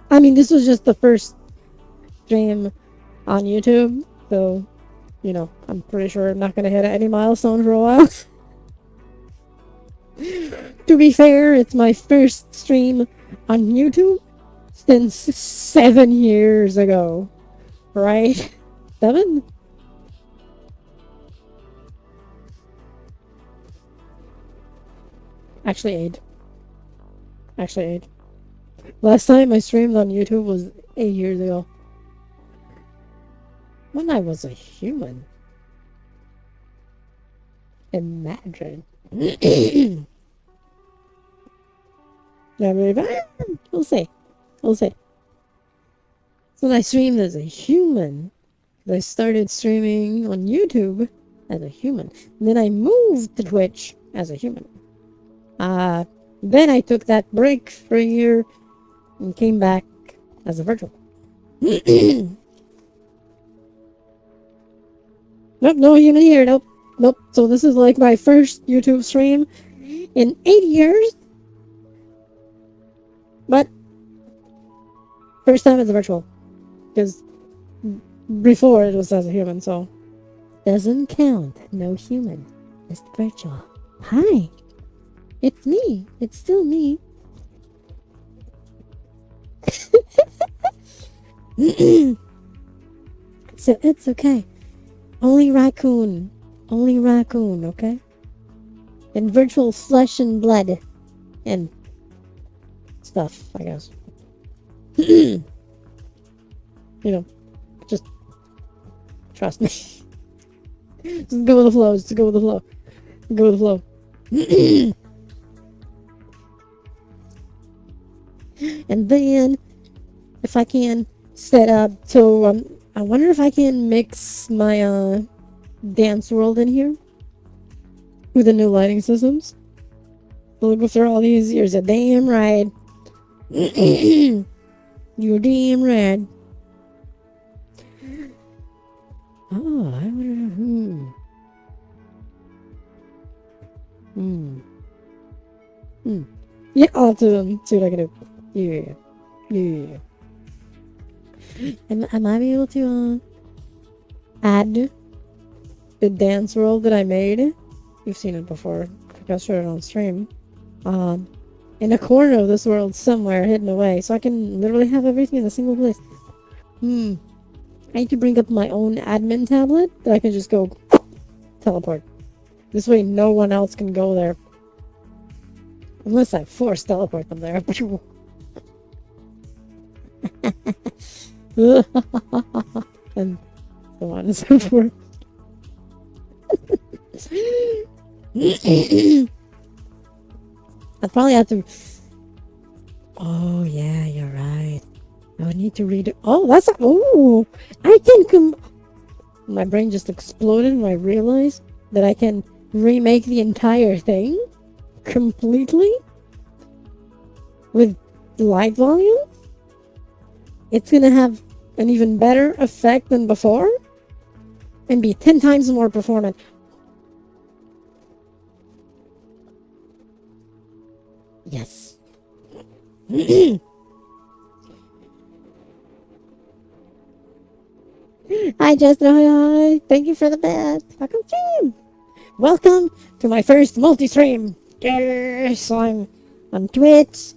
I mean, this was just the first stream on YouTube, so, I'm pretty sure I'm not going to hit any milestone for a while. To be fair, it's my first stream on YouTube since 7 years ago, right? 7? Actually 8. Actually 8. Last time I streamed on YouTube was 8 years ago. When I was a human. Imagine. Yeah, we'll see. We'll see. So when I streamed as a human, I started streaming on YouTube as a human. And then I moved to Twitch as a human. Then I took that break for a year and came back as a virtual. Nope, no human here. Nope. So this is like my first YouTube stream in 8 years. But first time as a virtual. Because before it was as a human, so doesn't count. No human. Just virtual. Hi. It's me. It's still me. So it's okay. Only raccoon, okay? And virtual flesh and blood and stuff, I guess. Just trust me. Just go with the flow. Just go with the flow. Go with the flow. And then, if I can set up, so I wonder if I can mix my dance world in here with the new lighting systems. Look, after all these years, you're damn right. You're damn right. Oh, I wonder. Yeah, I'll have to see what I can do. Yeah. Am I able to add the dance world that I made? You've seen it before. I'll show it on stream. In a corner of this world somewhere hidden away, so I can literally have everything in a single place. I need to bring up my own admin tablet that I can just go teleport. This way no one else can go there. Unless I force teleport them there. And so on and so forth. I'd probably have to. Oh yeah, you're right. I would need to read it. Oh, that's. Oh, I can. My brain just exploded when I realized that I can remake the entire thing completely with light volume. It's gonna have an even better effect than before and be 10 times more performant. Yes. Hi, Jessica. Hi. Thank you for the best. Welcome, stream. Welcome to my first multi-stream. Yes, I'm on Twitch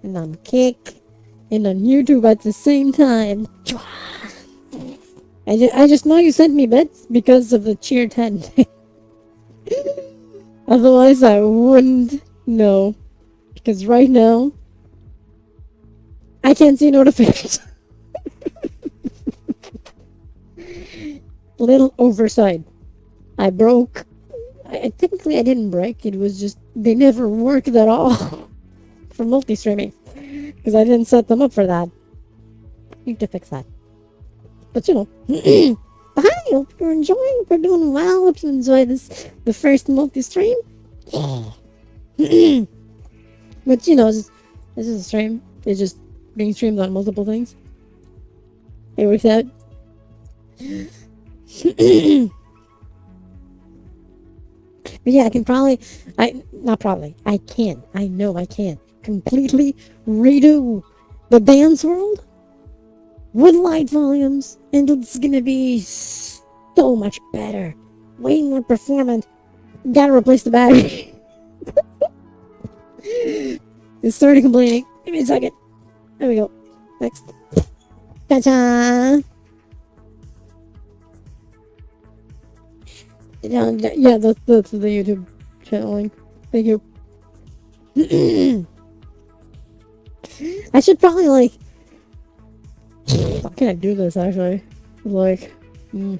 and on Kick and on YouTube at the same time. I just know you sent me bits because of the cheer 10. Otherwise, I wouldn't know. Because right now, I can't see notifications. Little oversight. I broke. Technically, I didn't break. It was just they never worked at all for multi-streaming because I didn't set them up for that. Need to fix that. But you know, but hi. Hope you're enjoying. Hope you're doing well. Hope you enjoy the first multi-stream. But you know, this is a stream. It's just being streamed on multiple things. It works out. But yeah, I can probably, I know I can completely redo the dance world with light volumes, and it's gonna be so much better, way more performant. Gotta replace the battery. It started complaining. Give me a second. There we go. Next. Ta-ta! Yeah, that's the YouTube channel link. Thank you. I should probably like. How can I do this actually? Like, well,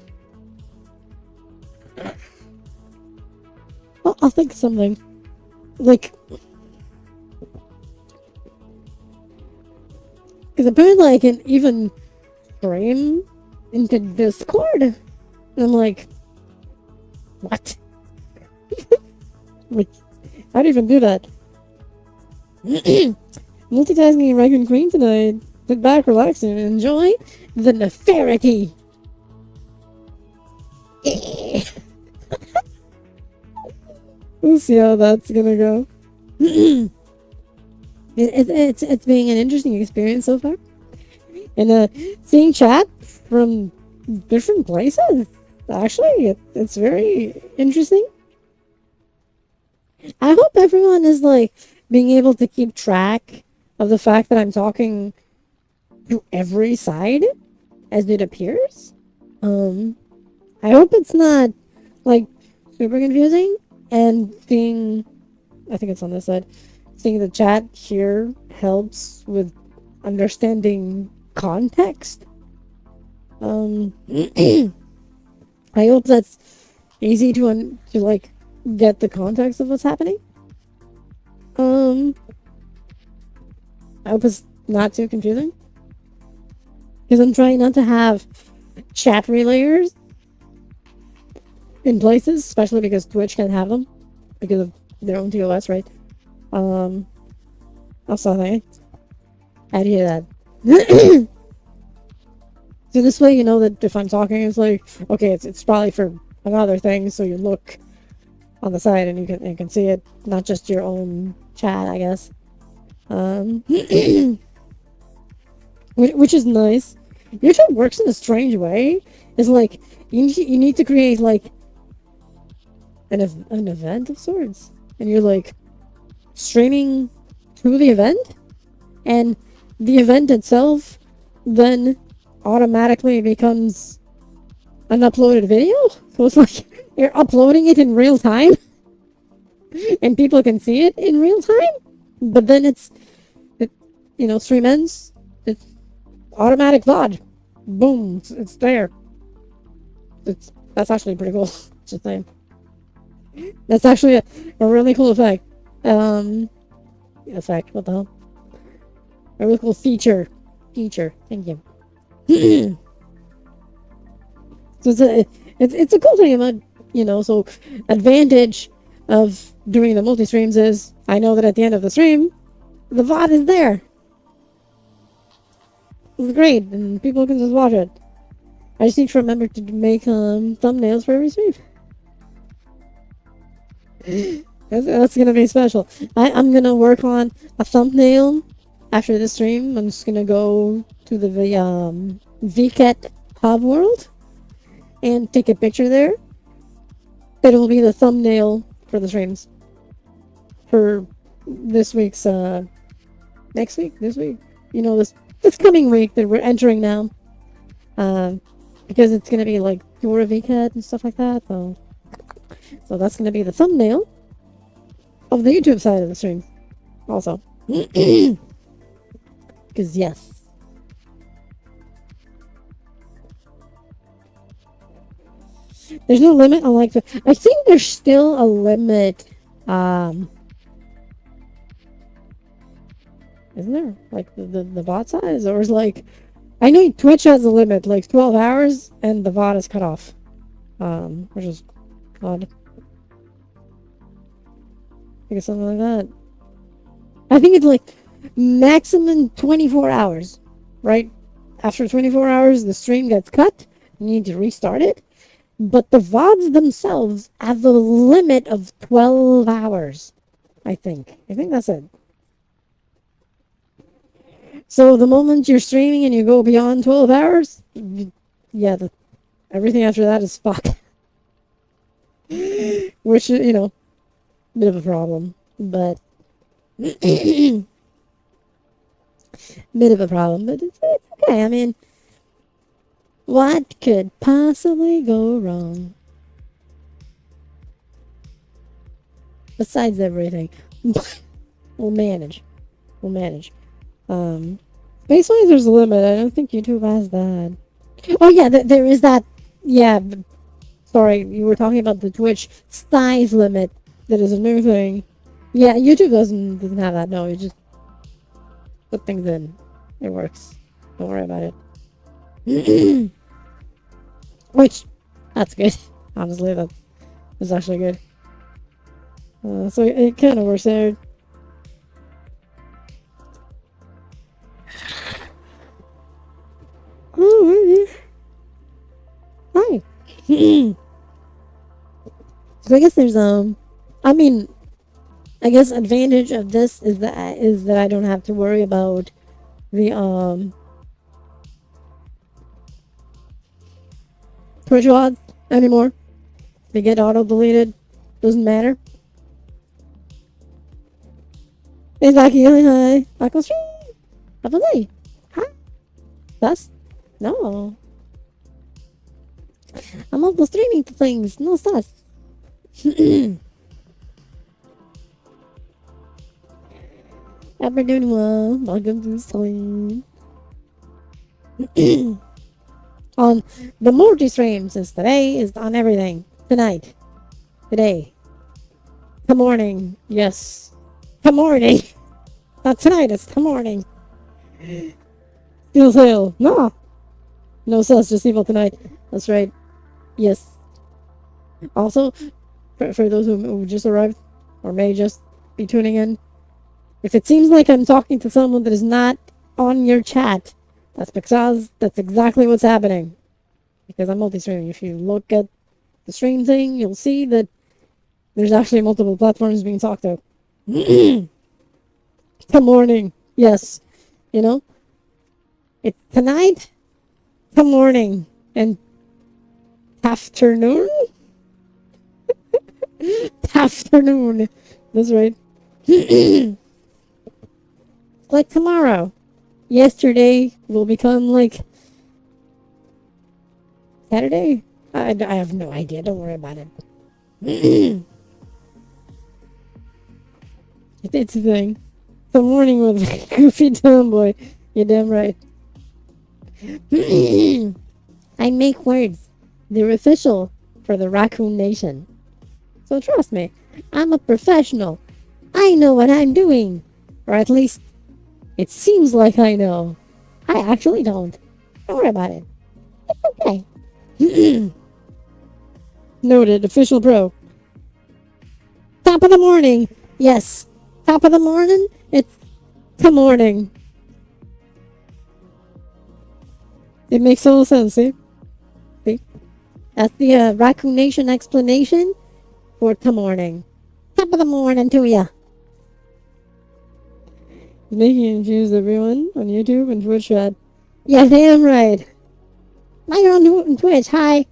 I'll think of something. Like, because apparently I can even stream into Discord. And I'm like, what? Like, how do you even do that? Multitasking Raccoon Queen tonight. Sit back, relax, and enjoy the nefarity. We'll see how that's gonna go. It's being an interesting experience so far. And seeing chat from different places, actually, it's very interesting. I hope everyone is like being able to keep track of the fact that I'm talking to every side as it appears. I hope it's not like super confusing, and seeing, I think it's on this side, seeing the chat here helps with understanding context. I hope that's easy to like get the context of what's happening. I hope it's not too confusing, because I'm trying not to have chat relayers in places, especially because Twitch can't have them because of their own TOS, right? Also, I hear that. So this way, you know that if I'm talking, it's like, okay, it's probably for another thing. So you look on the side and you can see it, not just your own chat, I guess. Which is nice. YouTube works in a strange way. It's like you need to create like an event of sorts, and you're like streaming to the event, and the event itself then automatically becomes an uploaded video. So it's like you're uploading it in real time and people can see it in real time. But then stream ends. It's automatic VOD. Boom, it's there. That's actually pretty cool. Just saying. That's actually a really cool effect. Effect. What the hell? A really cool feature. Thank you. So it's a cool thing about, so advantage of doing the multi-streams is I know that at the end of the stream, the VOD is there. It's great, and people can just watch it. I just need to remember to make thumbnails for every stream. That's gonna be special. I'm gonna work on a thumbnail after the stream. I'm just gonna go to the VCAT hub world and take a picture there. It'll be the thumbnail for the streams for this week's this week, this coming week that we're entering now, because it's gonna be like Dora VCAT and stuff like that. So that's gonna be the thumbnail of the YouTube side of the stream, also. Because yes. There's no limit on I think there's still a limit, isn't there? Like the bot size? Or is I know Twitch has a limit, 12 hours and the VOD is cut off. Which is odd. I guess something like that. I think it's maximum 24 hours, right? After 24 hours, the stream gets cut. You need to restart it. But the VODs themselves have a limit of 12 hours, I think. I think that's it. So the moment you're streaming and you go beyond 12 hours, everything after that is fucked. Which, bit of a problem. But bit of a problem, but it's okay. I mean, what could possibly go wrong? Besides everything. We'll manage. Space-wise, there's a limit. I don't think YouTube has that. Oh yeah, there is that. Yeah, sorry, you were talking about the Twitch size limit. That is a new thing. Yeah, YouTube doesn't have that. No, you just put things in. It works. Don't worry about it. Which, that's good. Honestly, that's actually good. So it kind of works there. Oh, hi. So I guess there's I guess advantage of this is that I don't have to worry about the Twitch VODs anymore. They get auto deleted. Doesn't matter. Exactly. Hi. Michael Street. Hi. Sus? No. I'm also streaming to things. No sus. Ever doing well? Welcome to the stream. On the multi-stream, since today is on everything. Tonight. Today. Come morning. Yes. Come morning. Not tonight, it's come morning. Steel sale. No. No sus, just evil tonight. That's right. Yes. Also, for those who just arrived, or may just be tuning in, if it seems like I'm talking to someone that is not on your chat, that's because that's exactly what's happening. Because I'm multi-streaming. If you look at the stream thing, you'll see that there's actually multiple platforms being talked to. Good morning. Yes. It's tonight, good morning, and afternoon? Afternoon. That's right. Like tomorrow. Yesterday will become like Saturday? I have no idea. Don't worry about it. It's a thing. The morning with Goofy Tomboy. You're damn right. I make words. They're official for the Raccoon Nation. So trust me, I'm a professional. I know what I'm doing. Or at least, it seems like I know. I actually don't. Don't worry about it. It's okay. Noted. Official pro. Top of the morning. Yes. Top of the morning. It's the morning. It makes total sense, see? See? That's the Raccoon Nation explanation for the morning. Top of the morning to ya. Making and choose everyone on YouTube and Twitch chat. Yeah, damn right. Now you're on Twitch. Hi.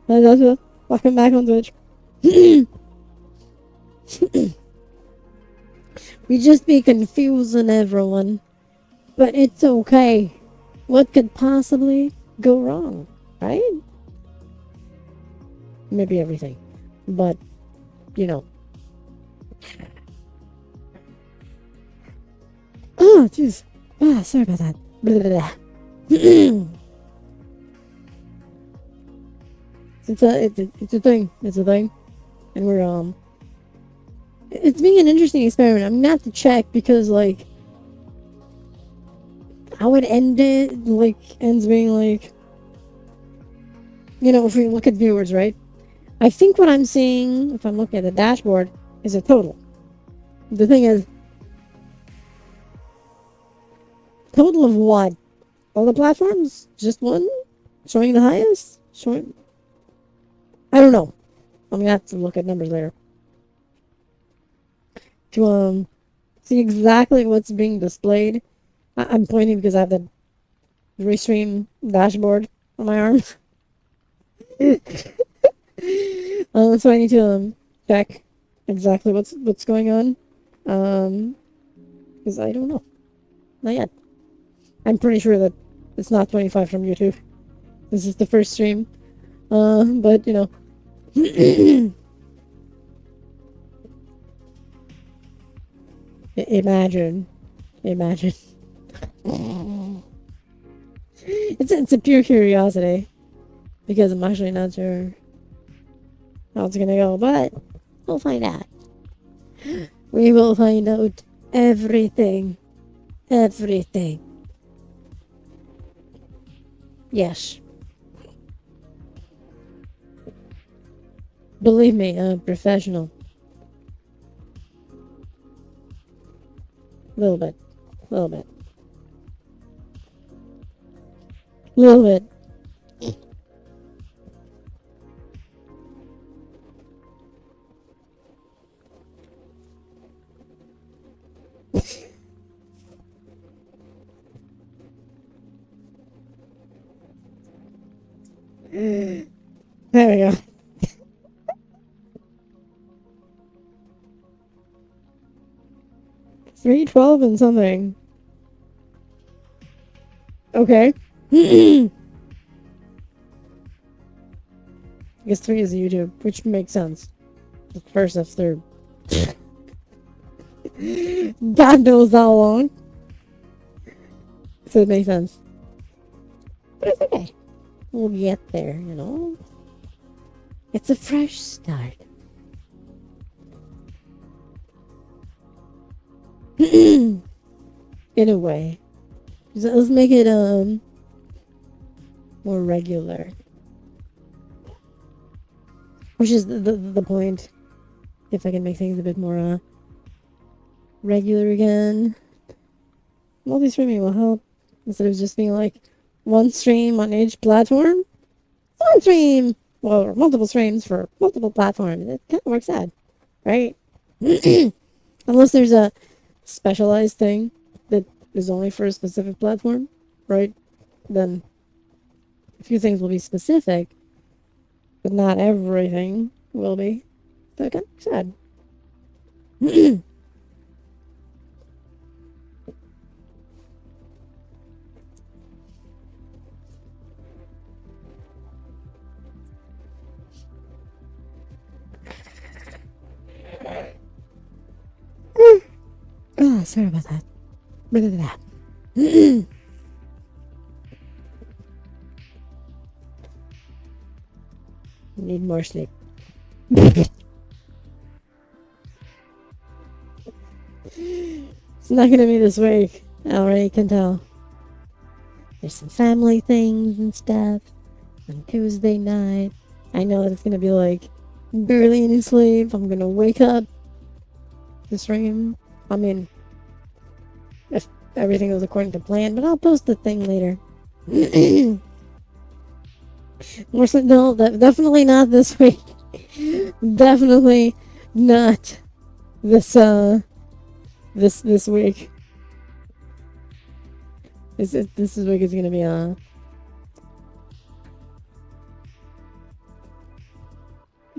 Welcome back on Twitch. We just be confusing everyone. But it's okay. What could possibly go wrong, right? Maybe everything. But, you know. Oh, jeez. Ah, sorry about that. Blah, blah, blah. it's a thing. It's a thing. And we're, it's being an interesting experiment. I'm gonna have to check because, like, how it ended, like, ends being, like, you know, if we look at viewers, right? I think what I'm seeing, if I'm looking at the dashboard, is a total. The thing is, total of what? All the platforms? Just one? Showing the highest? Showing... I don't know. I'm gonna have to look at numbers later. To, see exactly what's being displayed. I'm pointing because I have the restream dashboard on my arm. So I need to check exactly what's going on. Because I don't know. Not yet. I'm pretty sure that it's not 25 from YouTube. This is the first stream. But you know. Imagine. It's a pure curiosity. Because I'm actually not sure how it's gonna go, but we'll find out. We will find out everything. Everything. Yes. Believe me, I'm professional. A little bit. Little bit. Little bit. There we go. $3.12 and something. Okay. I guess 3 is YouTube, which makes sense. The first if they're God knows how long. So it makes sense. But it's okay. We'll get there, you know? It's a fresh start. In a way. So let's make it more regular. Which is the point. If I can make things a bit more regular again. Multi-streaming will help. Instead of just being like one stream on each platform. One stream! Well, multiple streams for multiple platforms. It kind of works out. Right? Unless there's a specialized thing that is only for a specific platform. Right? Then a few things will be specific. But not everything will be. So it kind of sad. sorry about that. Blah, blah, blah. Need more sleep. It's not gonna be this week. I already can tell. There's some family things and stuff on Tuesday night. I know it's gonna be like barely any sleep. I'm gonna wake up to stream. I mean, if everything goes according to plan, but I'll post the thing later. More sleep? No, definitely not this week. Definitely not this this week. This week is gonna be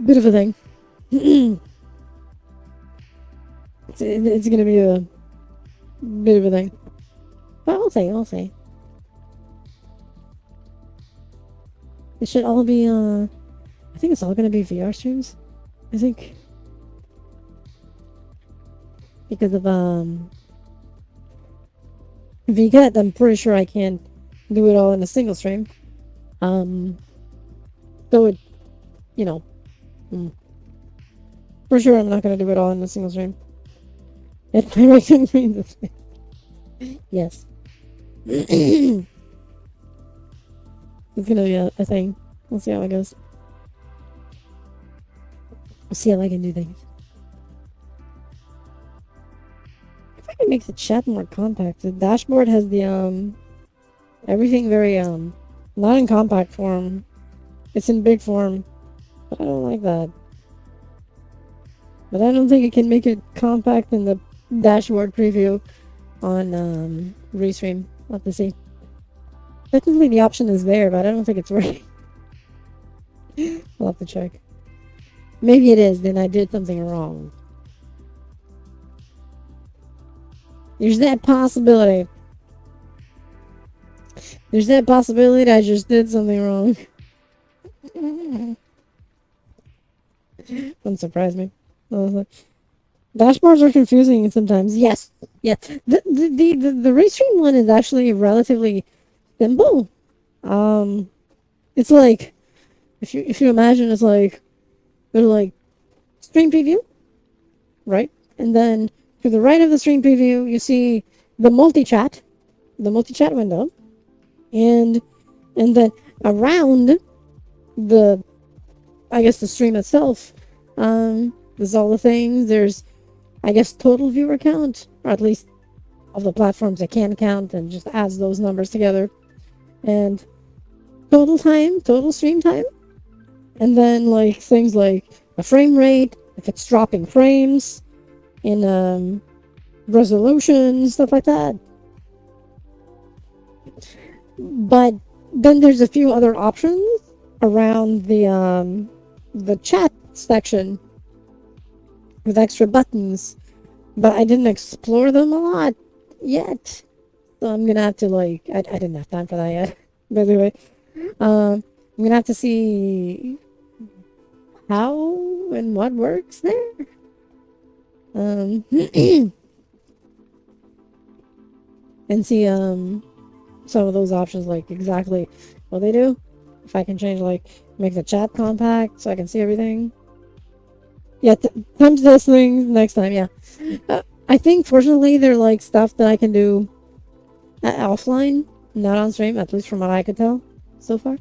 bit of a thing. It's gonna be a bit of a thing. But I'll say. It should all be, I think it's all gonna be VR streams. I think. Because of, VCAT, I'm pretty sure I can't do it all in a single stream. So it, you know, for sure I'm not gonna do it all in a single stream. It might mean this. Yes. It's gonna be a thing. We'll see how it goes. We'll see how I can do things. If I can make the chat more compact. The dashboard has the everything very not in compact form. It's in big form. But I don't like that. But I don't think it can make it compact in the dashboard preview on Restream. We'll have to see. Technically the option is there, but I don't think it's right. I'll have to check. Maybe it is, then I did something wrong. There's that possibility. There's that possibility that I just did something wrong. Wouldn't surprise me. Dashboards are confusing sometimes. Yes. Yeah. The Restream one is actually relatively simple. It's like if you imagine it's like there's like stream preview, right? And then to the right of the stream preview you see the multi-chat window. And then around the the stream itself, there's all the things. There's total viewer count, or at least of the platforms that can count, and just adds those numbers together. And total stream time, and then like things like a frame rate, if it's dropping frames, in resolution, stuff like that. But then there's a few other options around the chat section with extra buttons, but I didn't explore them a lot yet. So I'm gonna have to I didn't have time for that yet. By the way, I'm gonna have to see how and what works there. And see some of those options, like exactly what they do. If I can change, make the chat compact so I can see everything. Yeah, time to test things next time. Yeah, I think fortunately they're stuff that I can do offline, not on stream, at least from what I could tell so far.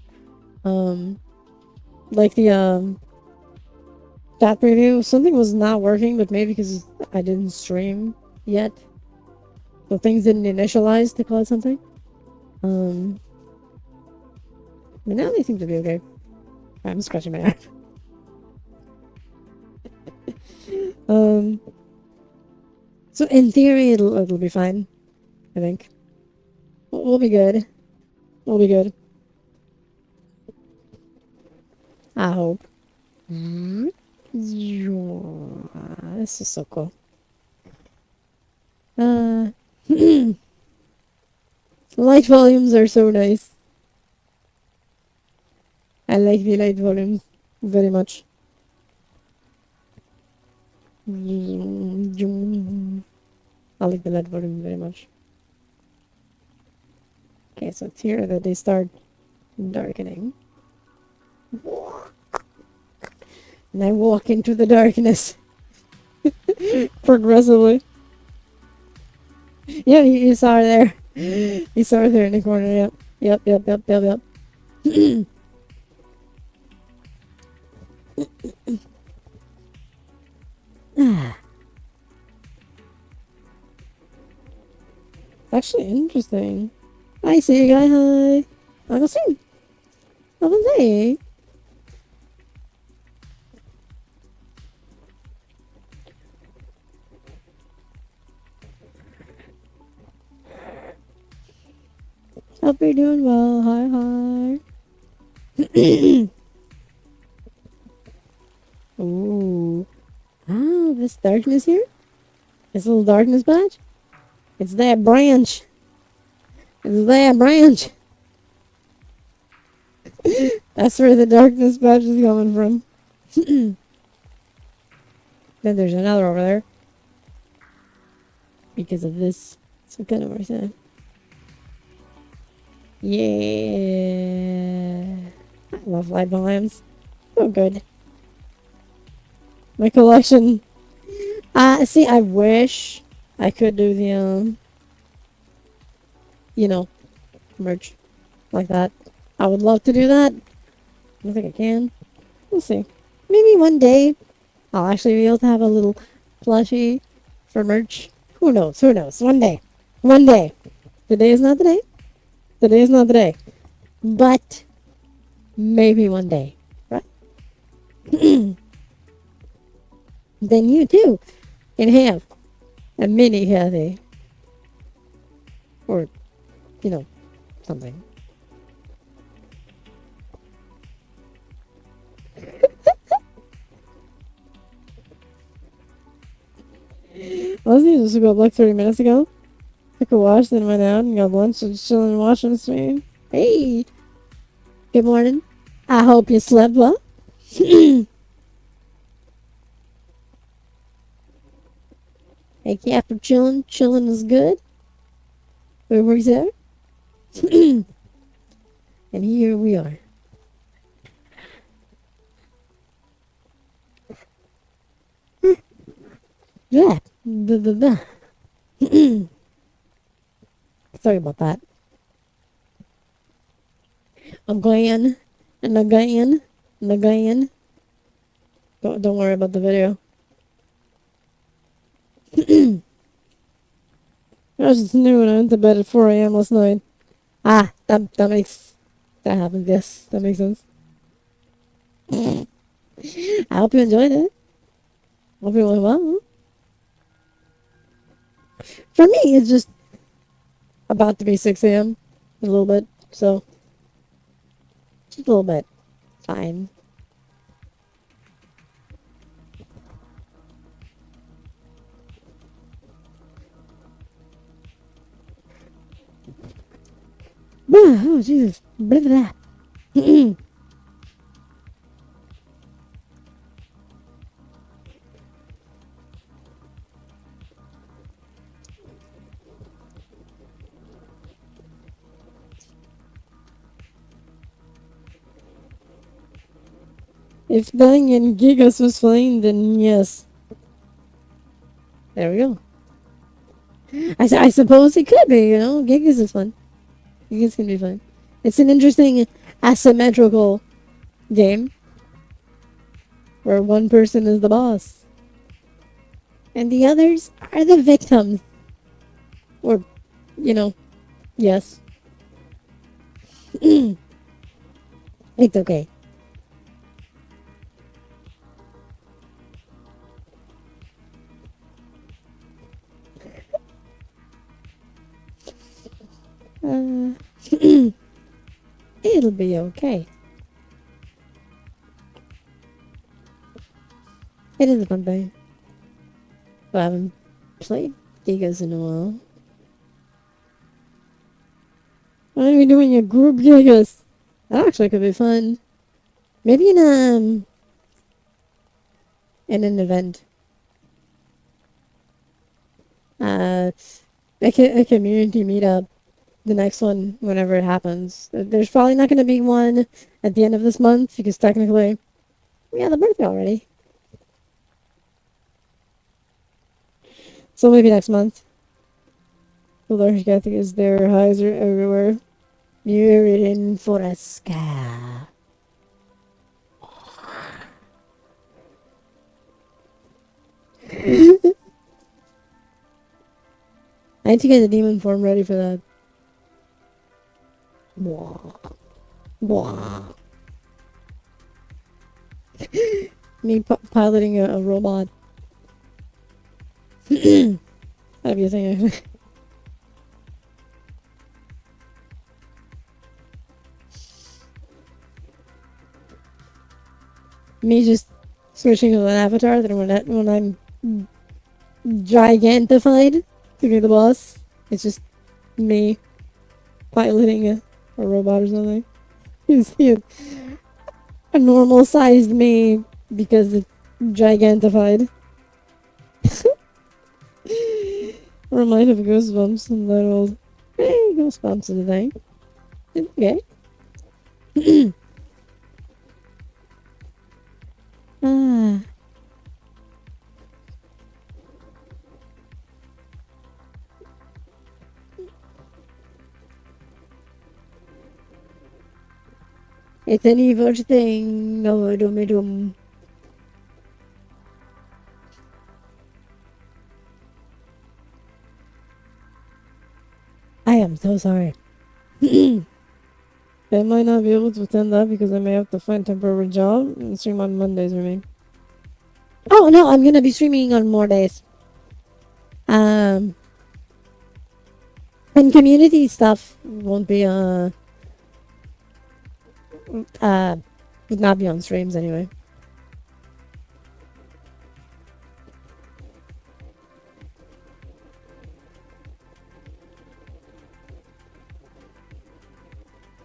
Like the chat preview, something was not working, but maybe because I didn't stream yet, so things didn't initialize to call it something. But now they seem to be okay. I'm scratching my eye. So in theory, it'll be fine. I think we'll be good. We'll be good. I hope. This is so cool. Light volumes are so nice. I like the light volumes very much. I like the LED volume very much. Okay, so it's here that they start darkening. And I walk into the darkness progressively. Yeah, you saw her there. You saw her there in the corner. Yep. Yep, yep, yep, yep, yep. Actually interesting. I see you guy, hi. I'll see. I'll say. Hope you're doing well. Hi, hi. Ooh. Ah, this darkness here? This little darkness patch? It's that branch. It's that branch. That's where the darkness patch is coming from. Then there's another over there. Because of this. So kind of worth it. Yeah. I love light volumes. So good. My collection. See, I wish I could do the, you know, merch like that. I would love to do that. I don't think I can. We'll see. Maybe one day I'll actually be able to have a little plushie for merch. Who knows? Who knows? One day. One day. Today is not the day. Today is not the day. But maybe one day. Right? Then you too can have a mini Kathy. Or, you know, something. Leslie just got like 30 minutes ago. Took a wash, then went out and got lunch and chilling and watching the stream. Hey! Good morning. I hope you slept well. Hey, yeah, for chilling. Chilling is good. Where was there? And here we are. Yeah. Sorry about that. Again. And again. And again. Don't worry about the video. I was just new and I went to bed at 4 a.m. last night. Ah, that happens, yes. That makes sense. I hope you enjoyed it. Hope you went well. For me, it's just about to be 6 a.m. A little bit, so just a little bit. Fine. Oh, Jesus. Blah, blah, blah. If dying in Gigas was fine, then yes. There we go. I suppose it could be, you know? Gigas is fun. Gigas can be fun. It's an interesting asymmetrical game where one person is the boss and the others are the victims. Or, you know, yes. It's okay. It'll be okay. It is a fun thing. But I haven't played Gigas in a while. Why are we doing a group Gigas? That actually could be fun. Maybe in an event. a community meetup. The next one, whenever it happens. There's probably not going to be one at the end of this month because technically we had the birthday already. So maybe next month. The large get is their highs are everywhere. You're in for a scare. I need to get the demon form ready for that. Blah. Blah. Me piloting a robot. That'd be a thing, actually. Me just switching to an avatar, then when I'm gigantified to be the boss, it's just me piloting a robot or something. You see a normal sized me because it's gigantified. Remind of Goosebumps and that old Goosebumps is a thing. Okay. Ah. It's an evil thing. No, dum. I am so sorry. I might not be able to attend that because I may have to find temporary job and stream on Mondays for me. Oh no, I'm gonna be streaming on more days. And community stuff won't be would not be on streams anyway.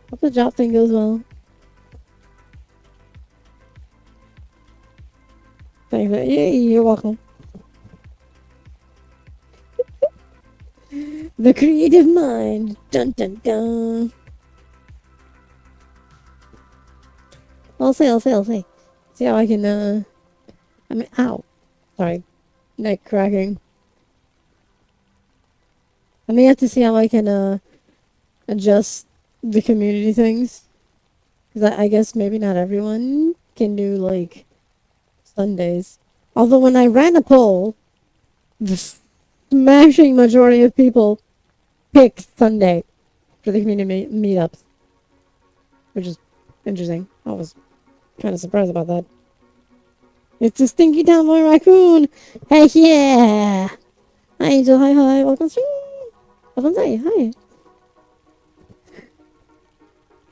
Hope the job thing goes well. Thanks. Yeah, you're welcome. The creative mind. Dun dun dun. I'll say. See how I can, I mean, ow. Sorry. Neck cracking. I may have to see how I can, adjust the community things. Because I guess maybe not everyone can do, like, Sundays. Although when I ran a poll, the smashing majority of people picked Sunday for the community meetups. Which is interesting. I was kind of surprised about that. It's a stinky Tomboy raccoon! Heck yeah! Hi Angel, hi, welcome stream! Welcome say, hi!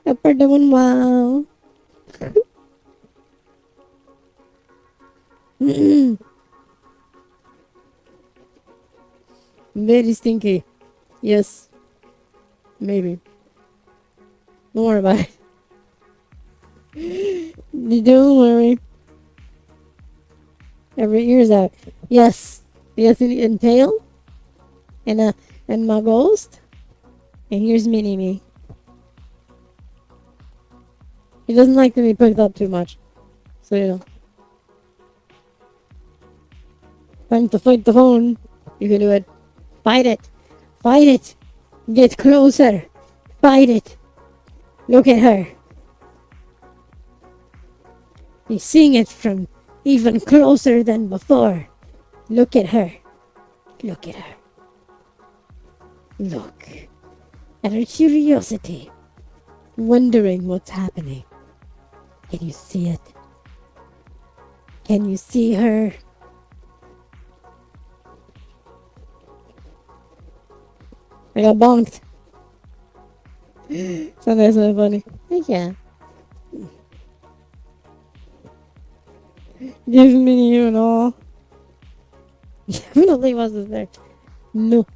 Upper doing wow! Very stinky. Yes. Maybe. Don't worry about it. Don't worry. Every ear's out. Yes. Yes, and tail. And my ghost. And here's Mini Me. He doesn't like to be picked up too much. So, you know. Time to fight the phone. You can do it. Fight it. Fight it. Get closer. Fight it. Look at her. He's seeing it from even closer than before. Look at her. Look at her. Look at her curiosity. Wondering what's happening. Can you see it? Can you see her? I got bonked. Sunday's so funny. Yeah. Give me you and all. Definitely wasn't there. No.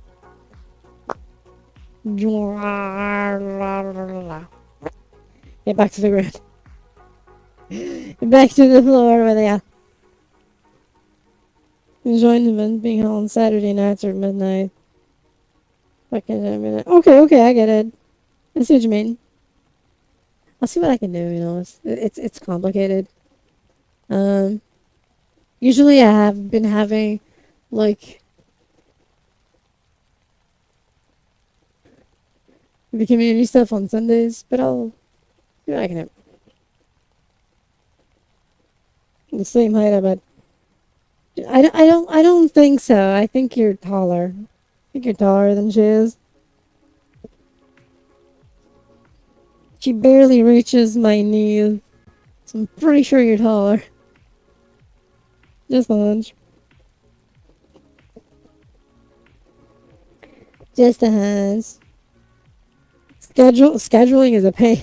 Get back to the ground. Get back to the floor where they are. Enjoying events being held on Saturday nights or midnight. Okay, a minute. Okay, I get it. I see what you mean. I'll see what I can do. You know, it's complicated. Um, usually I have been having like the community stuff on Sundays, but I'll see what I can do. The same height, I bet. I don't think so. I think you're taller. I think you're taller than she is. She barely reaches my knees, so I'm pretty sure you're taller. Just a hunch. Just a hunch. Scheduling is a pain.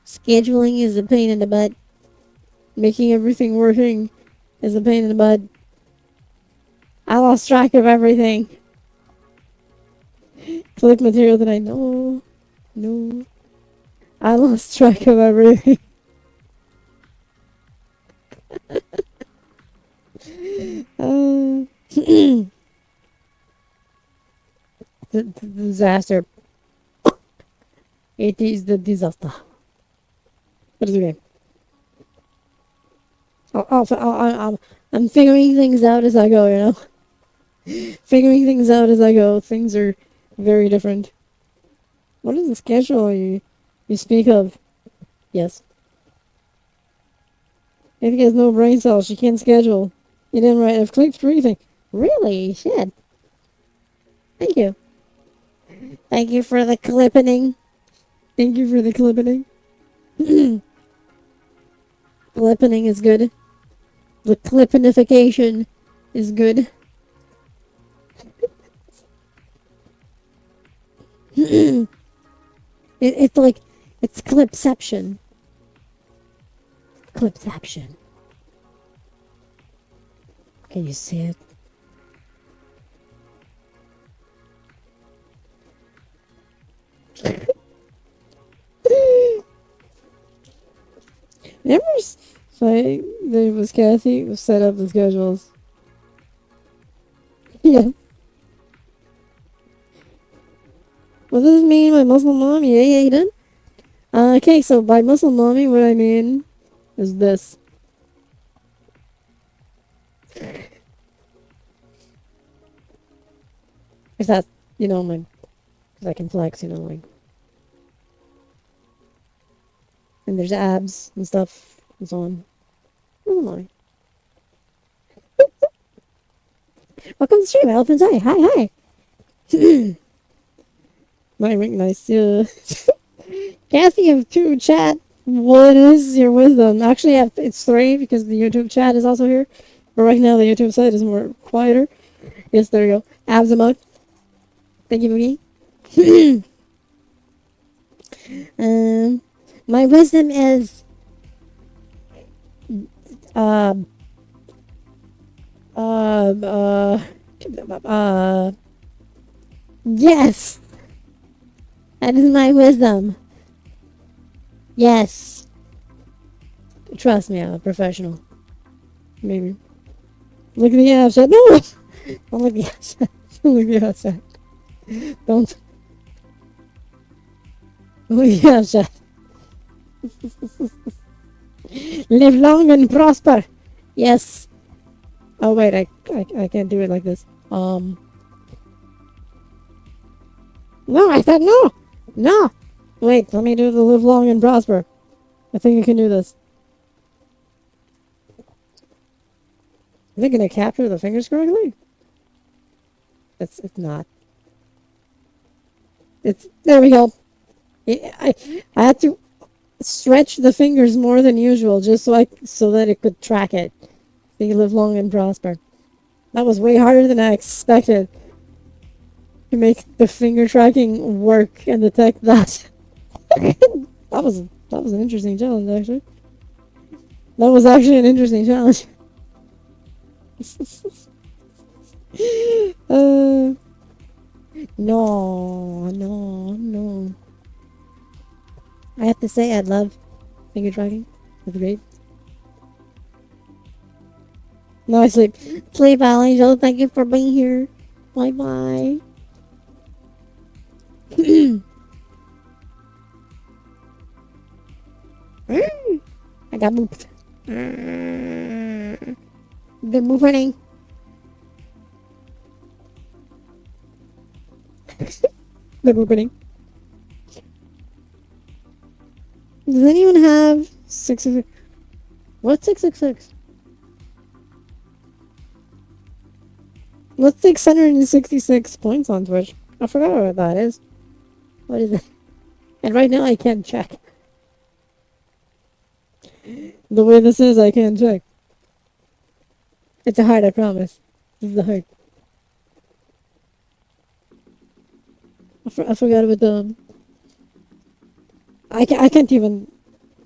Scheduling is a pain in the butt. Making everything working is a pain in the butt. I lost track of everything. Clip material that I know. No. I lost track of everything. The disaster. It is the disaster. What is okay? I'm figuring things out as I go, you know? Figuring things out as I go. Things are very different. What is the schedule you speak of? Yes. If he has no brain cells, she can't schedule. You didn't write. I've clicked for everything. Really? Shit. Thank you. Thank you for the clipping. Thank you for the clipping. Clipping is good. The clippinification is good. It's like, it's clipception. Clipception. Can you see it? Remember, so there was Kathy who set up the schedules. Yeah. What does it mean by Muslim mommy? Yeah, you did. Okay, so by Muslim mommy, what I mean is this. Is that, you know, my, because I can flex, you know, like. And there's abs and stuff and so on. Muslim mommy. Welcome to the stream, Elephants. Hi. Nice. Kathy, you have two chat. What is your wisdom? Actually, it's three because the YouTube chat is also here. But right now, the YouTube side is more quieter. Yes, there you go. Abs emote. Thank you, Boogie. My wisdom is uh, yes. That is my wisdom. Yes. Trust me, I'm a professional. Maybe. Look at the outside. No! Don't look at the outside. Don't look at the outside. Don't. Look at the outside. Live long and prosper. Yes. Oh wait, I can't do it like this. No, I said no. No. Wait, let me do the live long and prosper. I think I can do this. Is it gonna capture the fingers correctly? It's not. There we go. I had to stretch the fingers more than usual just so that it could track it. So you live long and prosper. That was way harder than I expected to make the finger tracking work and detect that. that was an interesting challenge, actually. That was actually an interesting challenge. No. I have to say, I love finger tracking. It's great. No, I sleep. Sleep, Al Angel. Thank you for being here. Bye bye. I got booped. Good moving. Good moving. Does anyone have 666? What's 666? What's 666 points on Twitch? I forgot what that is. What is it? And right now I can't check. The way this is, I can't check. It's a heart, I promise. This is a heart. I forgot about the... I can't even...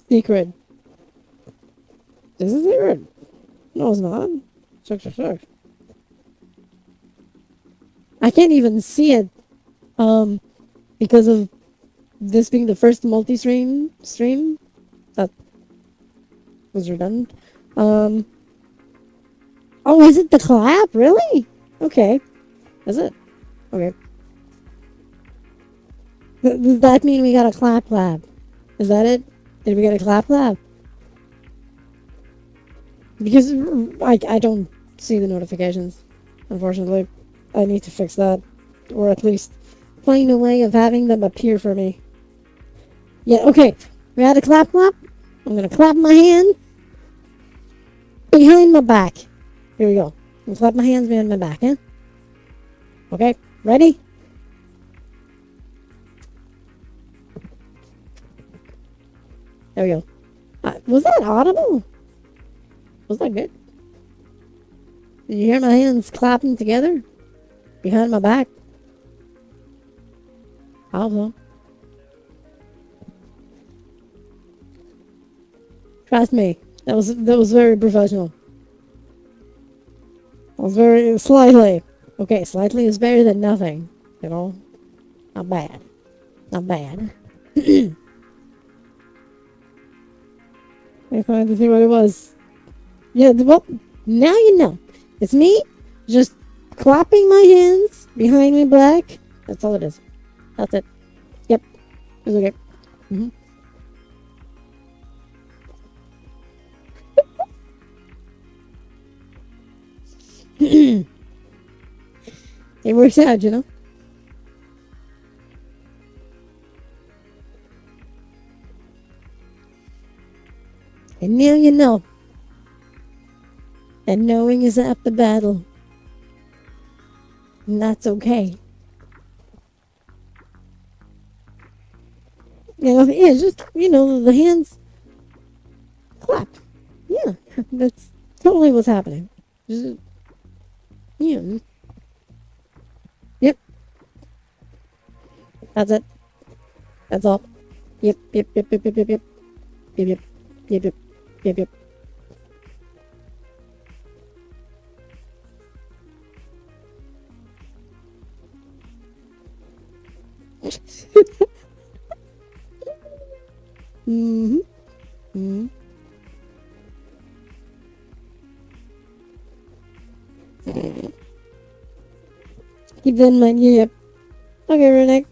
Secret. This is secret. No, it's not. 666. I can't even see it. Because of this being the first multi-stream that was redundant. Oh, is it the clap? Really? Okay. Is it? Okay. Does that mean we got a clap? Is that it? Did we get a clap? Because I don't see the notifications, unfortunately. I need to fix that. Or at least find a way of having them appear for me. Yeah, okay. We had a clap. I'm gonna clap my hands behind my back. Here we go. I'm gonna clap my hands behind my back, eh? Okay, ready? There we go. Was that audible? Was that good? Did you hear my hands clapping together? Behind my back? I hope so. Trust me, that was very professional. That was very slightly. Okay, slightly is better than nothing. You know, not bad. Not bad. I tried to see what it was. Yeah, well, now you know. It's me just clapping my hands behind my back. That's all it is. That's it. Yep. It's okay. It works out, you know? And now you know. And knowing is half the battle. And that's okay. You know, yeah, just, the hands clap. Yeah, that's totally what's happening. Just, yeah. Yep. That's it. That's all. Yep. Yep. Yep. Yep. Yep. Yep. Yep. Yep. Yep. Yep. Yep. Yep. Yep. Keep that in mind. Yep. Okay, Renee.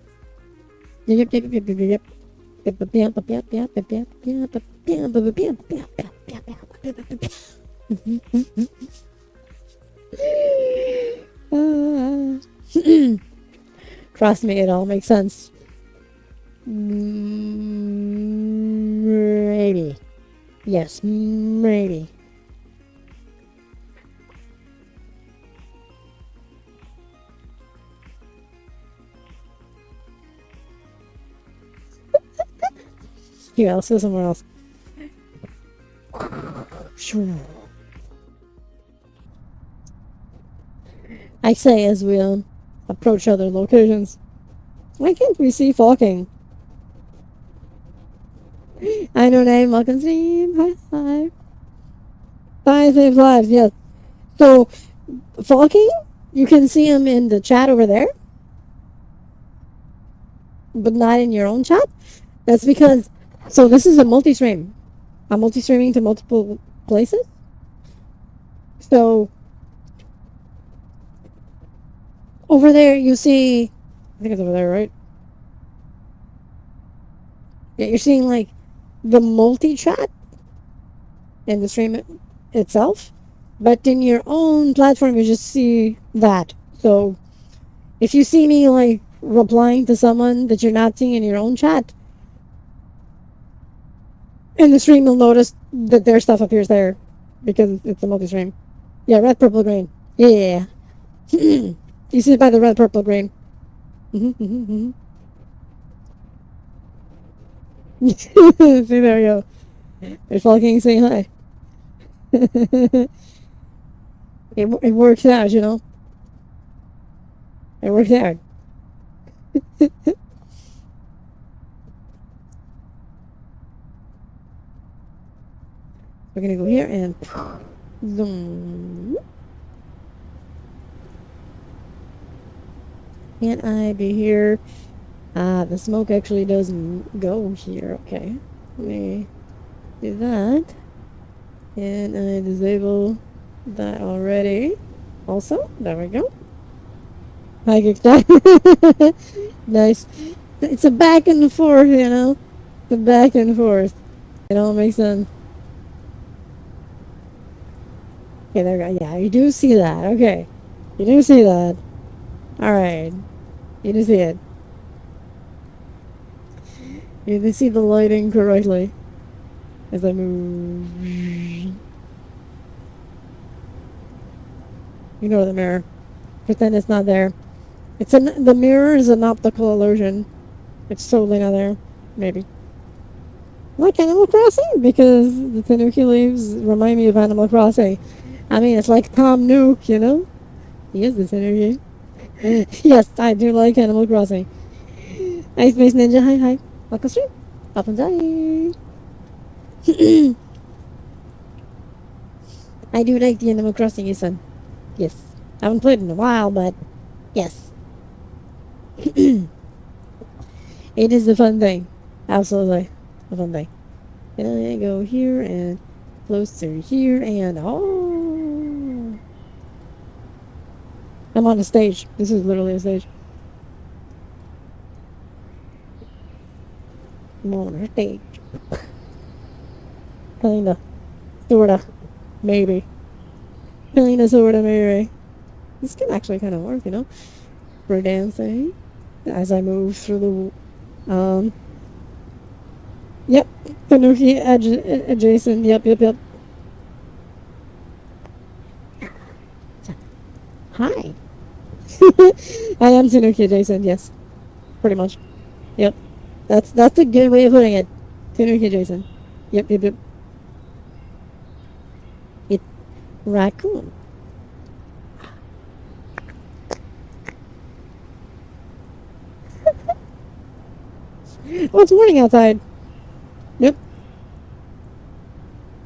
Yep. Yep. Yep. Yep. Yep. Yep. Trust me, it all makes sense. Maybe. Yes, maybe. Here, let's go somewhere else. I say as we approach other locations. Why can't we see Falking? I know name, welcome stream. Hi. Bye, save lives, yes. So, Falking, you can see him in the chat over there. But not in your own chat. That's because, so this is a multi-stream. I'm multi-streaming to multiple places. So, Over there, you see. I think it's over there, right? Yeah, you're seeing like the multi chat in the stream itself, but in your own platform, you just see that. So if you see me like replying to someone that you're not seeing in your own chat, in the stream, you'll notice that their stuff appears there because it's a multi stream. Yeah, red, purple, green. Yeah. You see it by the red, purple, green. See, there you go. There's fucking saying hi. It works out, you know. It works out. We're gonna go here and zoom. Can't I be here? The smoke actually doesn't go here. Okay. Let me do that. And I disable that already. Also, there we go. Hi, Kickstart. Nice. It's a back and forth, you know? The back and forth. It all makes sense. Okay, there we go. Yeah, you do see that. Okay. You do see that. Alright. You do see it. You do see the lighting correctly. As I move. Ignore the mirror. Pretend it's not there. The mirror is an optical illusion. It's totally not there. Maybe. Like Animal Crossing, because the Tanuki leaves remind me of Animal Crossing. I mean, it's like Tom Nook, you know? He is the Tanuki. Yes, I do like Animal Crossing. Hi, Space Ninja. Hi, hi. Welcome stream. Welcome die. I do like the Animal Crossing, you son. Yes. I haven't played in a while, but yes. It is a fun thing. Absolutely. A fun thing. And I go here and closer here and oh. I'm on a stage. This is literally a stage. I'm on a stage. Kinda. Sorta. Maybe. Kinda, sorta, maybe. This can actually kind of work, you know? For dancing. As I move through the, yep. Tanuki adjacent. Yep, yep, yep. Hi. I am Tanuki adjacent, yes. Pretty much. Yep. That's a good way of putting it. Tanuki adjacent. Yep, yep, yep. It's raccoon. Oh, it's morning outside. Yep.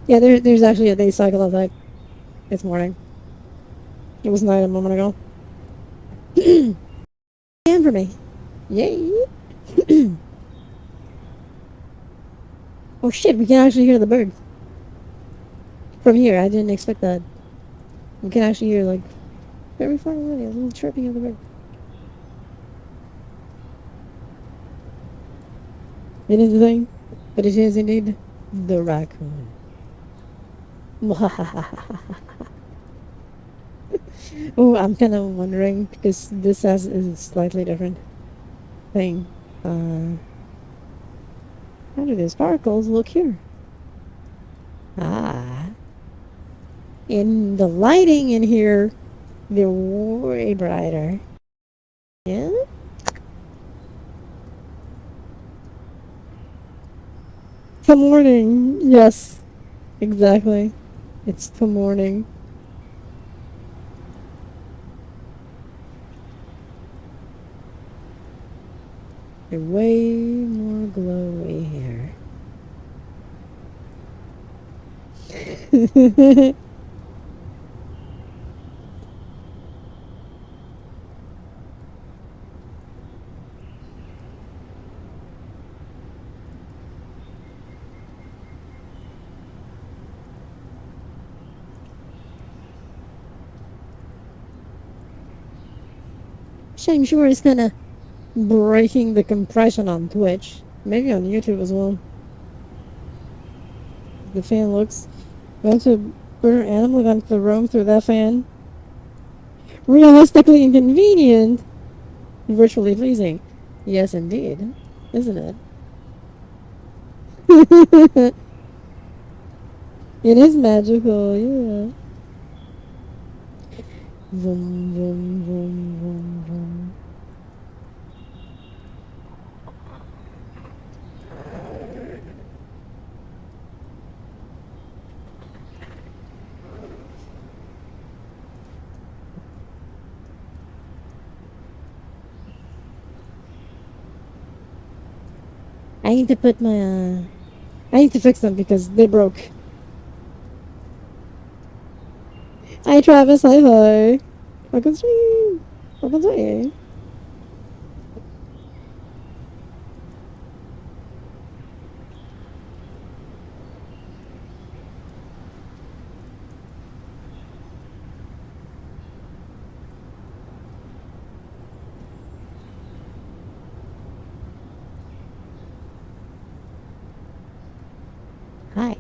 Yeah, there's actually a day cycle outside. It's morning. It was night a moment ago. And for me. Yay. Oh shit, we can actually hear the bird. From here, I didn't expect that. We can actually hear, like, very far away, a little chirping of the bird. It is the thing, but it is indeed the raccoon. Oh, I'm kind of wondering, because this has a slightly different thing. How do the sparkles look here? Ah. In the lighting in here, they're way brighter. Yeah? The morning. Yes. Exactly. It's the morning. They're way more glowy here. which I'm sure is kind of breaking the compression on Twitch. Maybe on YouTube as well. The fan looks. Going to put an animal onto the room through that fan. Realistically inconvenient. Virtually pleasing. Yes, indeed. Isn't it? It is magical, yeah. Vroom, vroom, vroom, vroom, vroom. I need to put my, I need to fix them because they broke. Hi, Travis. Hi, hi. Welcome to me. Welcome to me. Hi.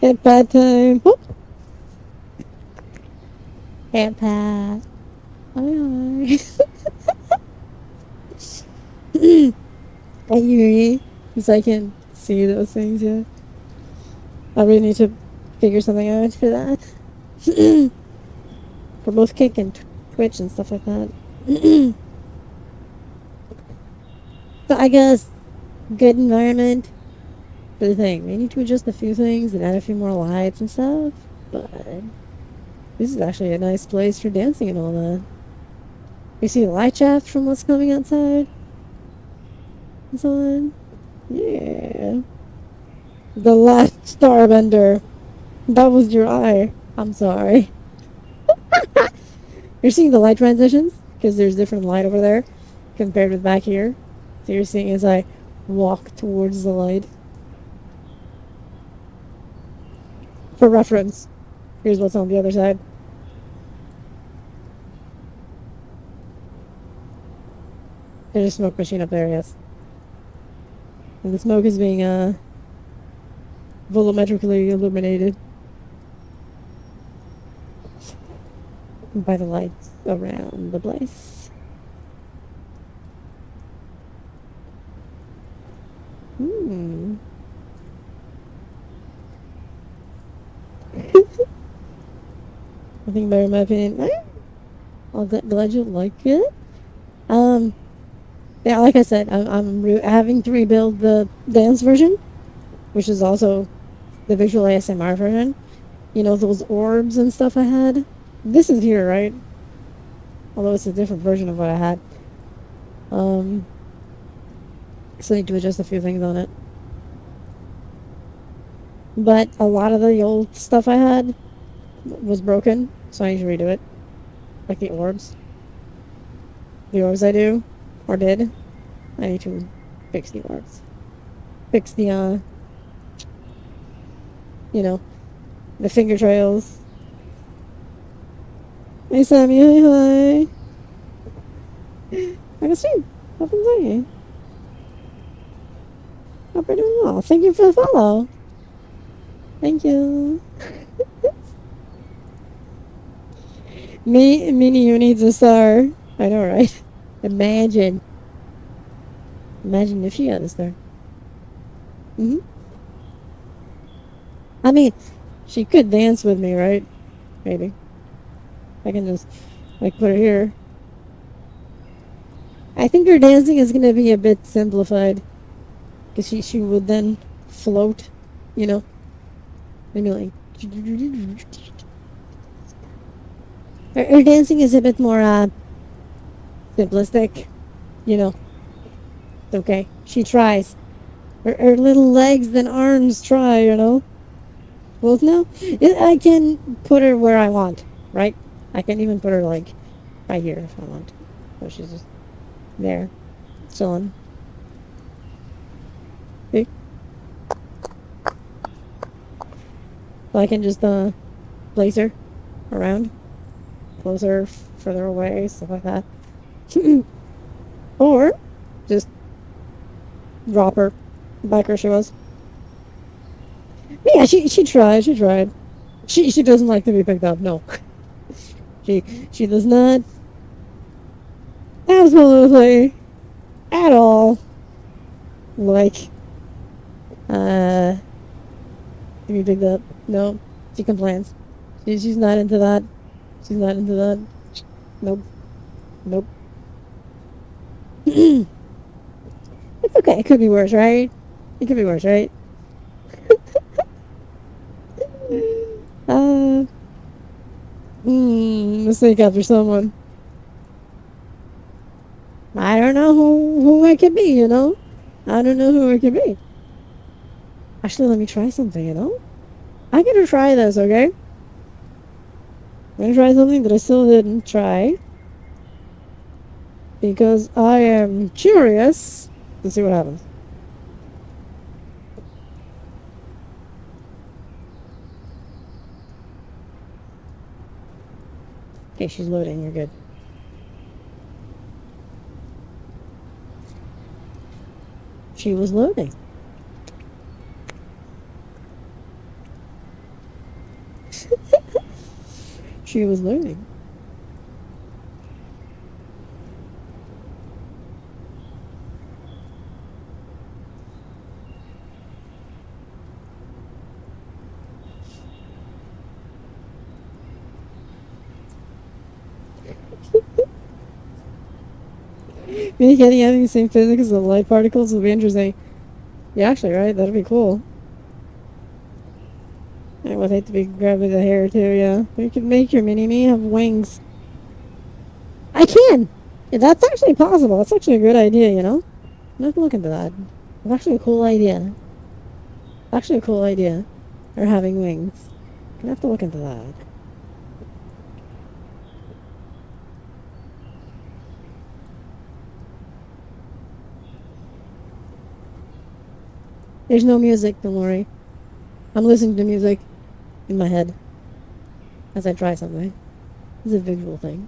At bad time. Oh. At Pat. Hi, hi. I hear you. Because I can see those things, yeah. I really need to figure something out for that. For both Kick and Twitch and stuff like that. So I guess good environment for the thing. We need to adjust a few things and add a few more lights and stuff. But this is actually a nice place for dancing and all that. You see the light shaft from what's coming outside? And so on. Yeah. The last starbender. That was your eye. I'm sorry. You're seeing the light transitions? Because there's different light over there compared with back here. So you're seeing as I walk towards the light. For reference, here's what's on the other side. There's a smoke machine up there, yes. And the smoke is being, volumetrically illuminated by the lights around the place. Nothing better in my opinion. I'm glad you like it. Yeah, like I said, I'm having to rebuild the dance version, which is also the visual ASMR version. You know, those orbs and stuff I had? This is here, right? Although it's a different version of what I had. So I need to adjust a few things on it. But a lot of the old stuff I had was broken, so I need to redo it. Like the orbs. The orbs I do, or did. I need to fix the orbs. Fix the, you know, the finger trails. Hey Sammy, hi hi. I can stream. Up and say. Hope you're doing well. Thank you for the follow. Thank you. Mini, who needs a star? I know, right? Imagine. Imagine if she had a star. I mean, she could dance with me, right? Maybe. I can just, like, put her here. I think her dancing is going to be a bit simplified. Because she would then float, you know? Maybe like... Her dancing is a bit more, simplistic. You know? It's okay. She tries. Her little legs and arms try, you know? Well, no. I can put her where I want, right? I can even put her, like, right here if I want. So she's just there, chilling. See? So I can just, place her around. Close her further away, stuff like that. Or just drop her back where she was. Yeah, she tried. She doesn't like to be picked up. No, she does not. Absolutely, at all. Like, to be picked up. No, she complains. She's not into that. She's not into that. Nope. Nope. It's okay. It could be worse, right? It could be worse, right? Mistake after someone. I don't know who it could be, you know? I don't know who it could be. Actually, let me try something, you know? I'm gonna try this, okay? I'm gonna try something that I still didn't try. Because I am curious to see what happens. Okay, she's loading, you're good. She was loading. She was loading. Me and Kenny having the same physics as the light particles would be interesting. Yeah, actually, right? That'd be cool. I would hate to be grabbing the hair too, yeah. You could make your mini-me have wings. I can! Yeah, that's actually possible. That's actually a good idea, you know? I'm not look into that. It's actually a cool idea. Actually a cool idea. Or having wings. I'm gonna have to look into that. There's no music, don't worry. I'm listening to music in my head as I try something. It's a visual thing.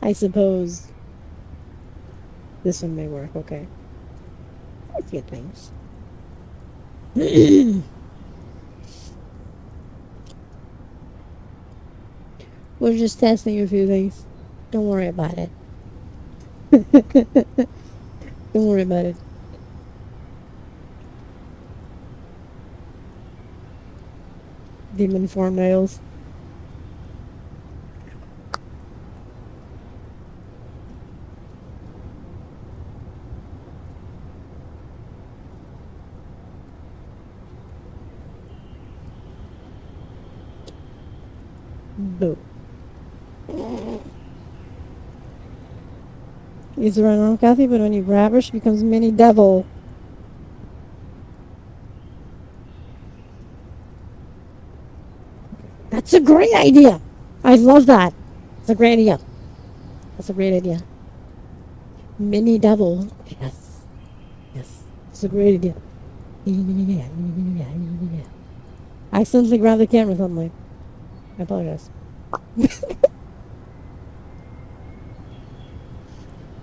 I suppose this one may work, okay. Let's get things. We're just testing a few things. Don't worry about it. Don't worry about it. Demon form nails. Boo. It's a normal Kathy, but when you grab her, she becomes mini devil. That's a great idea. I love that. It's a great idea. That's a great idea. Mini devil. Yes. Yes. It's a great idea. I accidentally grabbed the camera suddenly. I apologize.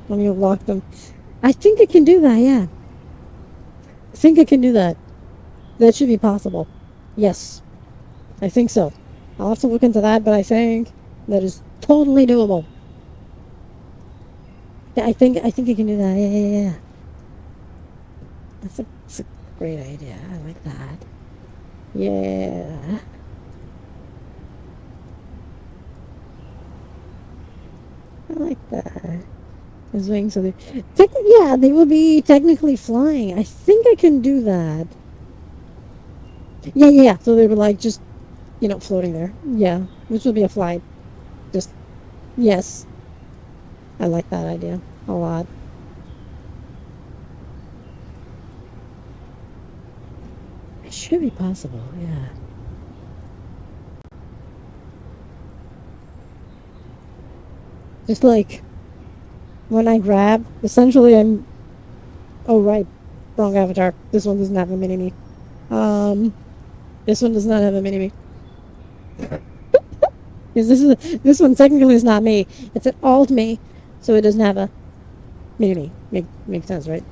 Let me lock them. I think I can do that, yeah. I think I can do that. That should be possible. Yes, I think so. I'll have to look into that, but I think that is totally doable. Yeah, I think I can do that. Yeah, yeah, yeah. That's a great idea. I like that. Yeah. I like that. His wings, so yeah, they will be technically flying. I think I can do that. Yeah, yeah, yeah. So they were like just, floating there. Yeah, which would be a flight. Just, yes. I like that idea a lot. It should be possible, yeah. Just like when I grab, essentially oh right, wrong avatar. This one doesn't have a mini me. Um, this one does not have a mini me. Because this one technically is not me. It's an alt me, so it doesn't have a mini me. Makes sense, right?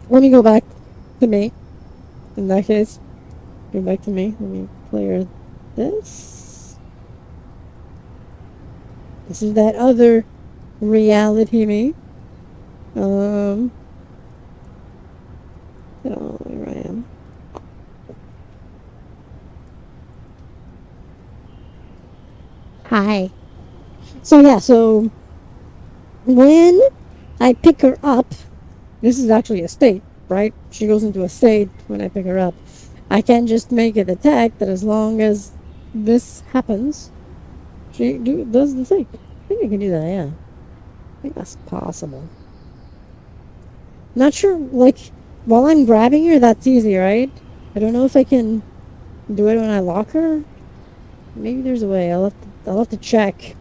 Let me go back to me. In that case, go back to me. Let me clear this. This is that other reality me. Oh, here I am. Hi. So yeah, so when I pick her up, this is actually a state, right? She goes into a state when I pick her up. I can just make it attack that as long as this happens, she does the thing. I think I can do that, yeah. I think that's possible. Not sure, like, while I'm grabbing her, that's easy, right? I don't know if I can do it when I lock her. Maybe there's a way. I'll have to check.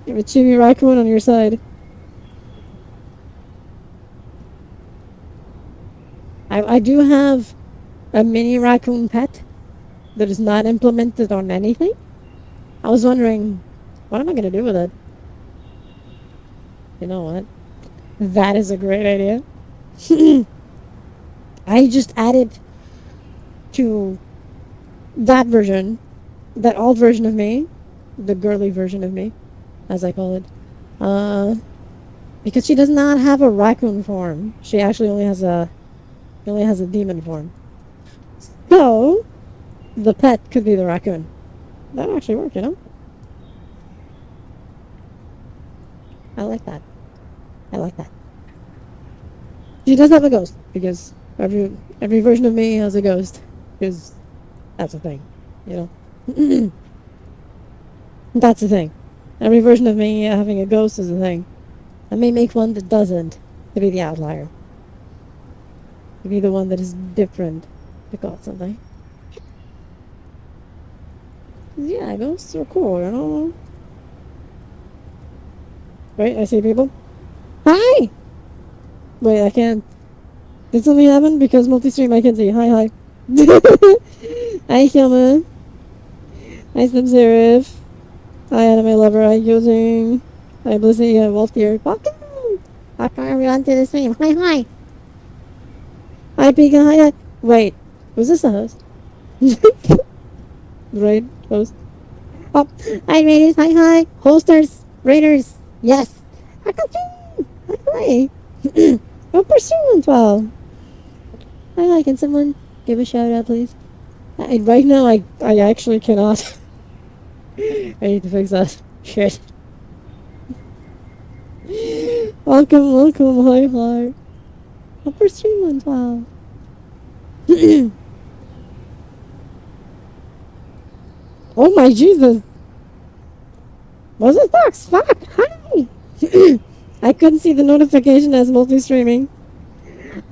You have a Chibi Raccoon on your side. I do have a mini raccoon pet that is not implemented on anything. I was wondering, what am I going to do with it? You know what? That is a great idea. I just added to that version, that alt version of me, the girly version of me, as I call it, because she does not have a raccoon form. She actually only has a demon form. So the pet could be the raccoon. That actually worked, you know. I like that. I like that. She does have a ghost because every version of me has a ghost because that's a thing, you know. That's the thing. Every version of me having a ghost is a thing. I may make one that doesn't to be the outlier. To be the one that is different. To call it something. Yeah, ghosts are cool, you know. Wait, I see people. Hi! Wait, I can't. Did something happen? Because multi-stream I can see. Hi, hi. Hi, Kilma. Hi, Sub-Serif. Hi, Anime Lover. Hi, Using. Hi, Blissy. Hi, Wolf here. Welcome! Welcome everyone to the stream. Hi, hi. Hi, Pika. Hi, hi. Wait, was this a host? Right, host. Oh, hi, Raiders. Hi, hi. Hosters. Raiders. Yes. Hi, hi. Oh, Pursuant. Well, hi, hi. Can someone give a shout out, please? Right now, I actually cannot. I need to fix that. Shit. Welcome, welcome. Hi, hi. Upper Streamland, wow. Oh my Jesus. Was it Fox? Fuck, hi. I couldn't see the notification as multi-streaming.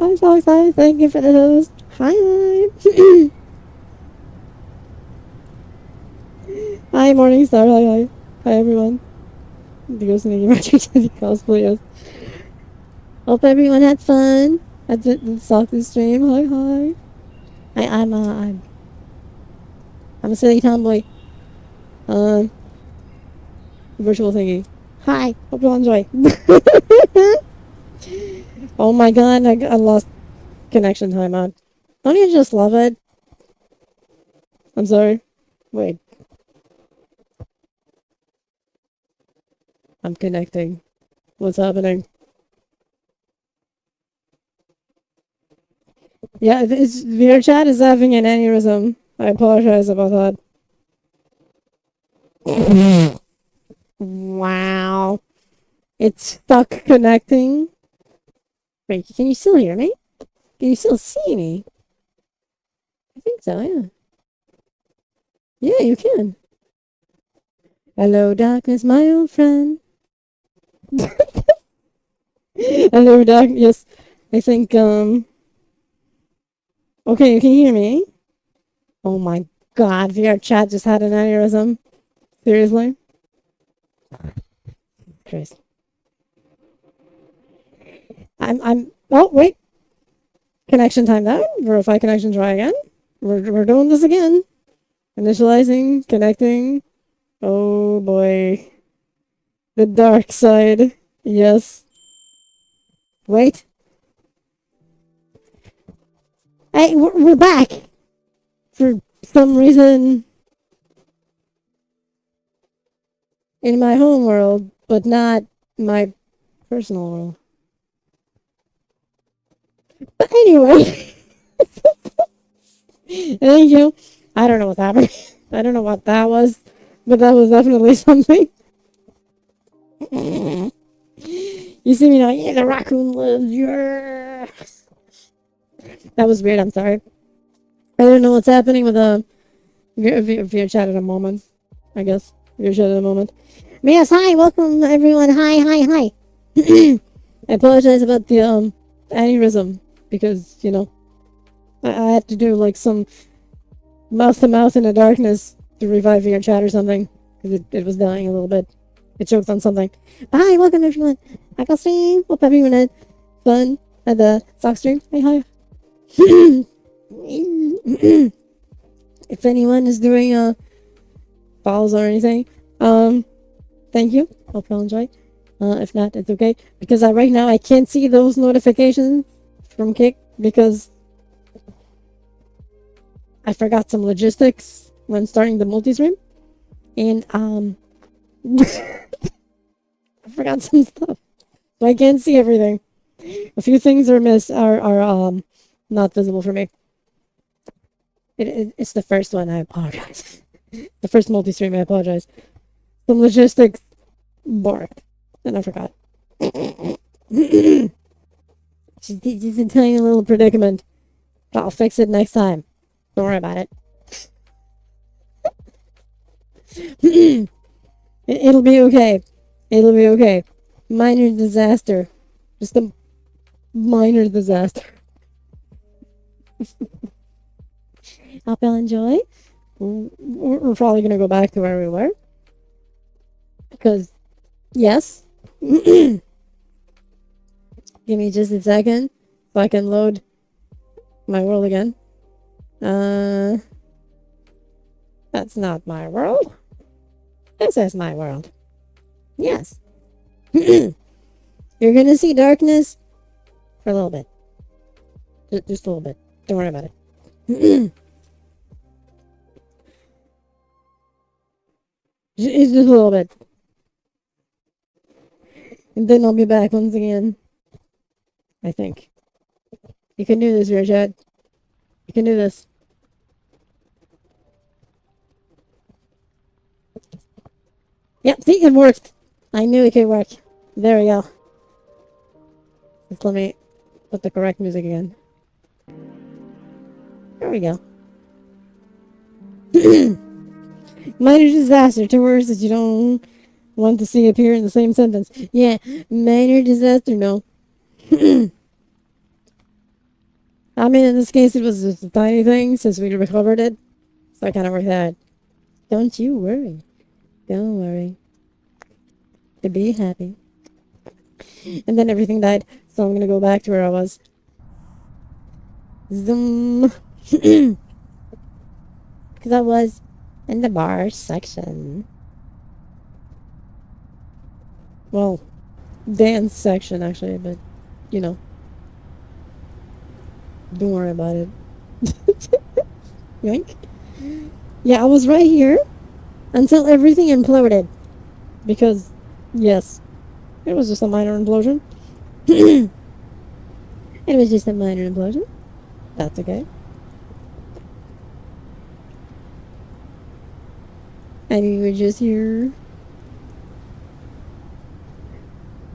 I'm so excited. Thank you for the host. Hi, hi. Hi, Morningstar. Hi, hi. Hi, everyone. The Ghost Niggy Magic cosplayers. Hope everyone had fun at the Soft stream. Hi, hi. I'm a silly tomboy. Um, virtual thingy. Hi, hope you all enjoy. Oh my god, I lost connection time on. Don't you just love it? I'm sorry. Wait, I'm connecting. What's happening? Yeah, your chat is having an aneurysm. I apologize about that. Wow. It's stuck connecting. Wait, can you still hear me? Can you still see me? I think so, yeah. Yeah, you can. Hello, darkness, my old friend. Hello, darkness. Yes, I think, okay, you can hear me. Oh my god, VR chat just had an aneurysm. Seriously? Christ. oh, wait. Connection time down. Verify connection, try again. We're doing this again. Initializing, connecting. Oh boy. The dark side. Yes. Wait. Hey, we're back. For some reason in my home world, but not my personal world. But anyway. Thank you. I don't know what's happening. I don't know what that was, but that was definitely something. You see me now? Yeah, the raccoon lives. Yeah. That was weird. I'm sorry. I don't know what's happening with VR chat at a moment. I guess VR chat at a moment. But yes, hi, welcome everyone. Hi. I apologize about the aneurysm because I had to do like some mouth to mouth in the darkness to revive VR chat or something because it was dying a little bit. It choked on something. But hi, welcome everyone. I can stream. Hope everyone had fun at the sock stream. Hey, hi. If anyone is doing falls or anything, thank you. Hope you'll enjoy. If not, it's okay because right now I can't see those notifications from Kick because I forgot some logistics when starting the multi-stream, and I forgot some stuff, so I can't see everything. A few things are not visible for me. It's the first one. I apologize. The first multi-stream. I apologize. Some logistics barked, and I forgot. Just a tiny little predicament. But I'll fix it next time. Don't worry about it. It'll be okay. It'll be okay. Minor disaster. Just a minor disaster. Hope y'all enjoy. We're probably gonna go back to where we were. Because, yes. Give me just a second so I can load my world again. That's not my world. This is my world. Yes. You're gonna see darkness for a little bit. Just a little bit. Don't worry about it. It's just a little bit. And then I'll be back once again. I think. You can do this, Rajad. You can do this. Yep, see, it worked. I knew it could work. There we go. Just let me put the correct music again. There we go. Minor disaster, two words that you don't want to see appear in the same sentence. Yeah, minor disaster, no. I mean, in this case, it was just a tiny thing since we recovered it. So I kind of worked out. Don't you worry. Don't worry. To be happy. And then everything died. So I'm going to go back to where I was. Zoom. Because I was in the bar section. Well, dance section actually, but you know, don't worry about it. Yoink. Yeah, I was right here until everything imploded. Because, yes, it was just a minor implosion. It was just a minor implosion. That's okay. And we were just here.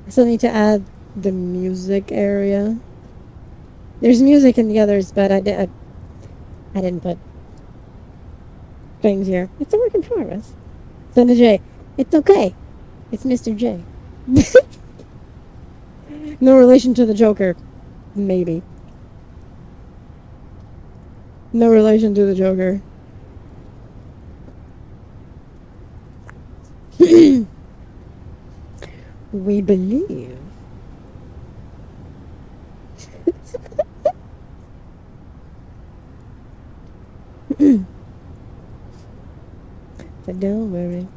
I still need to add the music area. There's music in the others, but I didn't put things here. It's a work in progress. Son of J. It's okay. It's Mr. J. No relation to the Joker. Maybe. No relation to the Joker. We believe. So don't worry.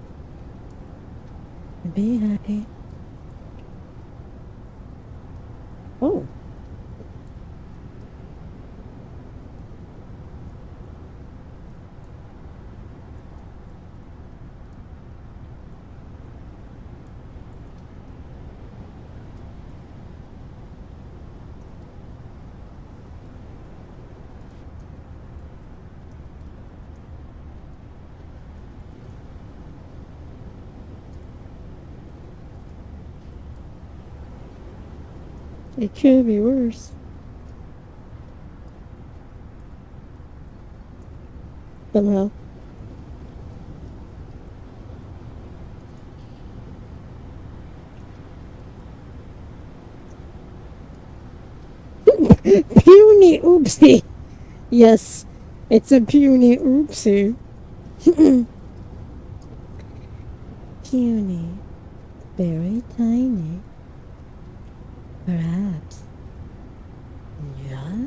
Be happy. Oh. It could be worse. Somehow. Puny oopsie. Yes, it's a puny oopsie. Puny. Very tiny. Perhaps. Yeah?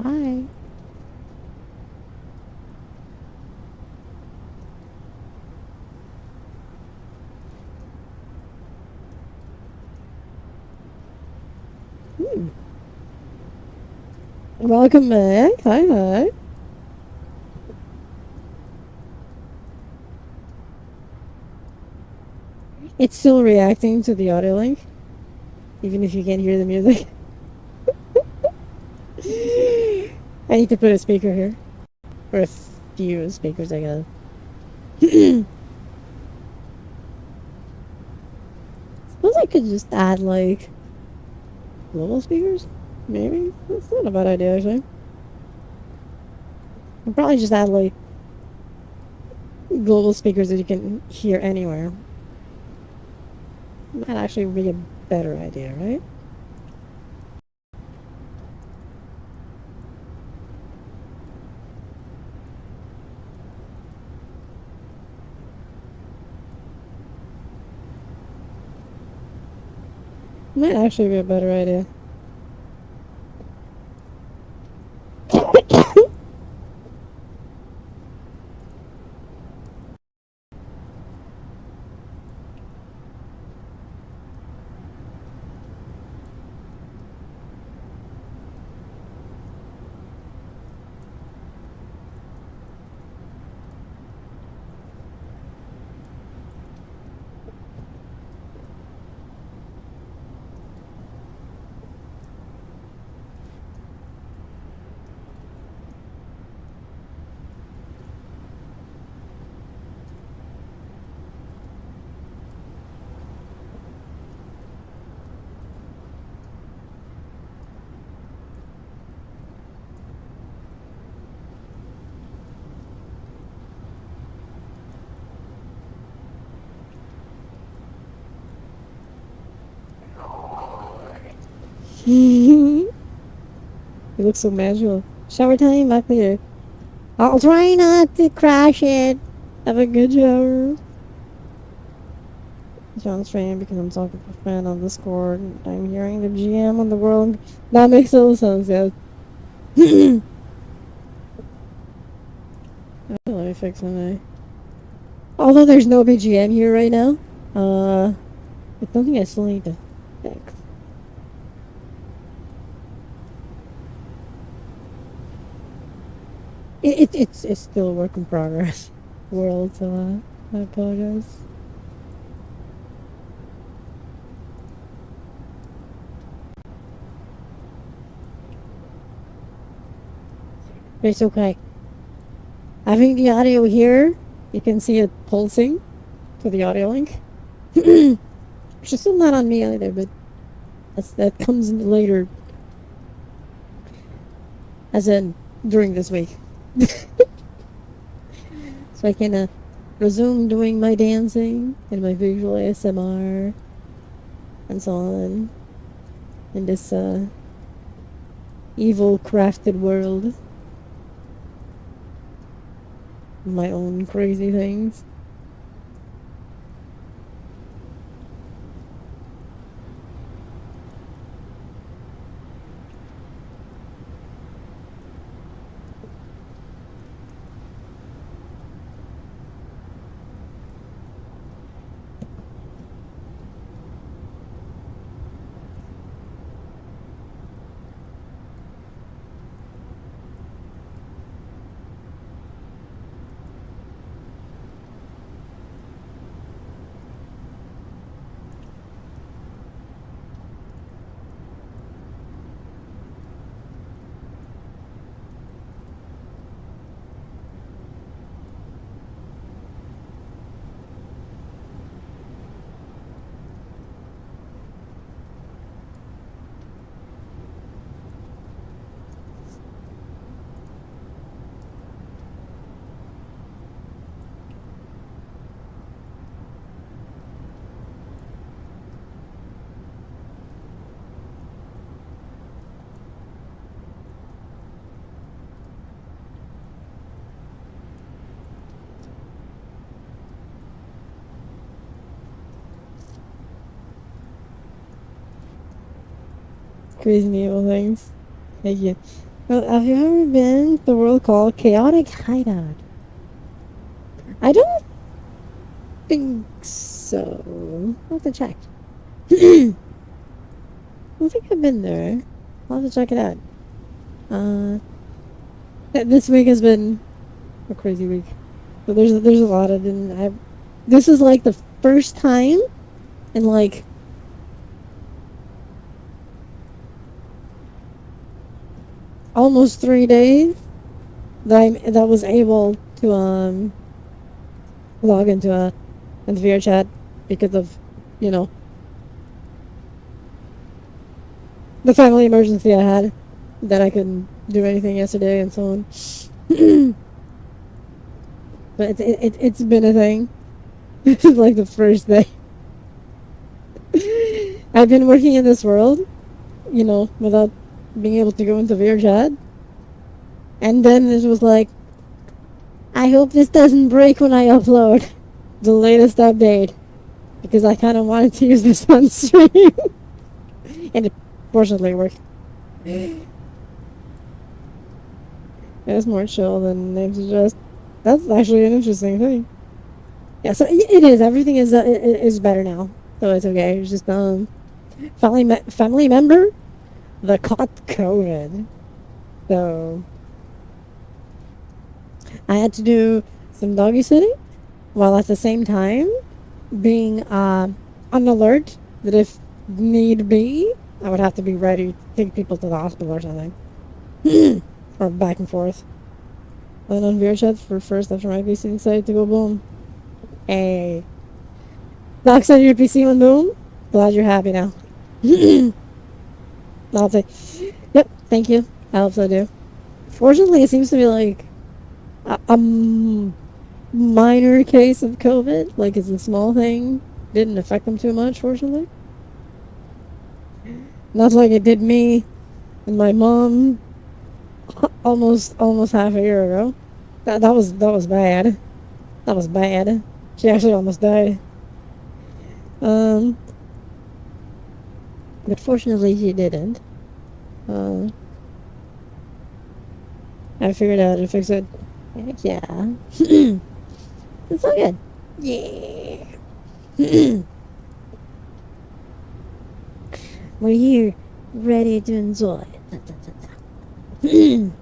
Hi. Hmm. Welcome back. Hi, hi. It's still reacting to the audio link, even if you can't hear the music. I need to put a speaker here. Or a few speakers, I guess. Suppose I could just add, like, global speakers? Maybe? That's not a bad idea, actually. I'll probably just add, like, global speakers that you can hear anywhere. Might actually be a better idea, right? Might actually be a better idea. You look so magical. Shower time, back later. I'll try not to crash it. Have a good shower. Sounds strange because I'm talking to a friend on Discord. I'm hearing the GM on the world. That makes total sense, yes. Let me fix it. Although there's no BGM here right now, it's something I still need to fix. It's still a work in progress. World, so I apologize. It's okay. Having the audio here, you can see it pulsing to the audio link. Which is still not on me either, but that comes in later. As in, during this week. So I can resume doing my dancing and my visual ASMR and so on in this evil crafted world. My own crazy things. Crazy evil things. Thank you. Well, have you ever been to the world called Chaotic Hideout? I don't think so. I'll have to check. I don't think I've been there. I'll have to check it out. This week has been a crazy week. But there's a lot of them. This is like the first time in like almost 3 days that was able to log into VRChat because of, you know, the family emergency I had, that I couldn't do anything yesterday and so on. But it's been a thing. This is like the first day. I've been working in this world, you know, without being able to go into VRChat. And then it was like, I hope this doesn't break when I upload the latest update, because I kind of wanted to use this on stream. And it fortunately worked. It's more chill than name suggest. That's actually an interesting thing. Yeah, so it is. Everything is better now, so it's okay. It's just family member that caught COVID, so I had to do some doggy sitting, while at the same time being on alert that if need be, I would have to be ready to take people to the hospital or something. Or back and forth. And on VRChat for first after my PC decided to go boom. Hey. Knocks on your PC went boom. Glad you're happy now. I'll say, yep, thank you. I hope so do. Fortunately, it seems to be like a minor case of COVID. Like, it's a small thing. Didn't affect them too much, fortunately. Not like it did me and my mom almost half a year ago. That was bad. That was bad. She actually almost died. Um, but fortunately she didn't. Uh, I figured out how to fix it. Heck yeah. It's all good. Yeah. We're here, ready to enjoy. And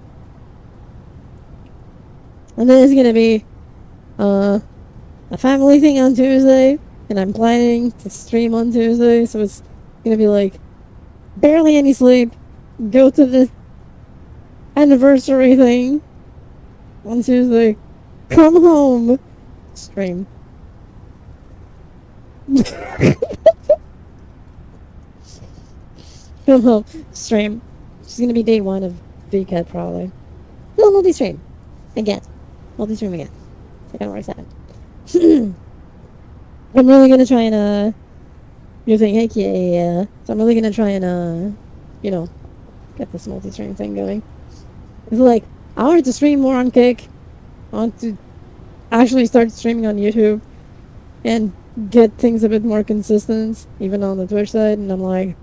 then it's gonna be a family thing on Tuesday, and I'm planning to stream on Tuesday, so it's gonna be like barely any sleep. Go to this anniversary thing on Tuesday. Come home. Stream. Come home. Stream. It's gonna be day one of VCAT probably. No, multi-stream. Again. Multi-stream again. Second works out. I'm really gonna try and you're thinking, heck yeah. So I'm really gonna try and you know, get this multi-stream thing going. It's like I wanted to stream more on Kick. I want to actually start streaming on YouTube and get things a bit more consistent, even on the Twitch side. And I'm like,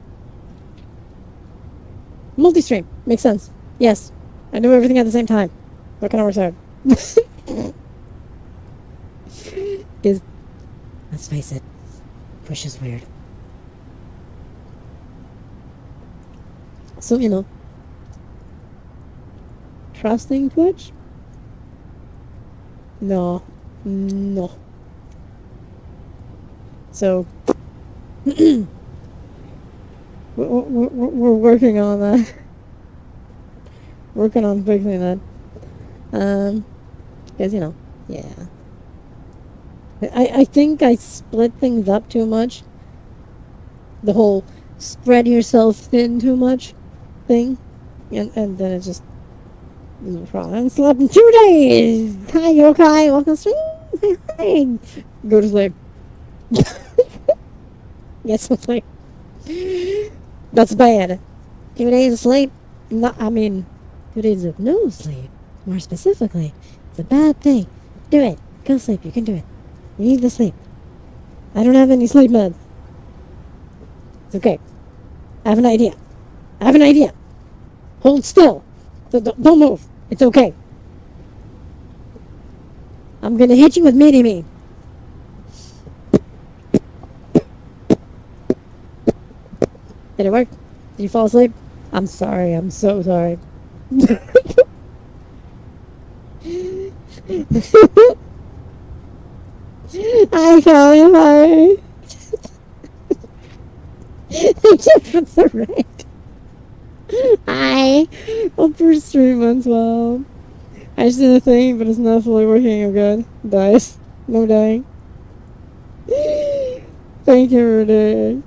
multi-stream makes sense. Yes, I do everything at the same time. What kind of works out? Because let's face it, Twitch is weird. So trusting Twitch? No. So, we're working on that. Working on fixing that. Because, yeah. I think I split things up too much. The whole spread yourself thin too much thing. And then it just... No problem. I haven't slept in 2 days! Hi, you okay? Welcome to stream? Hi. Go to sleep. Get some sleep. That's bad. 2 days of sleep? No, 2 days of no sleep. More specifically, it's a bad thing. Do it. Go sleep. You can do it. You need the sleep. I don't have any sleep meds. It's okay. I have an idea. Hold still. Don't move. It's okay. I'm gonna hit you with mini-me. Did it work? Did you fall asleep? I'm sorry. I'm so sorry. Hi, Kelly. Hi. Thank you for the raid. Hi. Hope your stream went well. I just did a thing, but it's not fully working. I'm good. Dies. No dying. Thank you, Rudy.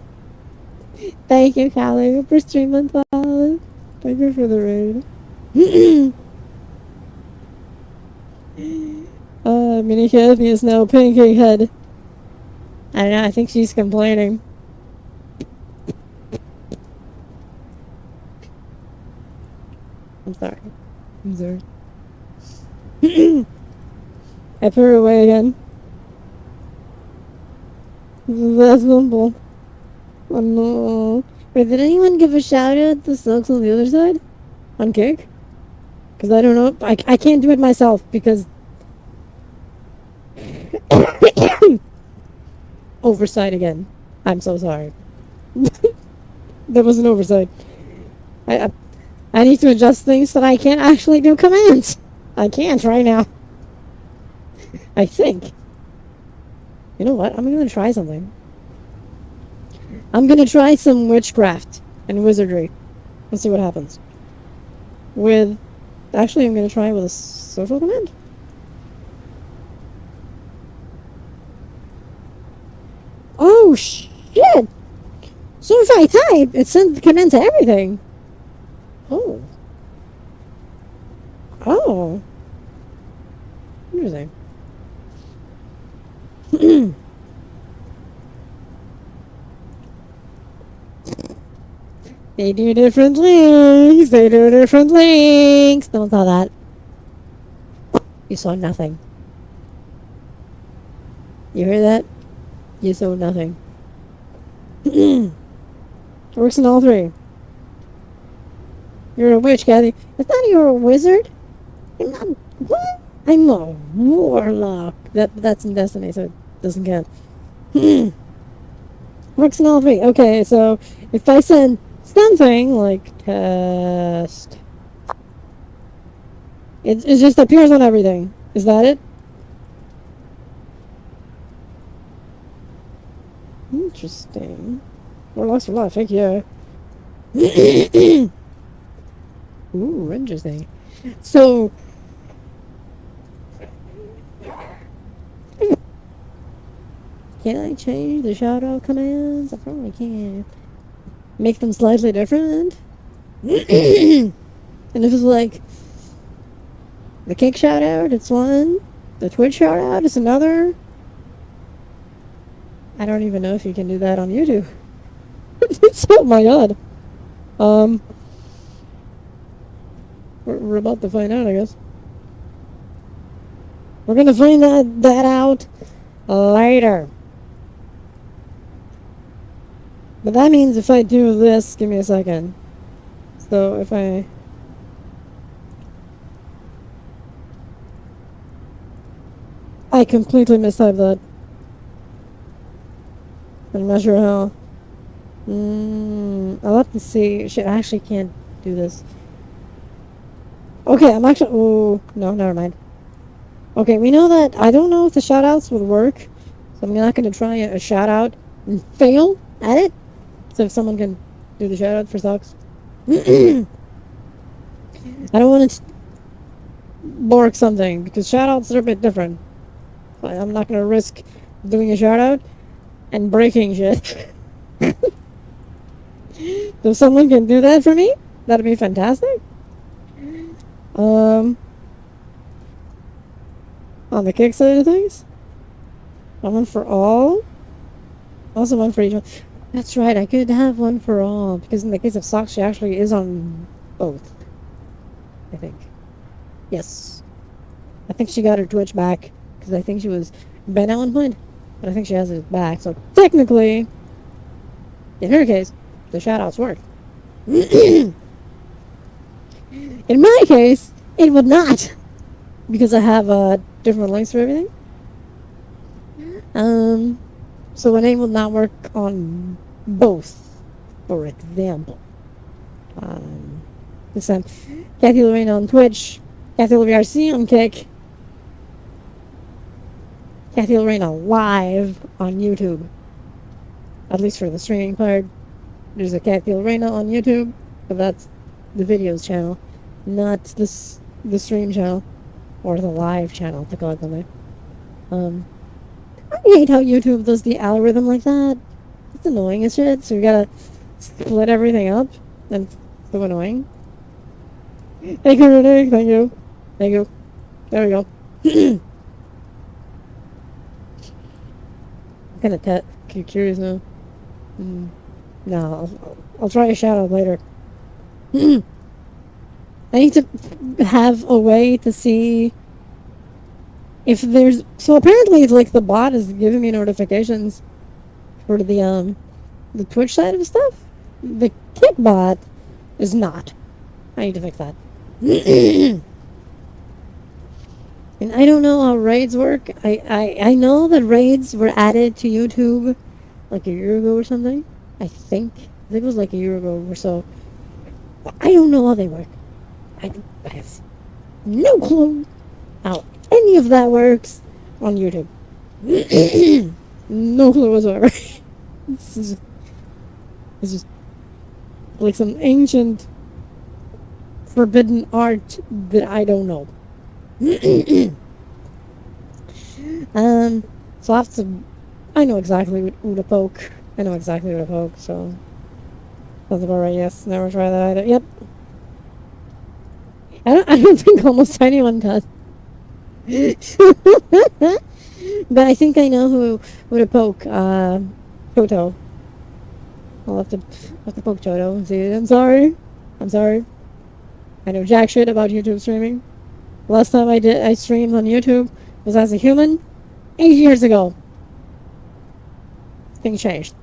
Thank you, Callie, for streaming well. Thank you for the raid. Mini Kathy is now pancake head. I don't know, I think she's complaining. I'm sorry. I put her away again. That's simple. Oh no. Wait, did anyone give a shout out to Silks on the other side? On Kick? Because I don't know. I can't do it myself because... Oversight again. I'm so sorry. That was an oversight. I need to adjust things so that I can't actually do commands. I can't right now. I think. You know what? I'm gonna try something. I'm gonna try some witchcraft and wizardry. Let's see what happens. Actually, I'm gonna try with a social command. Oh, shit! So if I type, it sends the command to everything. Oh. Oh. Interesting. They do different things. They do different things. No one saw that. You saw nothing. You hear that? You saw nothing. Works in all three. You're a witch, Kathy. It's not you're a wizard. I'm not. What? I'm a warlock. That's in Destiny, so it doesn't count. Works in all three. Okay, so if I send something like test, it just appears on everything. Is that it? Interesting. Warlocks for life. Thank you. Ooh, interesting. So, can I change the shout out commands? I probably can. Make them slightly different? And if it's like the cake shout out, it's one. The Twitch shout out is another. I don't even know if you can do that on YouTube. Oh my god. We're about to find out, I guess. We're gonna find that out later. But that means if I do this, give me a second. So if I completely mistyped that. I'm not sure how. I'll have to see. Shit, I actually can't do this. Okay, I'm actually. Oh, no, never mind. Okay, we know that. I don't know if the shoutouts would work. So I'm not going to try a shoutout and fail at it. So if someone can do the shoutout for socks. I don't want to bork something because shoutouts are a bit different. I'm not going to risk doing a shoutout and breaking shit. So if someone can do that for me, that'd be fantastic. On the kick side of things, one for all. Also one for each one. That's right, I could have one for all, because in the case of socks, she actually is on both. I think. Yes. I think she got her Twitch back, because I think she was banned at one point, but I think she has it back, so technically, in her case, the shoutouts work. In my case, it would not, because I have different links for everything. So it will not work on both, for example. This time, Kathy Lorena on Twitch, Kathy LVRC on Kick, Kathy Lorena live on YouTube. At least for the streaming part. There's a Kathy Lorena on YouTube, but that's the videos channel, not the stream channel, or the live channel, to call it that way. I hate how YouTube does the algorithm like that. It's annoying as shit, so you gotta split everything up, and it's so annoying. Thank you, Renee, thank you. Thank you. There we go. I'm kinda curious now. No, I'll try a shout out later. I need to have a way to see if there's. So apparently, it's like the bot is giving me notifications for the Twitch side of stuff. The Kick bot is not. I need to fix that. And I don't know how raids work. I know that raids were added to YouTube like a year ago or something. I think it was like a year ago or so. I don't know how they work. I have no clue how any of that works on YouTube. No clue whatsoever. It's just like some ancient forbidden art that I don't know. So I have to. I know exactly who to poke. I know exactly who to poke, so that's about right. Yes, never try that either. Yep. I don't think almost anyone does. But I think I know who to poke. Toto. I'll have to poke Chodo and say, I'm sorry. I'm sorry. I know jack shit about YouTube streaming. Last time I streamed on YouTube was as a human 8 years ago. Things changed.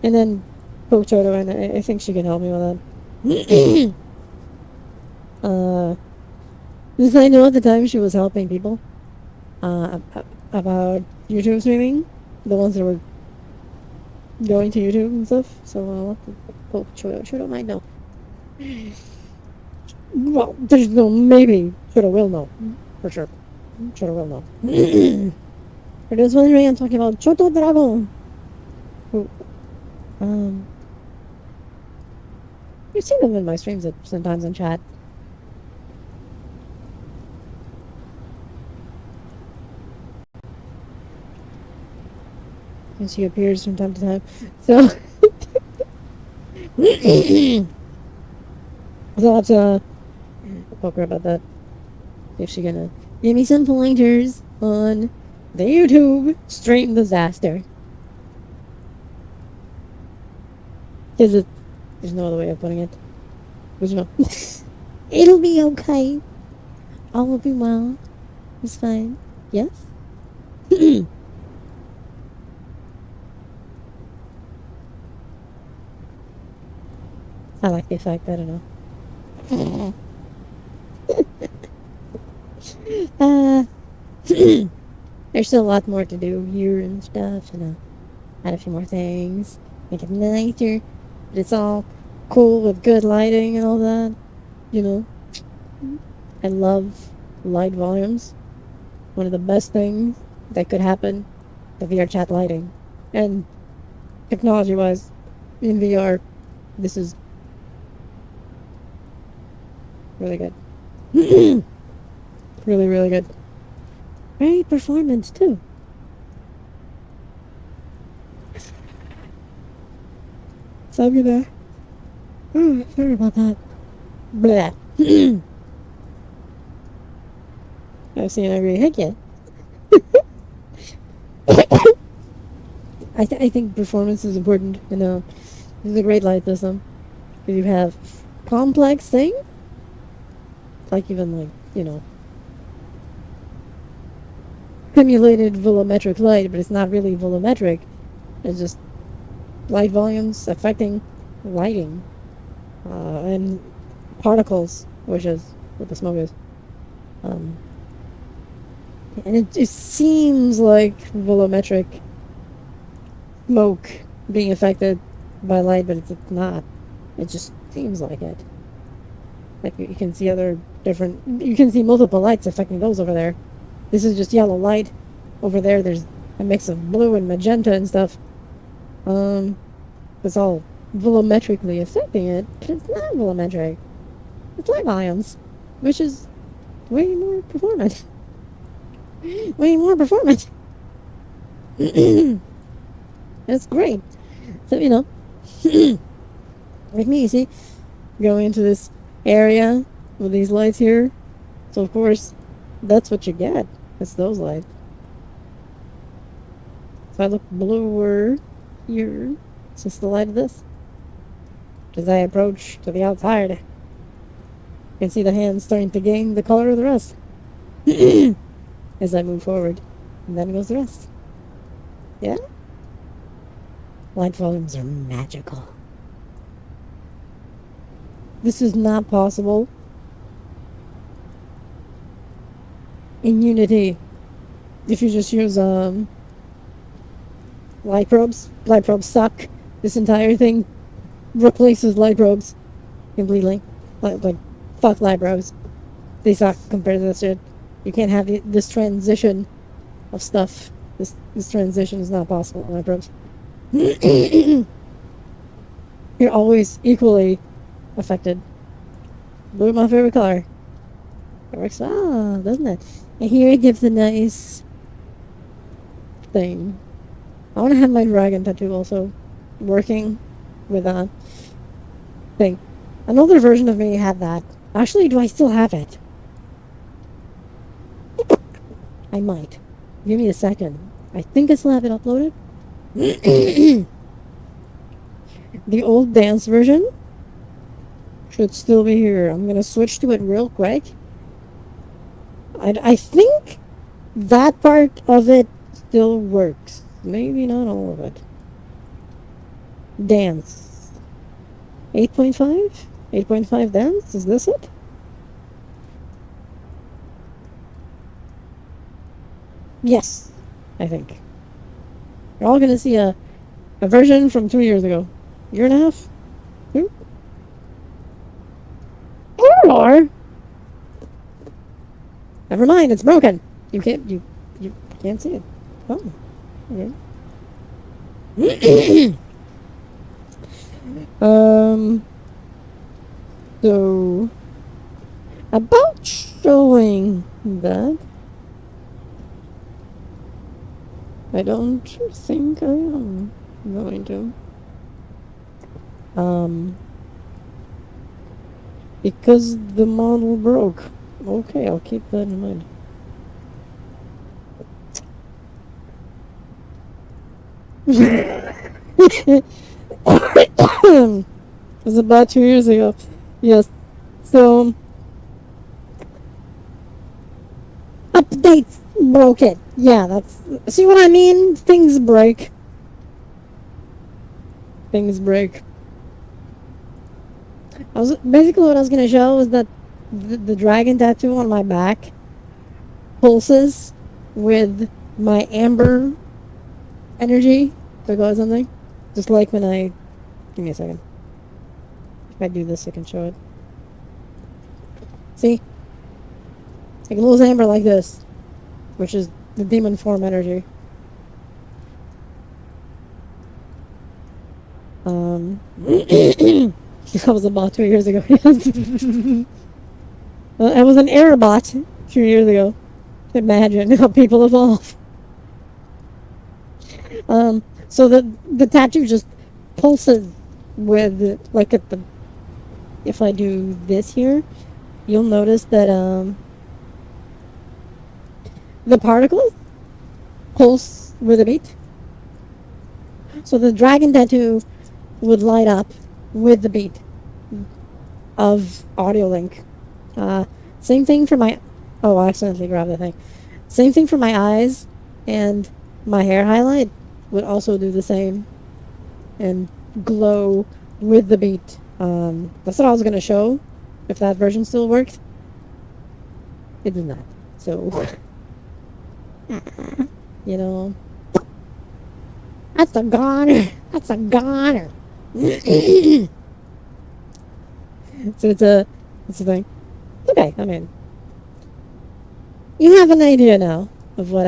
And then poke Chodo, and I think she can help me with that. Because I know at the time she was helping people about YouTube streaming, the ones that were going to YouTube and stuff. So I'll have to poke Chodo. Chodo might know. Well, there's no maybe. Chodo will know for sure. Chodo will know. For those wondering, I'm talking about Choto Dragon. Who, you see them in my streams sometimes in chat. And she appears from time to time. So, I'll have to poke her about that. If she's gonna give me some pointers on the YouTube stream disaster. Because there's no other way of putting it. But you know, it'll be okay. All will be well. It's fine. Yes? I like the effect, I don't know. There's still a lot more to do here and stuff, and add a few more things, make it nicer, but it's all cool with good lighting and all that, you know. I love light volumes. One of the best things that could happen to VR chat lighting. And technology-wise, in VR, this is really good. Really, really good. Great performance, too. So I'm gonna... sorry about that. Blah. I've seen every heck yeah. I think performance is important, you know. This is a great light system. If you have complex things, like even like, you know, simulated volumetric light, but it's not really volumetric. It's just light volumes affecting lighting and particles, which is what the smoke is. And it seems like volumetric smoke being affected by light, but it's not. It just seems like it. Like you can see you can see multiple lights affecting those over there. This is just yellow light. Over there, there's a mix of blue and magenta and stuff. It's all volumetrically affecting it, but it's not volumetric. It's light volumes, which is way more performant. Way more performant. That's great. So, you know, like me, you see, going into this area with these lights here. So, of course, that's what you get. It's those lights. If I look bluer here, it's just the light of this. As I approach to the outside, you can see the hands starting to gain the color of the rest. As I move forward, and then goes the rest. Yeah? Light volumes are magical. This is not possible in Unity if you just use light probes. Light probes suck. This entire thing replaces light probes completely. Like fuck light probes. They suck compared to this shit. You can't have this transition of stuff. This transition is not possible in light probes. You're always equally affected. Blue is my favorite color. It works well, doesn't it? And here it gives a nice thing. I want to have my dragon tattoo also working with that thing. An older version of me had that. Actually, do I still have it? I might. Give me a second. I think I still have it uploaded. The old dance version should still be here. I'm gonna switch to it real quick. I think that part of it still works. Maybe not all of it. Dance. 8.5? 8.5 dance? Is this it? Yes, I think. You're all gonna see a version from 2 years ago. Year and a half? Two? Or more? Never mind, it's broken. You can't see it. Oh. Okay. So about showing that, I don't think I am going to. Because the model broke. Okay, I'll keep that in mind. It was about 2 years ago. Yes. So updates broke it. Yeah, that's see what I mean? Things break. Things break. Basically what I was gonna show was that the dragon tattoo on my back pulses with my amber energy. To go something. Just like when I give me a second. If I do this I can show it. See? It glows amber like this. Which is the demon form energy. That was about 2 years ago. I was an Airbot 2 years ago. Imagine how people evolve. So the tattoo just pulses with, like, at the, if I do this here, you'll notice that the particles pulse with a beat. So the dragon tattoo would light up with the beat of audio link. Same thing for my, oh, I accidentally grabbed the thing. Same thing for my eyes, and my hair highlight would also do the same and glow with the beat. That's what I was gonna show if that version still worked. It did not. So, you know, that's a goner. That's a goner. So it's a thing. Okay, I mean, you have an idea now of what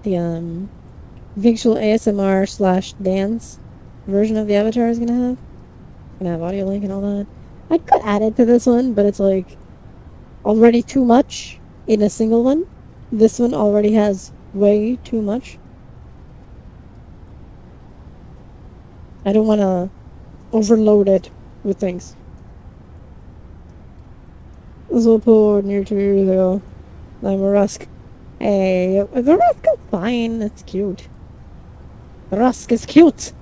the visual ASMR slash dance version of the avatar is gonna have. Gonna have audio link and all that. I could add it to this one, but it's like already too much in a single one. This one already has way too much. I don't want to overload it with things. This was poured near 2 years ago. I'm a rusk. Hey, the rusk is fine. It's cute. The rusk is cute.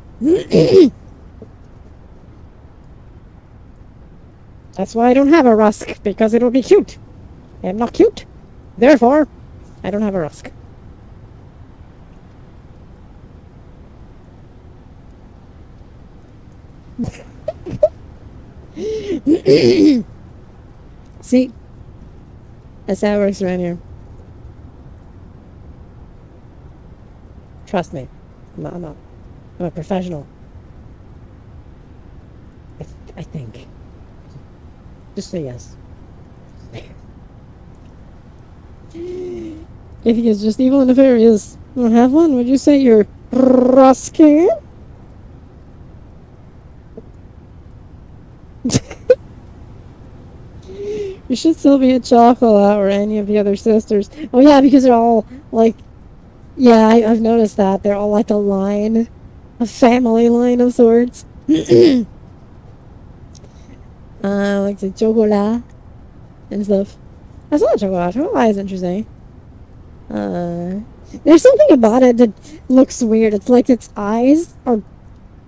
That's why I don't have a rusk, because it'll be cute. I'm not cute. Therefore, I don't have a rusk. See? That's how it works around here. Trust me. I'm a professional. I think. Just say yes. If he is just evil and nefarious, you don't have one? Would you say you're rusking? You should still be a chocolate or any of the other sisters. Oh yeah, because they're all like, yeah, I've noticed that they're all like a family line of sorts. Like the chocolate and stuff. That's not chocolate. Chocolate is interesting. There's something about it that looks weird. It's like its eyes are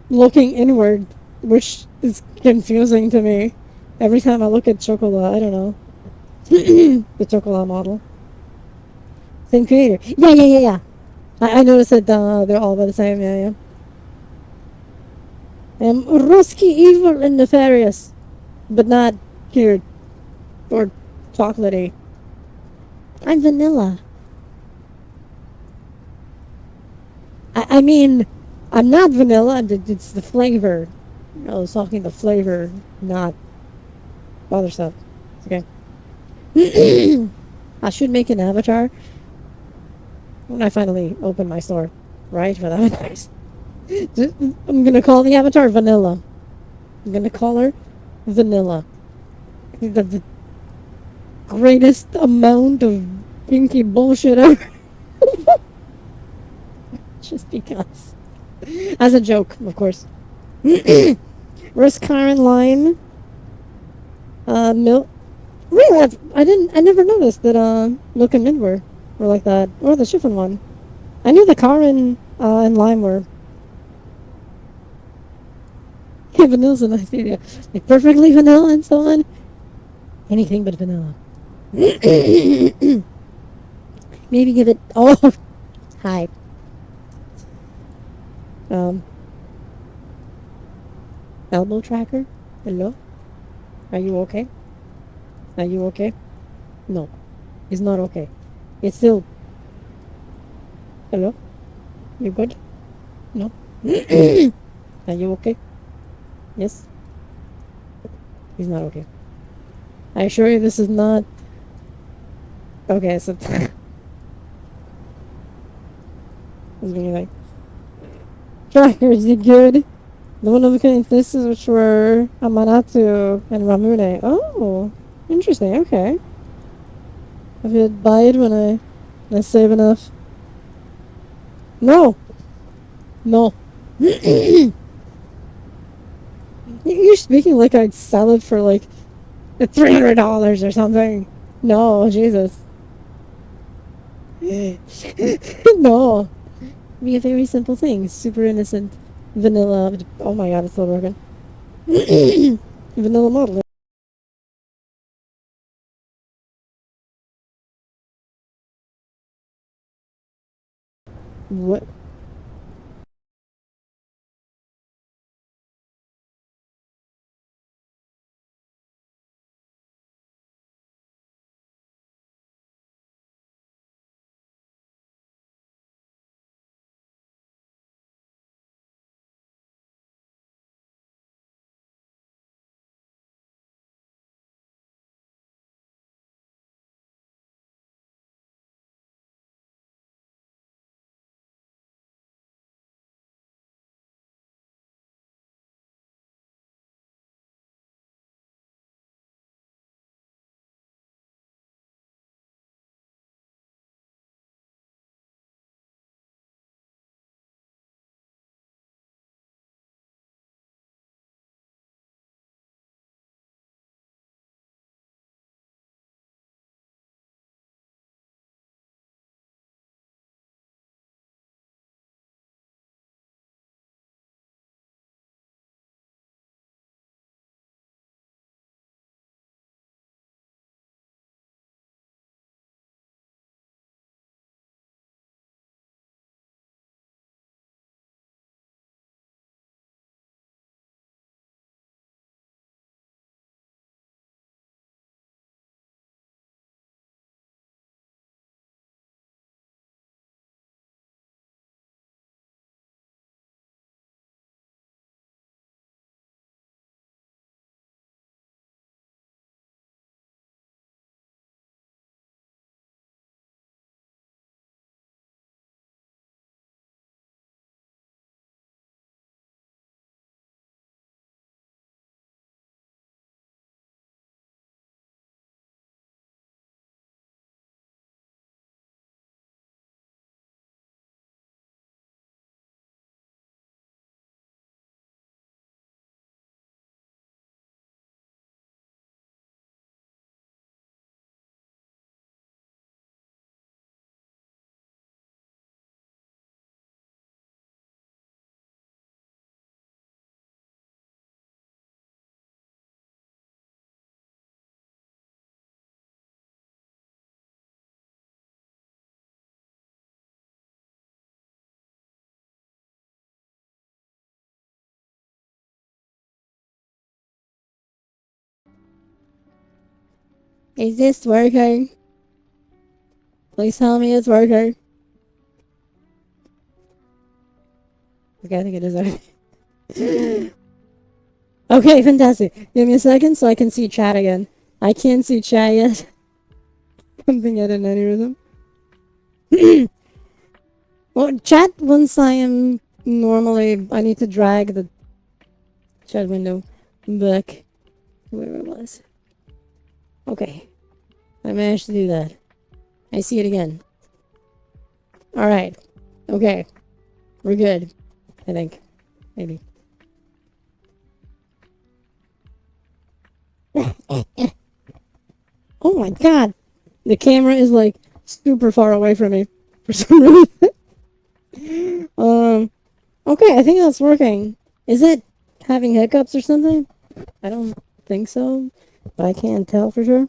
looking inward, which is confusing to me. Every time I look at Chocola, I don't know. The Chocola model. Same creator. Yeah, yeah, yeah, yeah. I noticed that they're all about the same. Yeah, yeah. Rusky, evil, and nefarious, but not cute or chocolatey. I'm vanilla. I mean, I'm not vanilla. It's the flavor. I was talking the flavor, not other stuff. Okay. I should make an avatar when I finally open my store, right? For avatars. I'm gonna call the avatar Vanilla. I'm gonna call her Vanilla. The greatest amount of pinky bullshit ever. Just because. As a joke, of course. Where's Karen Line? Milk. Really? I never noticed that, Milk and Mint were like that. Or the chiffon one. I knew the Karen, and Lime were. Yeah, vanilla's a nice idea. Like perfectly vanilla and so on. Anything but vanilla. Maybe give it. Oh, hi. Um, elbow tracker? Hello? Are you okay? Are you okay? No, it's not okay. It's still. Hello? You good? No? Are you okay? Yes? He's not okay. I assure you this is not. Okay, so. It's being like. Tracker, is it good? The one of the cases which were Amanatu and Ramune. Oh, interesting, okay. I could buy it when I save enough. No! No. You're speaking like I'd sell it for like $300 or something. No, Jesus. No. Be a very simple thing. Super innocent. Vanilla. Oh my god, it's so broken. Vanilla model. What? Is this working? Please tell me it's working. Okay, I think it is working. Okay, fantastic. Give me a second so I can see chat again. I can't see chat yet. Something at an aneurysm. Well, chat, once I am normally, I need to drag the chat window back where it was. Okay. I managed to do that. I see it again. Alright. Okay. We're good. I think. Maybe. Oh my god! The camera is like super far away from me for some reason. Okay, I think that's working. Is it having hiccups or something? I don't think so, but I can't tell for sure.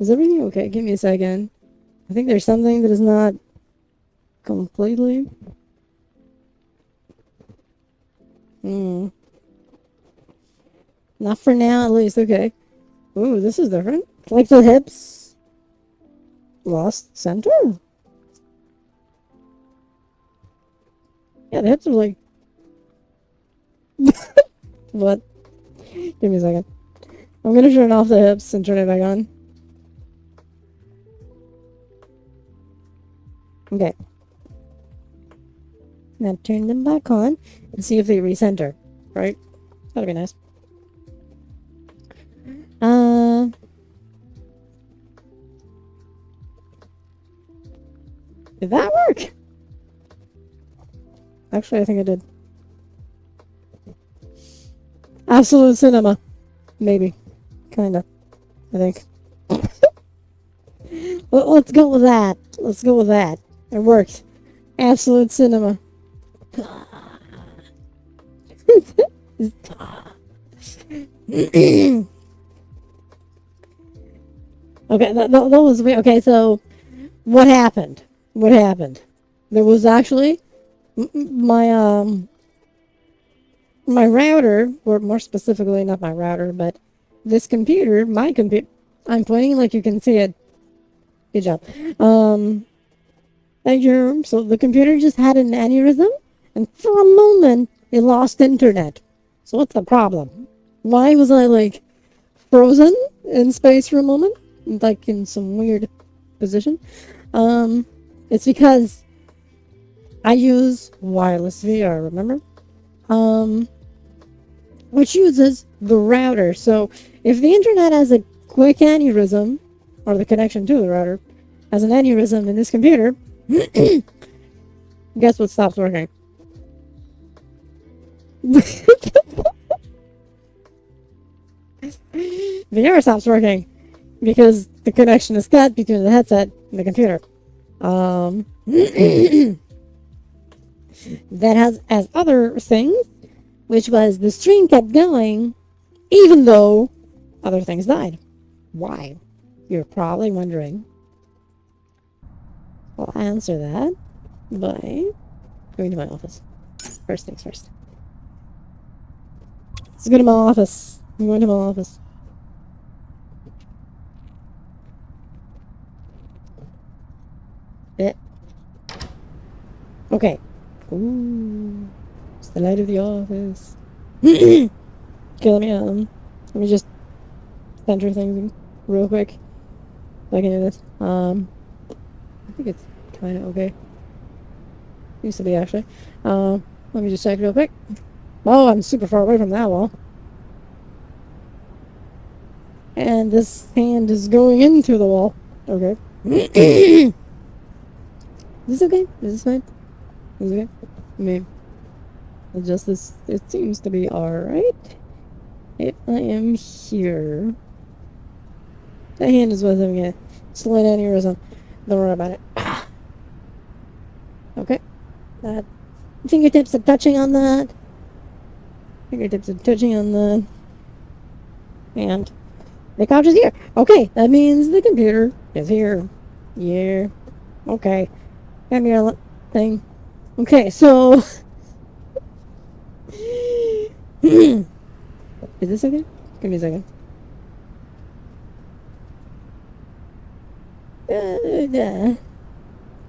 Is everything okay? Give me a second. I think there's something that is not completely. Not for now, at least. Okay. Ooh, this is different. Like the hips lost center? Yeah, the hips are like... What? Give me a second. I'm gonna turn off the hips and turn it back on. Okay. Now turn them back on and see if they recenter. Right? That'd be nice. Did that work? Actually, I think it did. Absolute cinema. Maybe. Kinda. I think. Well, let's go with that. Let's go with that. It worked. Absolute cinema. Okay, that was weird. Okay, so what happened? What happened? There was actually my my router, or more specifically, not my router, but this computer, my computer. I'm pointing like you can see it. Good job. Thank you. So the computer just had an aneurysm, and for a moment it lost internet. So what's the problem? Why was I like frozen in space for a moment, like in some weird position? It's because I use wireless VR, remember? Which uses the router. So if the internet has a quick aneurysm, or the connection to the router has an aneurysm in this computer, guess what stops working? VR stops working because the connection is cut between the headset and the computer. That has as other things, which was the stream kept going even though other things died. Why? You're probably wondering. I'll answer that by going to my office. First things first. Let's go to my office. I'm going to my office. Okay. Ooh. It's the light of the office. Okay, let me just center things real quick. So I can do this. I think it's kind of okay. Used to be, actually. Let me just check real quick. Oh, I'm super far away from that wall. And this hand is going into the wall. Okay. Is this okay? Is this fine? Is it okay? I mean, adjust this. It seems to be alright. If I am here. That hand is what's having a slight aneurysm. Don't worry about it. Okay. That fingertips are touching on that. Fingertips are touching on that. And the couch is here. Okay, that means the computer is here. Yeah. Okay. Come here, thing. Okay, so is this okay? Give me a second. Yeah,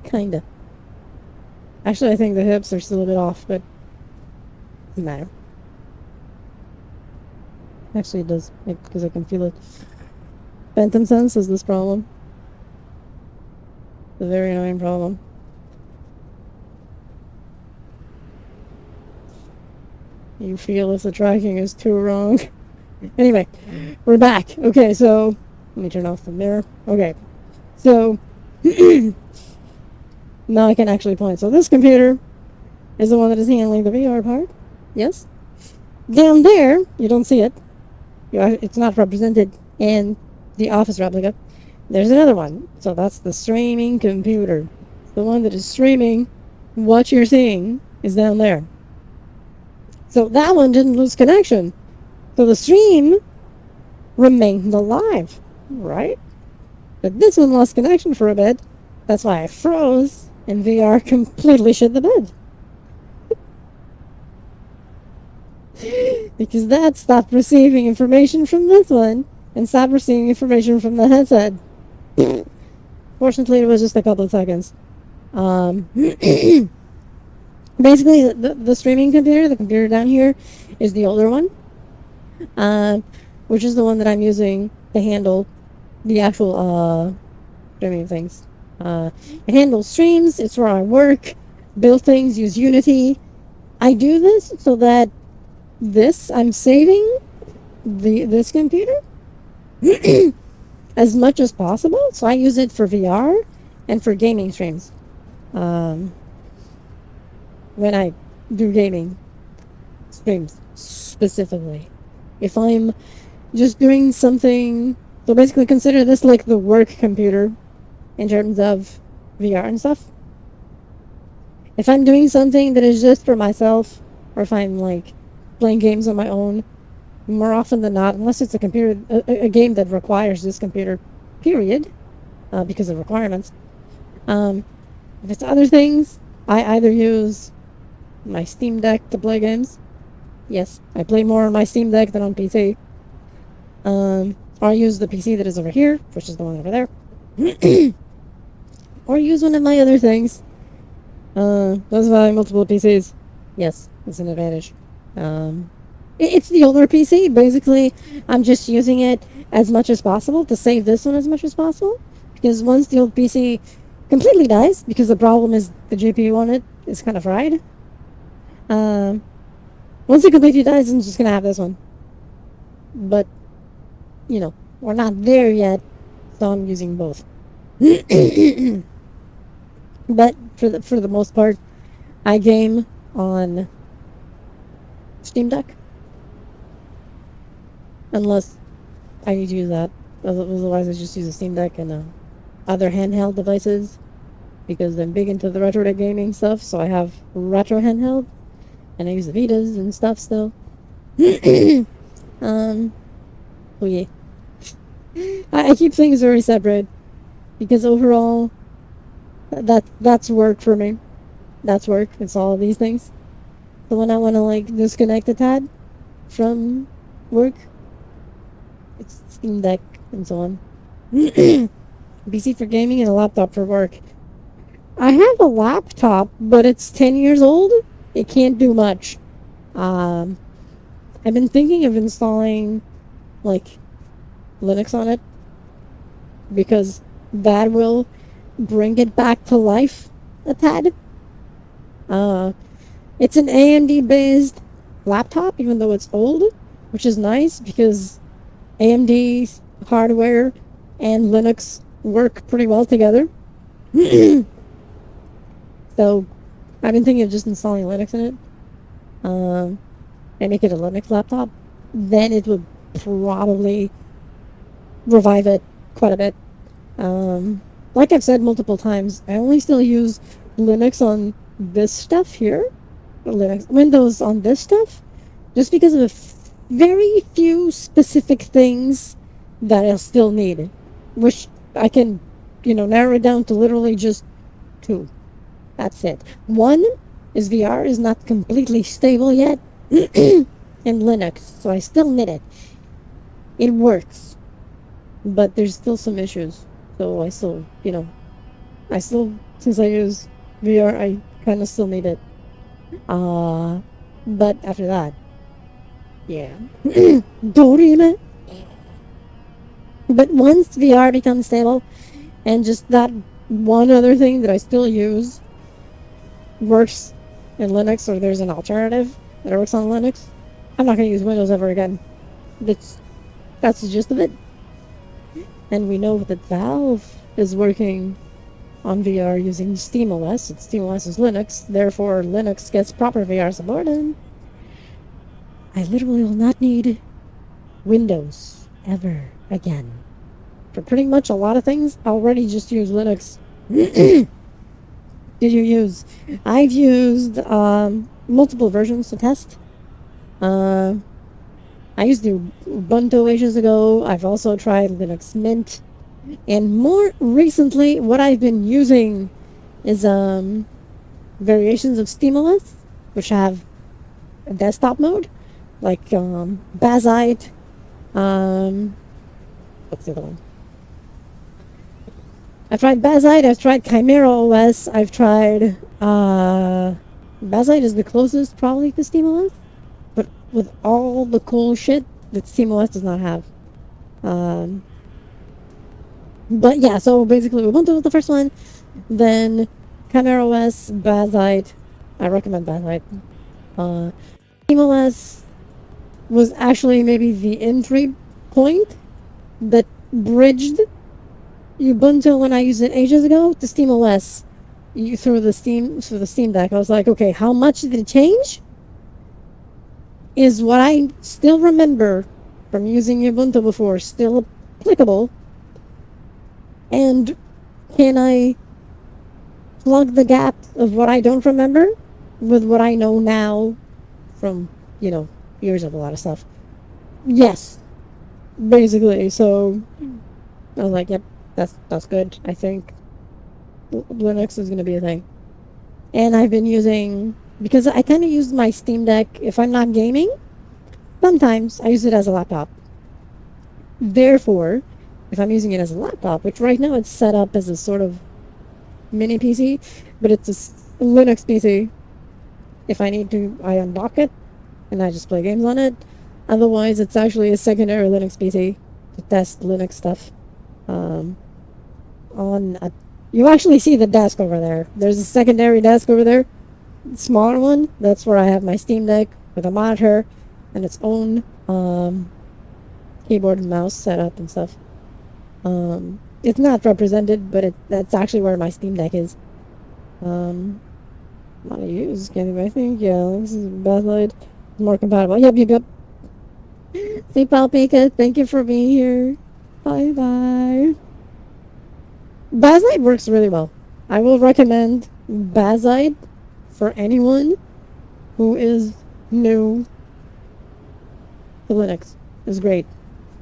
kinda. Actually, I think the hips are still a bit off, but doesn't matter. Actually, it does, because I can feel it. Phantom sense is this problem. It's a very annoying problem. You feel if the tracking is too wrong. Anyway, we're back. Okay, so let me turn off the mirror. Okay, so now I can actually point. So this computer is the one that is handling the VR part. Yes. Down there, you don't see it. It's not represented in the Office replica. There's another one. So that's the streaming computer. The one that is streaming what you're seeing is down there. So that one didn't lose connection. So the stream remained alive, right? But this one lost connection for a bit. That's why I froze, and VR completely shit the bed. Because that stopped receiving information from this one and stopped receiving information from the headset. Fortunately, it was just a couple of seconds. Basically, the streaming computer, the computer down here, is the older one, which is the one that I'm using to handle the actual streaming things. It handles streams. It's where I work, build things, use Unity. I do this so that I'm saving this computer as much as possible. So I use it for VR and for gaming streams. When I do gaming streams specifically. If I'm just doing something, so basically consider this like the work computer in terms of VR and stuff. If I'm doing something that is just for myself, or if I'm like playing games on my own, more often than not, unless it's a computer, a game that requires this computer, period, because of requirements. If it's other things, I either use my Steam Deck to play games. Yes, I play more on my Steam Deck than on PC. Or I use the PC that is over here, which is the one over there. Or use one of my other things. That's why I have multiple PCs. Yes, it's an advantage. It's the older PC. Basically, I'm just using it as much as possible to save this one as much as possible. Because once the old PC completely dies, because the problem is the GPU on it is kind of fried. Once it completely dies, I'm just gonna have this one. But, we're not there yet, so I'm using both. But for the most part, I game on Steam Deck. Unless I need to use that. Otherwise, I just use a Steam Deck and other handheld devices. Because I'm big into the retro gaming stuff, so I have retro handheld. And I use the Vitas and stuff still. Oh yeah. I keep things very separate. Because overall, that's work for me. That's work. It's all of these things. So when I want to disconnect a tad from work, it's Steam Deck and so on. PC for gaming and a laptop for work. I have a laptop, but it's 10 years old. It can't do much. I've been thinking of installing Linux on it because that will bring it back to life a tad. It's an AMD based laptop, even though it's old, which is nice because AMD's hardware and Linux work pretty well together. So I've been thinking of just installing Linux in it and make it a Linux laptop. Then it would probably revive it quite a bit. Like I've said multiple times, I only still use Linux on this stuff here, Windows on this stuff, just because of very few specific things that I'll still need, which I can, narrow it down to literally just two. That's it. One is VR is not completely stable yet in Linux, so I still need it. It works, but there's still some issues. So I still, since I use VR, I kind of still need it. But after that, yeah. Dorime. But once VR becomes stable, and just that one other thing that I still use works in Linux, or there's an alternative that works on Linux, I'm not going to use Windows ever again. That's that's the gist of it. And we know that Valve is working on VR using SteamOS. And SteamOS is Linux, therefore Linux gets proper VR support, and I literally will not need Windows ever again. For pretty much a lot of things, I already just use Linux. Did you use? I've used multiple versions to test. Uh, I used the Ubuntu ages ago. I've also tried Linux Mint. And more recently, what I've been using is variations of SteamOS, which have a desktop mode, like Bazite. What's the other one? I've tried Bazite, I've tried Chimera OS, I've tried Bazite is the closest probably to SteamOS, but with all the cool shit that SteamOS does not have. But yeah, so basically Ubuntu was the first one, then Chimera OS, Bazite. I recommend Bazite. SteamOS was actually maybe the entry point that bridged Ubuntu when I used it ages ago to SteamOS. Through the Steam Deck, I was like, okay, how much did it change? Is what I still remember from using Ubuntu before still applicable? And can I plug the gap of what I don't remember with what I know now from, years of a lot of stuff? Yes, basically. So I was like, yep, that's good. I think Linux is going to be a thing. And I've been using, because I kind of use my Steam Deck, if I'm not gaming, sometimes I use it as a laptop. Therefore, if I'm using it as a laptop, which right now it's set up as a sort of mini PC, but it's a Linux PC. If I need to, I unlock it and I just play games on it. Otherwise, it's actually a secondary Linux PC to test Linux stuff. You actually see the desk over there. There's a secondary desk over there, smaller one. That's where I have my Steam Deck with a monitor and its own keyboard and mouse setup and stuff. It's not represented, but that's actually where my Steam Deck is. Not used, anyway. I think, yeah, this is Bathlight. More compatible. Yep. See, Palpika, thank you for being here. Bye. Bazite works really well. I will recommend Bazite for anyone who is new to Linux. It's great.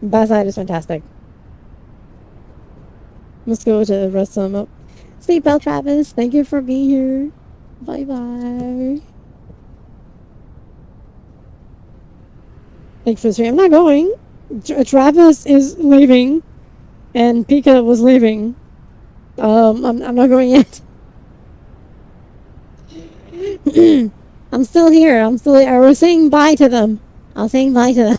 Bazite is fantastic. Let's go to rest some up. Steve Bell Travis, thank you for being here. Bye. Thanks for the stream. I'm not going. Travis is leaving, and Pika was leaving. I'm not going yet. I'm still here. I was saying bye to them. I was saying bye to them.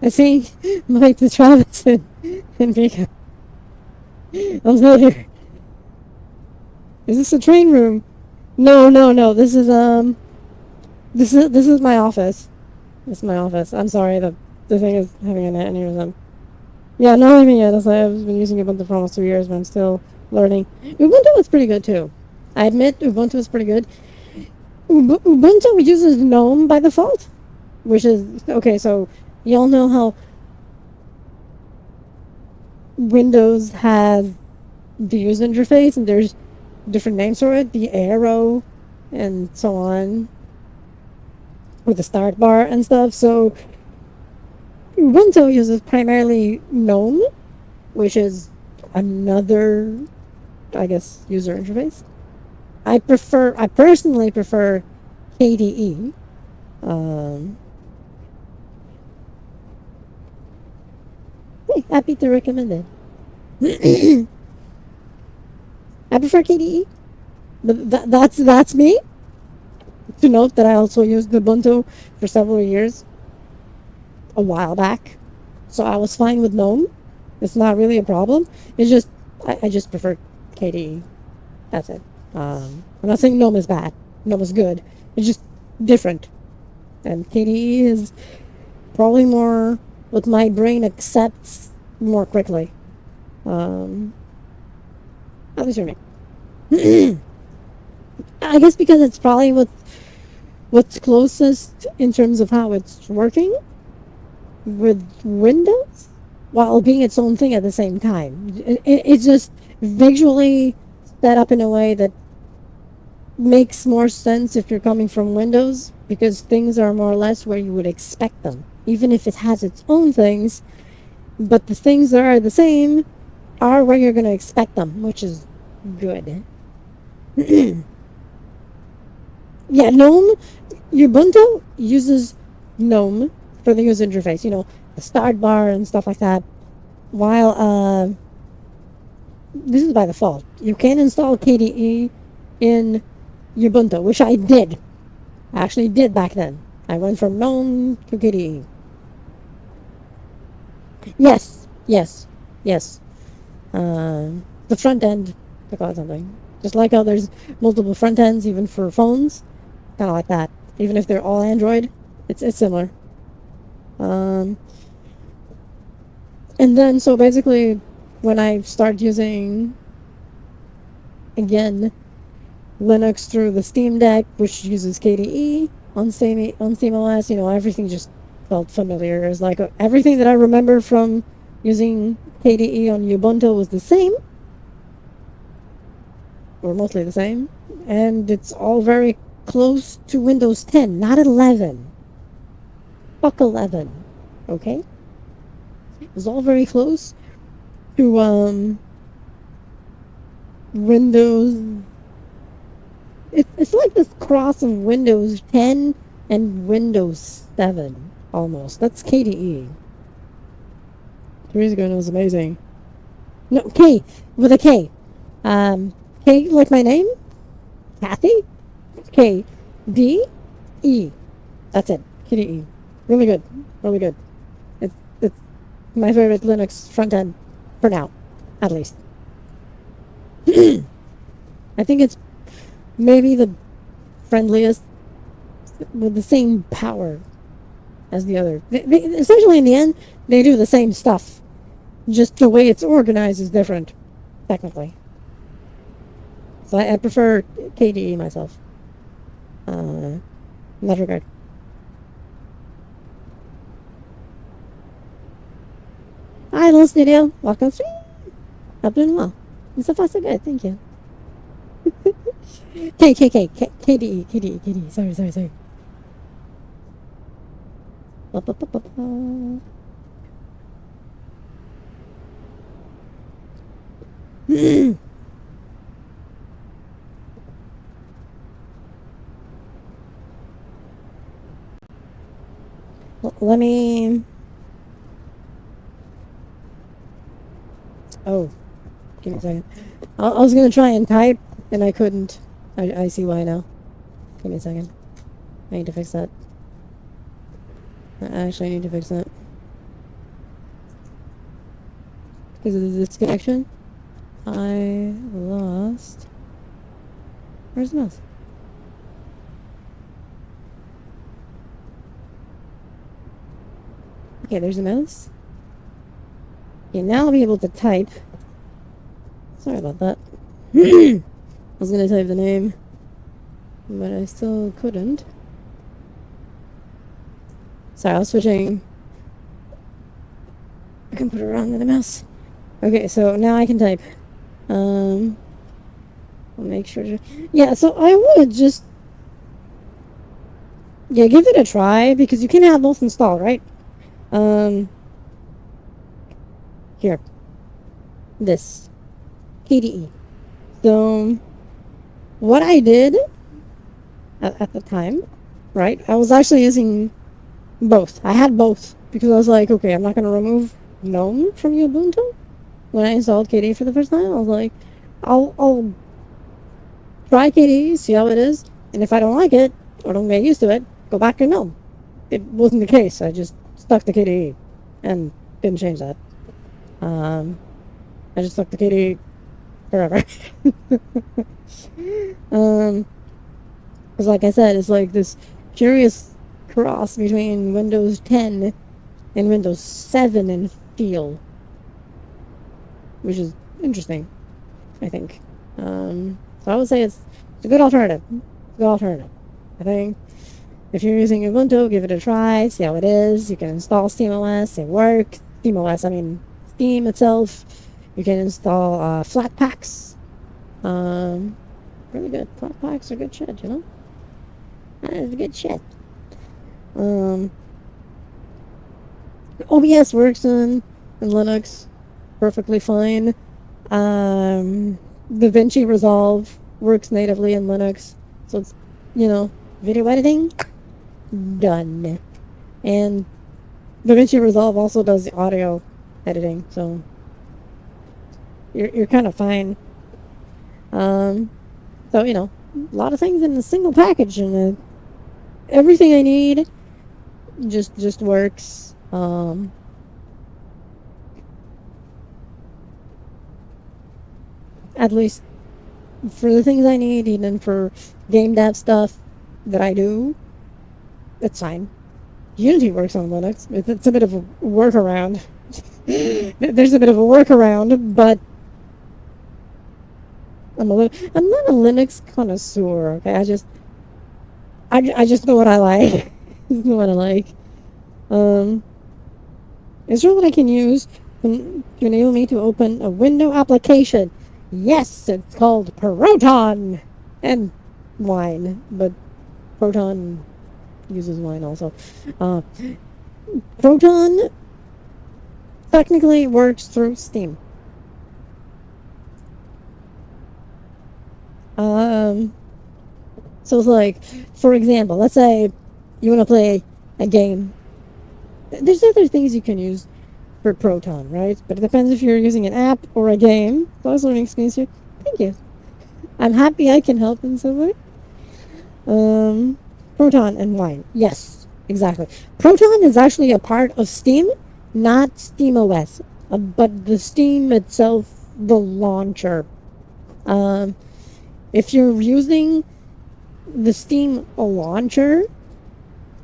I saying bye to Travis and Pika. I'm still here. Is this a train room? No. This is my office. This is my office. I'm sorry, the thing is having a net aneurysm. Yeah, not even yet. I've been using Ubuntu for almost 2 years, but I'm still learning. Ubuntu is pretty good too. I admit Ubuntu is pretty good. Ubuntu uses GNOME by default, which is okay. So y'all know how Windows has the user interface, and there's different names for it, the arrow, and so on, with the start bar and stuff. So Ubuntu uses primarily GNOME, which is another, I guess, user interface. I personally prefer KDE. Hey, happy to recommend it. I prefer KDE, but that's me. To note that I also used Ubuntu for several years a while back, so I was fine with GNOME. It's not really a problem. It's just I just prefer KDE. That's it. I'm not saying GNOME is bad. GNOME is good. It's just different, and KDE is probably more what my brain accepts more quickly. Um, at least for me. I guess because it's probably what's closest in terms of how it's working with Windows while being its own thing at the same time. It's just visually set up in a way that makes more sense if you're coming from Windows because things are more or less where you would expect them. Even if it has its own things, but the things that are the same are where you're going to expect them, which is good. Yeah, GNOME, Ubuntu uses GNOME for the user interface, the start bar and stuff like that. While this is by default. You can install KDE in Ubuntu, which I did. I actually did back then. I went from GNOME to KDE. Yes. The front end, to call it something. Just like how there's multiple front ends even for phones, kind of like that. Even if they're all Android, it's similar. And then, so basically, when I start using, again, Linux through the Steam Deck, which uses KDE on SteamOS, everything just felt familiar. It's like everything that I remember from using KDE on Ubuntu was the same, or mostly the same, and it's all very close to Windows 10, not 11. Fuck 11, okay? It's all very close to Windows. It's like this cross of Windows 10 and Windows 7, almost. That's KDE. 3 years ago, it was amazing. No, K, with a K. K like my name? Kathy? K, D, E. That's it. KDE. Really good. Really good. It's my favorite Linux front end for now, at least. I think it's maybe the friendliest with the same power as the other. Essentially, in the end, they do the same stuff. Just the way it's organized is different, technically. So I prefer KDE myself. In that regard. Hi, little studio. Welcome to stream. I'm doing well. And so far, so good. Thank you. KDE. Sorry. Ba, ba, ba, ba, ba. Let me... Oh, give me a second. I was going to try and type, and I couldn't. I see why now. Give me a second. I need to fix that. I actually need to fix that. Because of the disconnection, I lost... Where's the mouse? Okay, there's a mouse. Okay, now I'll be able to type. Sorry about that. I was gonna type the name, but I still couldn't. Sorry, I was switching I can put it around to the mouse. Okay, so now I can type. I'll make sure to... Yeah, so I would just... Yeah, give it a try, because you can have both installed, right? Here. This. KDE. So, what I did at the time, right? I was actually using both. I had both, because I was like, okay, I'm not going to remove GNOME from Ubuntu. when I installed KDE for the first time. I was like, I'll try KDE, see how it is, and if I don't like it or don't get used to it, go back to GNOME. It wasn't the case. I just stuck to KDE and didn't change that. I just stuck to KDE forever. um, because like I said, it's like this curious cross between Windows 10 and Windows 7 in feel, which is interesting, I think. So I would say it's a good alternative. Good alternative. I think if you're using Ubuntu, give it a try, see how it is. You can install SteamOS, it works. SteamOS, I mean Steam itself. You can install Flatpaks. Really good. Flatpaks are good shit, you know? That is good shit. OBS works in Linux perfectly fine. DaVinci Resolve works natively in Linux. So it's, video editing, done. And DaVinci Resolve also does the audio editing, so you're kind of fine. So, a lot of things in a single package, and everything I need just works. At least for the things I need, even for game dev stuff that I do, it's fine. Unity works on Linux. It's a bit of a workaround. There's a bit of a workaround, but I'm not a Linux connoisseur. Okay, I just know what I like. Just know what I like. Is there what I can use to enable me to open a window application? Yes, it's called Proton and Wine, but Proton uses Wine also. Proton technically works through Steam. So it's like, for example, let's say you want to play a game. There's other things you can use for Proton, right? But it depends if you're using an app or a game. So I was learning experience here. Thank you. I'm happy I can help in some way. Proton and Wine. Yes, exactly. Proton is actually a part of Steam, not SteamOS, but the Steam itself, the launcher. If you're using the Steam launcher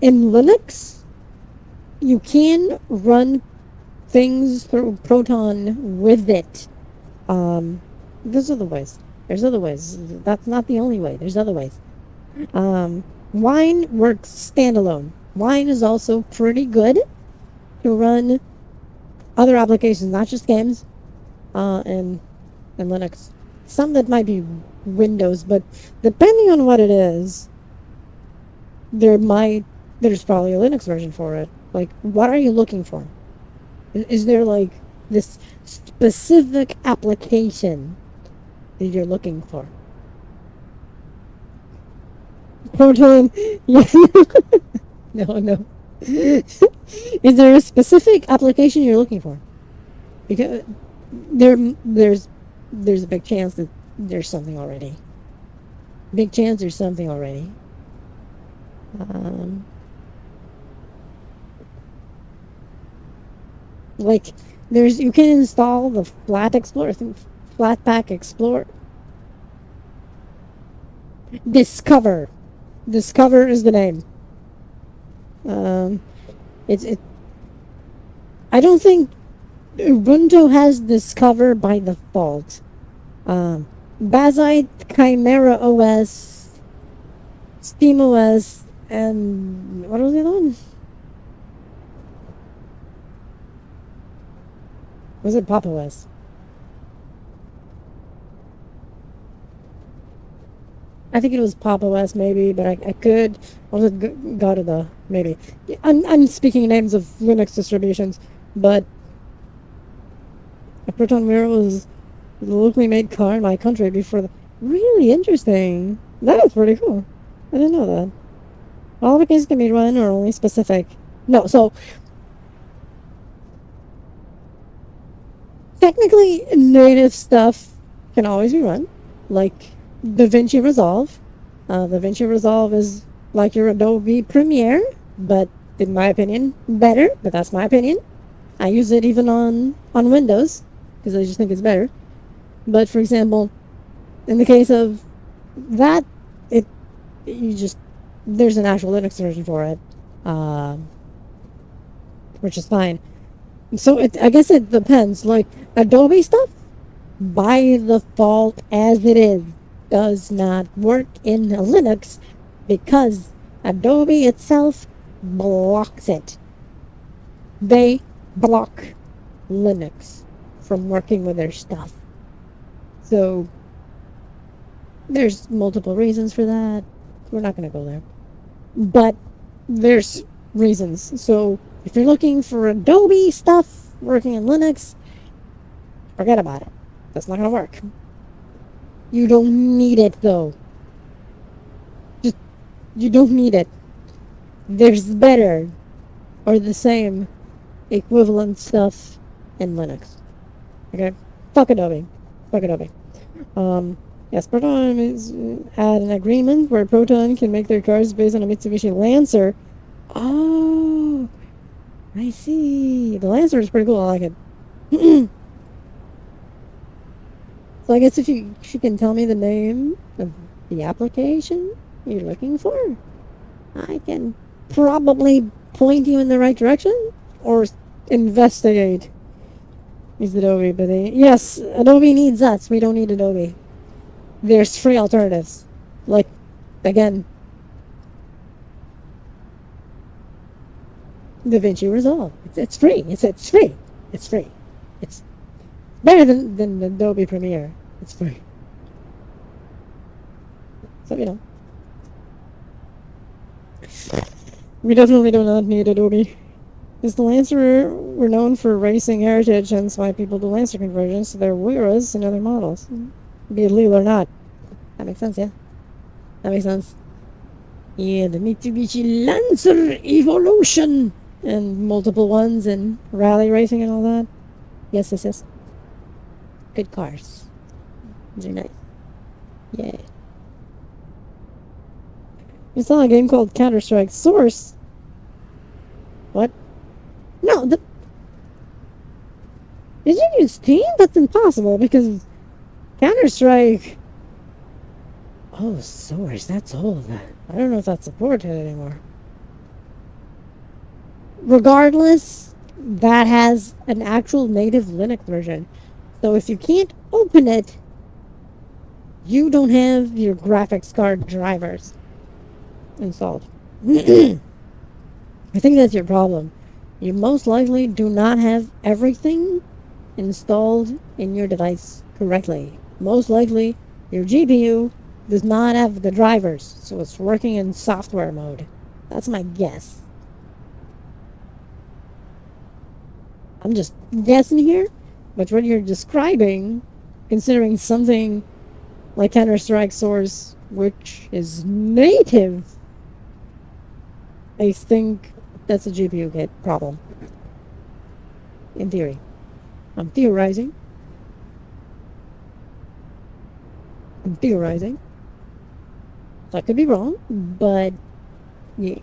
in Linux, you can run things through Proton with it. There's other ways. That's not the only way. There's other ways. Wine works standalone. Wine is also pretty good to run other applications, not just games, and Linux. Some that might be Windows, but depending on what it is, there's probably a Linux version for it. Like, what are you looking for? Is there like this specific application that you're looking for? Proton. No. Is there a specific application you're looking for? Because there's a big chance that there's something already. Like you can install the Flatpak Explorer. Discover is the name. I don't think Ubuntu has Discover by default. Bazite, Chimera OS, SteamOS, and what was the other one? Was it Pop OS? I think it was Pop OS maybe, but I could. Or was it Garuda? Maybe. I'm speaking names of Linux distributions, but a Proton Mirror was the locally made car in my country before the... Really interesting. That was pretty cool. I didn't know that. All applications can be run or only specific. No, so technically, native stuff can always be run, like DaVinci Resolve. DaVinci Resolve is like your Adobe Premiere, but in my opinion, better. But that's my opinion. I use it even on Windows because I just think it's better. But for example, in the case of that, it you just there's an actual Linux version for it, which is fine. So I guess it depends. Like Adobe stuff, by default as it is, does not work in Linux because Adobe itself blocks it. They block Linux from working with their stuff. So there's multiple reasons for that. We're not going to go there. But there's reasons. So if you're looking for Adobe stuff working in Linux, forget about it. That's not going to work. You don't need it though. Just, you don't need it. There's better or the same equivalent stuff in Linux. Okay? Fuck Adobe. Fuck Adobe. Yes, Proton is had an agreement where Proton can make their cars based on a Mitsubishi Lancer. Oh, I see. The Lancer is pretty cool. I like it. So I guess if you can tell me the name of the application you're looking for, I can probably point you in the right direction or investigate. Use Adobe, but yes, Adobe needs us. We don't need Adobe. There's free alternatives. Like, again, DaVinci Resolve. It's free. It's free. It's free. It's better than Adobe Premiere. It's free. So, we definitely do not need Adobe. Because the Lancer were known for racing heritage, hence why people do Lancer conversions to their Wiras and other models. Be it legal or not. That makes sense, yeah? That makes sense. Yeah, the Mitsubishi Lancer Evolution! And multiple ones, and rally racing and all that. Yes. Good cars. They're nice. Yeah. You saw a game called Counter-Strike Source. What? No, did you use Steam? That's impossible because Counter-Strike. Oh, Source, that's old. I don't know if that's supported anymore. Regardless, that has an actual native Linux version. So if you can't open it, you don't have your graphics card drivers installed. I think that's your problem. You most likely do not have everything installed in your device correctly. Most likely, your GPU does not have the drivers, so it's working in software mode. That's my guess. I'm just guessing here, but what you're describing, considering something like Counter-Strike Source, which is native, I think that's a GPU kit problem. In theory. I'm theorizing. So I could be wrong, but yeah.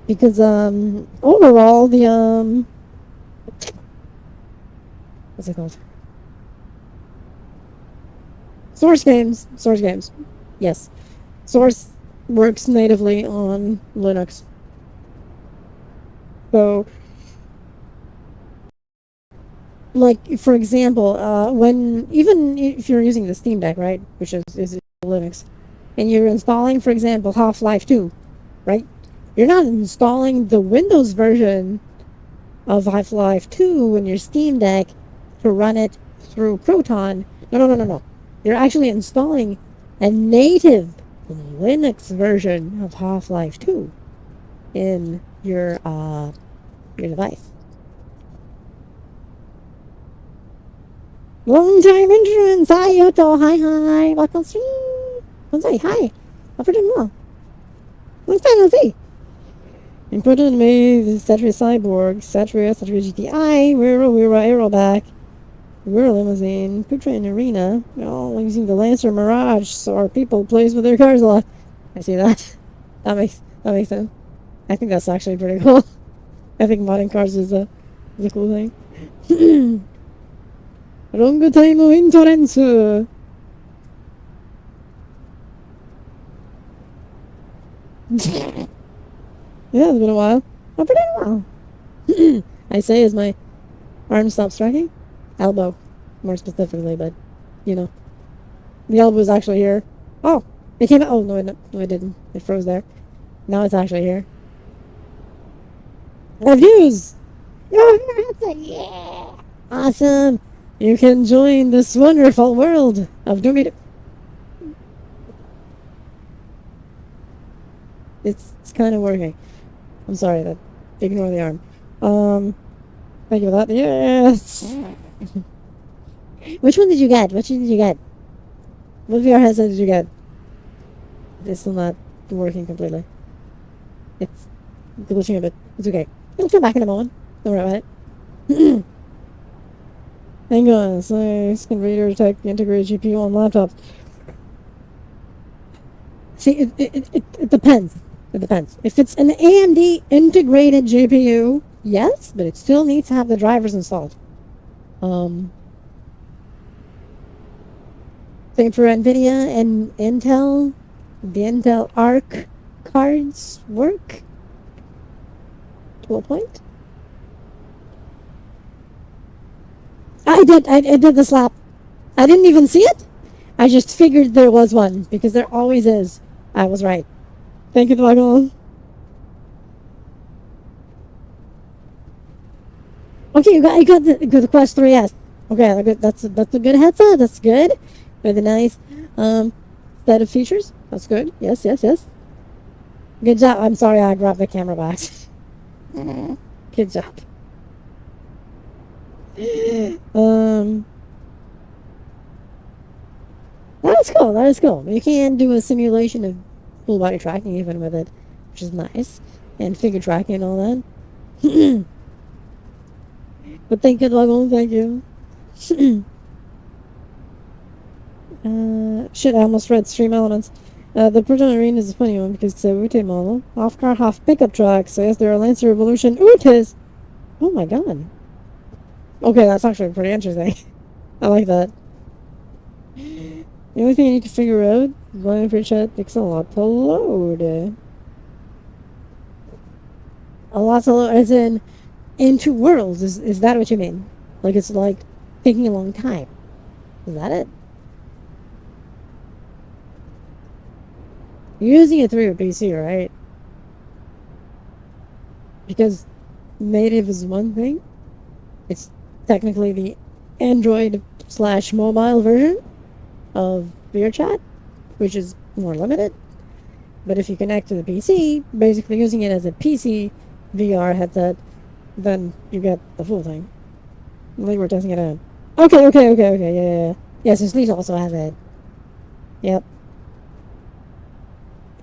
Because overall the what's it called? Source games. Yes. Source works natively on Linux. So, like, for example, even if you're using the Steam Deck, right, which is Linux, and you're installing, for example, Half-Life 2, right? You're not installing the Windows version of Half-Life 2 in your Steam Deck to run it through Proton. No. You're actually installing a native Linux version of Half-Life 2 in your device. Long time entrance! Hi, Yoto! Hi! Welcome to stream! Hi! Hope you're doing well. Long time no see! Important me, Satria Cyborg, Satria GTI, We're Aero back, We're Limousine, Putra in Arena, all using the Lancer Mirage, so our people plays with their cars a lot. I see that. That makes sense. I think that's actually pretty cool. I think modding cars is a cool thing. Wrong time of insurance. Yeah, it's been a while. Oh, pretty well. I say as my arm stops striking. Elbow, more specifically, but, you know. The elbow is actually here. Oh, it came out. Oh, no, it didn't. It froze there. Now it's actually here. Reviews! Yeah! Awesome! You can join this wonderful world of Doom. It's kind of working. I'm sorry, that ignore the arm. Thank you for that. Yes. Which one did you get? Which one did you get? What VR headset did you get? It's still not working completely. It's glitching a bit. It's okay. It'll come back in a moment. Don't worry about it. Hang on. Slice converter tech integrated GPU on laptops. See, it depends. It depends. If it's an AMD integrated GPU, yes, but it still needs to have the drivers installed. Same for NVIDIA and Intel. The Intel Arc cards work to a point. I did the slap. I didn't even see it. I just figured there was one because there always is. I was right. Thank you, Michael. Okay, you got the Quest 3S. Okay, that's a good headset. That's good. With a nice set of features. That's good. Yes. Good job. I'm sorry I grabbed the camera back. Good job. That is cool. You can do a simulation of full body tracking even with it, which is nice. And figure tracking and all that. But thank you, Logan. Thank you. Shit, I almost read Stream Elements. The Proton Arena is a funny one because it's a Ute model. Half car, half pickup truck. So yes, there are Lancer Revolution Utes. Oh my god. Okay, that's actually pretty interesting. I like that. The only thing I need to figure out is why for chat takes a lot to load. A lot to load, as in into worlds. Is that what you mean? Like it's like taking a long time. Is that it? You're using it through your PC, right? Because native is one thing. It's technically the Android/mobile version of VRChat, which is more limited. But if you connect to the PC, basically using it as a PC VR headset, then you get the full thing. I think we're testing it out. Okay, yeah. Yeah, so Sleece also has it. Yep.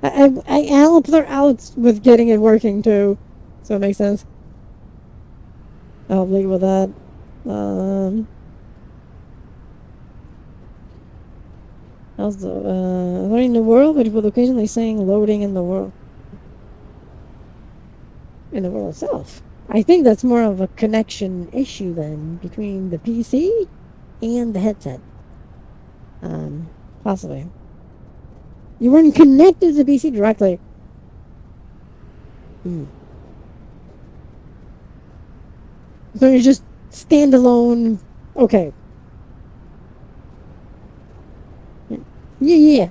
I helped her out with getting it working too, so it makes sense. I'll leave with that. Also, learning in the world, but people occasionally saying loading in the world. In the world itself. I think that's more of a connection issue then between the PC and the headset. Possibly. You weren't connected to the PC directly. So you're just standalone. Okay. Yeah.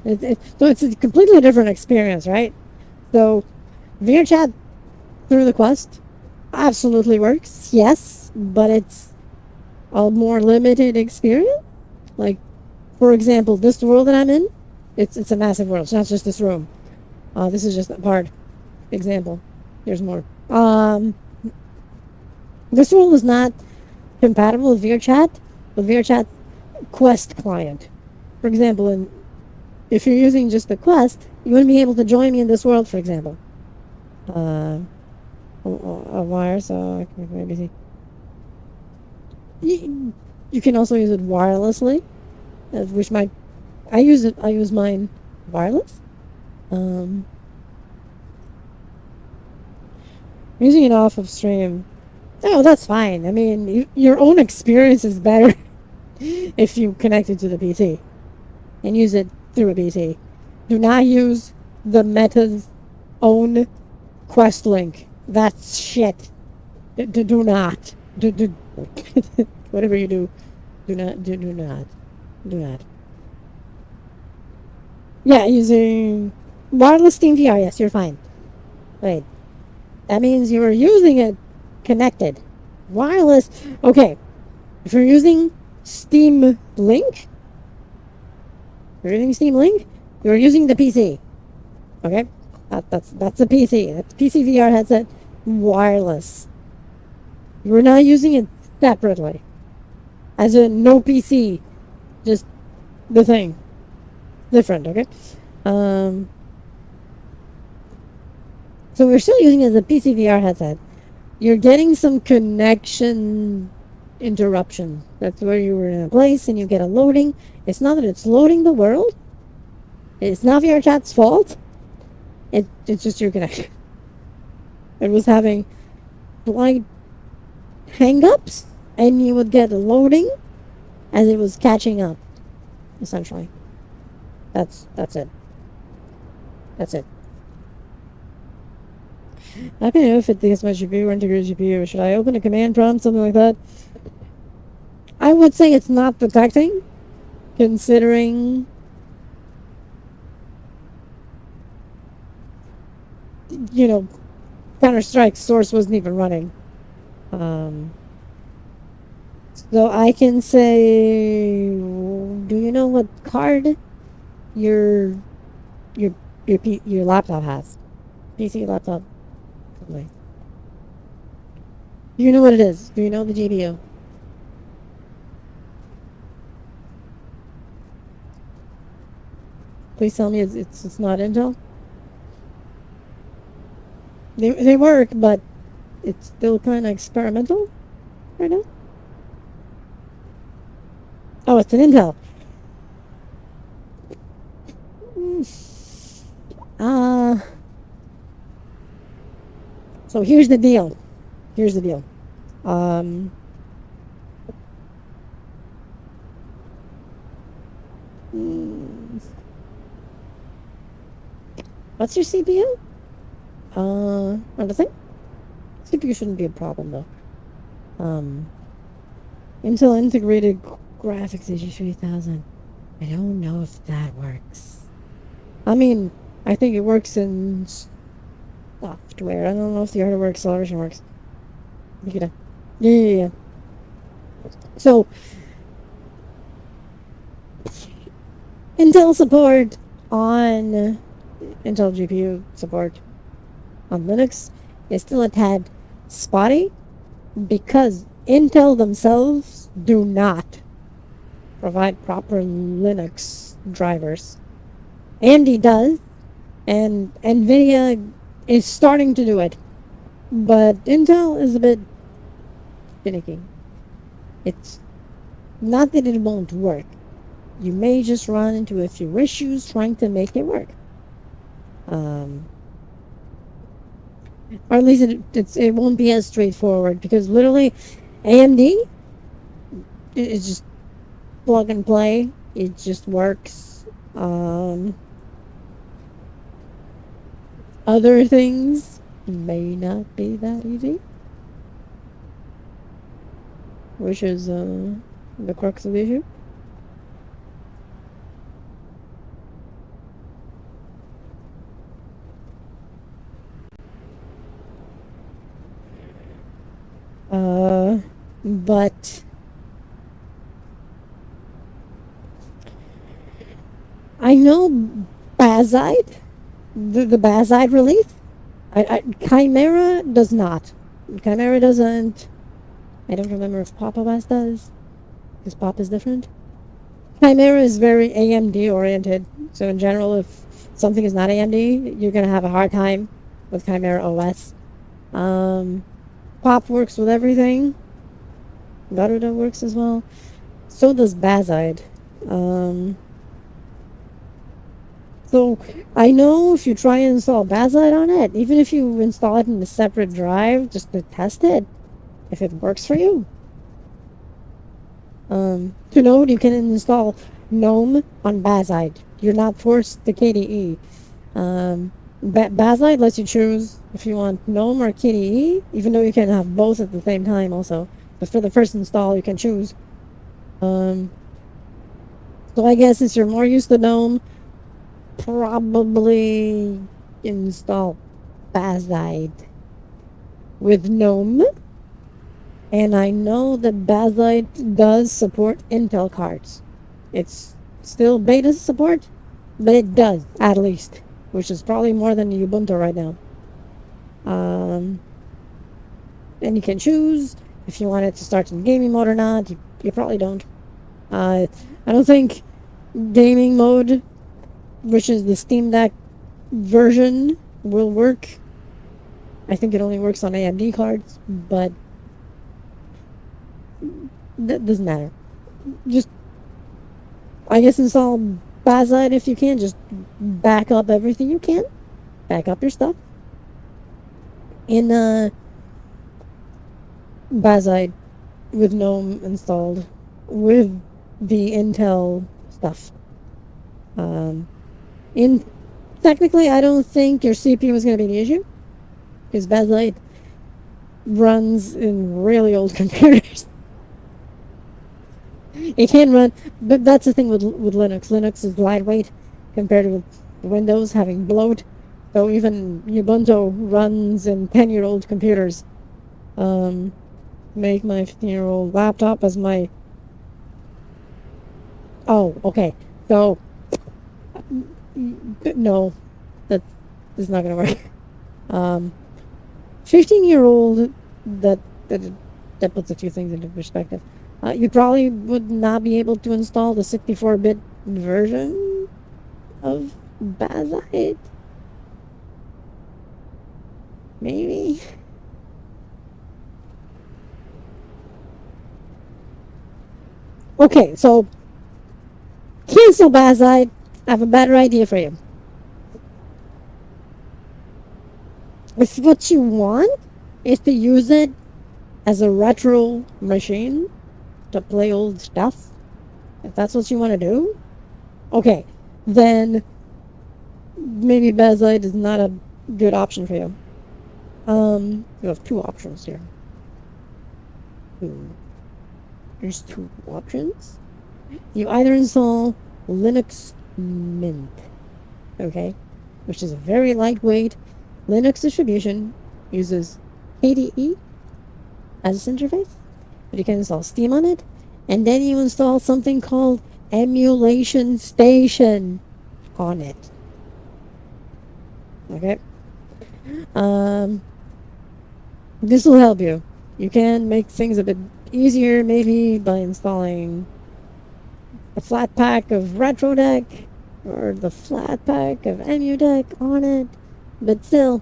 So it's a completely different experience, right? So VRChat through the Quest absolutely works, yes, but it's a more limited experience. Like, for example, this world that I'm in, it's a massive world. It's not just this room. This is just a part example. Here's more. This world is not compatible with VRChat, with VRChat Quest client. For example, if you're using just the Quest, you wouldn't be able to join me in this world, for example. a wire, so I can maybe see. You can also use it wirelessly, which might I use it. I use mine wireless. Um, Using it off of stream. Oh, that's fine. I mean, your own experience is better if you connect it to the PC and use it through a PC. Do not use the Meta's own Quest link. That's shit. Do not. Whatever you do, do not. Do not. Yeah, using wireless Steam VR, yes, you're fine. Wait. That means you are using it connected. Wireless. Okay. If you're using Steam Link, you're using the PC. Okay? That's a PC. That's PC VR headset wireless. You're not using it separately. As in no PC. Just the thing. Different, okay? So we're still using it as a PC VR headset. You're getting some connection interruption. That's where you were in a place and you get a loading. It's not that it's loading the world. It's not VRChat's fault. It's just your connection. It was having slight hang-ups, and you would get a loading as it was catching up, essentially. That's it. That's it. I don't know if it thinks my GPU or integrated GPU. Should I open a command prompt, something like that? I would say it's not detecting, considering Counter-Strike source wasn't even running. So I can say, do you know what card your laptop has? PC laptop. Do you know what it is? Do you know the GPU? Please tell me it's not Intel. They work, but it's still kind of experimental right now. Oh, it's an Intel. So here's the deal. What's your CPU? Nothing? CPU shouldn't be a problem though. Intel integrated graphics AG3000. I don't know if that works. I mean, I think it works in software. I don't know if the hardware acceleration works. Yeah. So, Intel support on Intel GPU support on Linux is still a tad spotty because Intel themselves do not provide proper Linux drivers. AMD does, and NVIDIA is starting to do it, but Intel is a bit finicky. It's not that it won't work. You may just run into a few issues trying to make it work. Or at least it won't be as straightforward because literally AMD is just plug and play. It just works. Other things may not be that easy, which is the crux of the issue. But I know Bazide, the Bazide release, Chimera does not. Chimera doesn't. I don't remember if Papa OS does, because Pop is different. Chimera is very AMD oriented, so in general, if something is not AMD, you're gonna have a hard time with Chimera OS. Um, Pop works with everything. Garuda works as well. So does Bazide. Um, so I know if you try and install Bazide on it, even if you install it in a separate drive just to test it, if it works for you. To note, you can install GNOME on Bazide. You're not forced to KDE. Bazide lets you choose if you want GNOME or KDE, even though you can have both at the same time also. But for the first install, you can choose. So I guess since you're more used to GNOME, probably install Bazide with GNOME. And I know that Bazide does support Intel cards. It's still beta support, but it does, at least. Which is probably more than Ubuntu right now. And you can choose if you want it to start in gaming mode or not. You probably don't. I don't think gaming mode, which is the Steam Deck version, will work. I think it only works on AMD cards, but that doesn't matter. Just, I guess, install Bazide if you can. Just back up everything you can. Back up your stuff. In Bazide with GNOME installed with the Intel stuff. In technically, I don't think your CPU is going to be the issue because Bazide runs in really old computers. It can run, but that's the thing with Linux. Linux is lightweight compared with Windows having bloat. So even Ubuntu runs in 10-year-old computers. Make my 15-year-old laptop as my... Oh, okay. So, no, that's not going to work. 15-year-old, that, that puts a few things into perspective. You probably would not be able to install the 64-bit version of Bazide. Maybe. Okay, so cancel Bazide. I have a better idea for you. If what you want is to use it as a retro machine to play old stuff, if that's what you want to do, okay, then maybe Bazide is not a good option for you. You have two options here. There's two options. You either install Linux Mint, okay, which is a very lightweight Linux distribution, uses KDE as its interface, but you can install Steam on it, and then you install something called Emulation Station on it. Okay? This will help you. You can make things a bit easier, maybe by installing a flat pack of RetroDeck or the flat pack of EmuDeck on it, but still,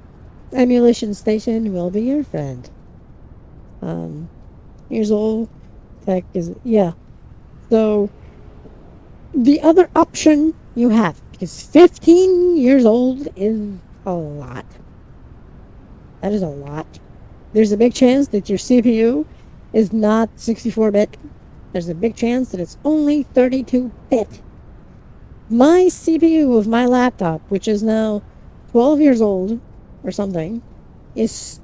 Emulation Station will be your friend. Years old tech is, yeah. So the other option you have, because 15 years old is a lot. That is a lot. There's a big chance that your CPU is not 64-bit. There's a big chance that it's only 32-bit. My CPU of my laptop, which is now 12 years old or something, is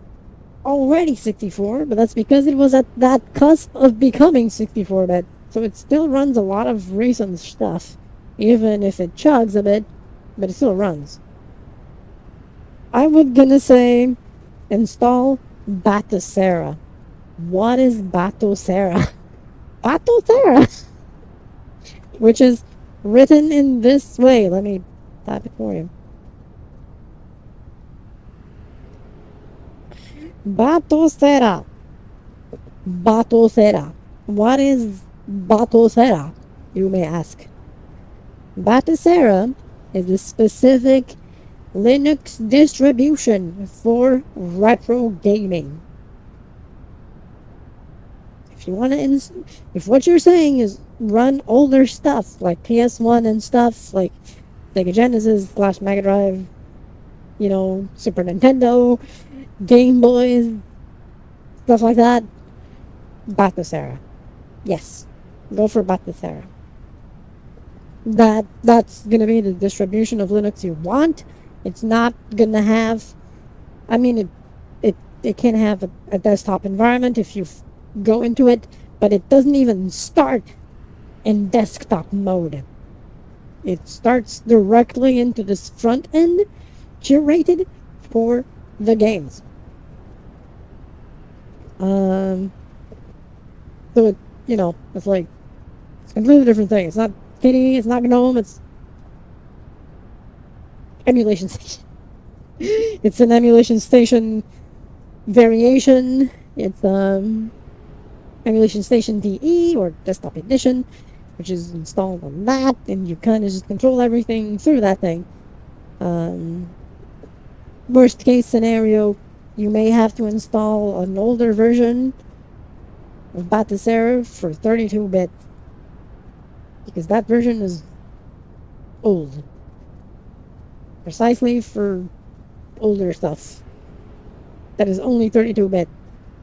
already 64, but that's because it was at that cusp of becoming 64-bit. So it still runs a lot of recent stuff, even if it chugs a bit, but it still runs. I would gonna say install Batocera. What is Batocera? Batocera, which is written in this way. Let me type it for you. Batocera. Batocera. What is Batocera, you may ask? Batocera is a specific Linux distribution for retro gaming. If you want to, if what you're saying is run older stuff like PS1 and stuff like Sega Genesis, Flash Mega Drive, Super Nintendo, Game Boys, stuff like that, Bathtera. Yes, go for Bathtera. That's gonna be the distribution of Linux you want. It's not gonna have. I mean, it can have a desktop environment if you go into it, but it doesn't even start in desktop mode. It starts directly into this front end, curated for the games. So it's like it's a completely different thing. It's not KDE, it's not GNOME, it's emulation station. It's an emulation station variation. It's emulation station DE or desktop edition, which is installed on that, and you kind of just control everything through that thing. Worst case scenario, you may have to install an older version of Bathtera for 32-bit, because that version is old. Precisely for older stuff that is only 32-bit.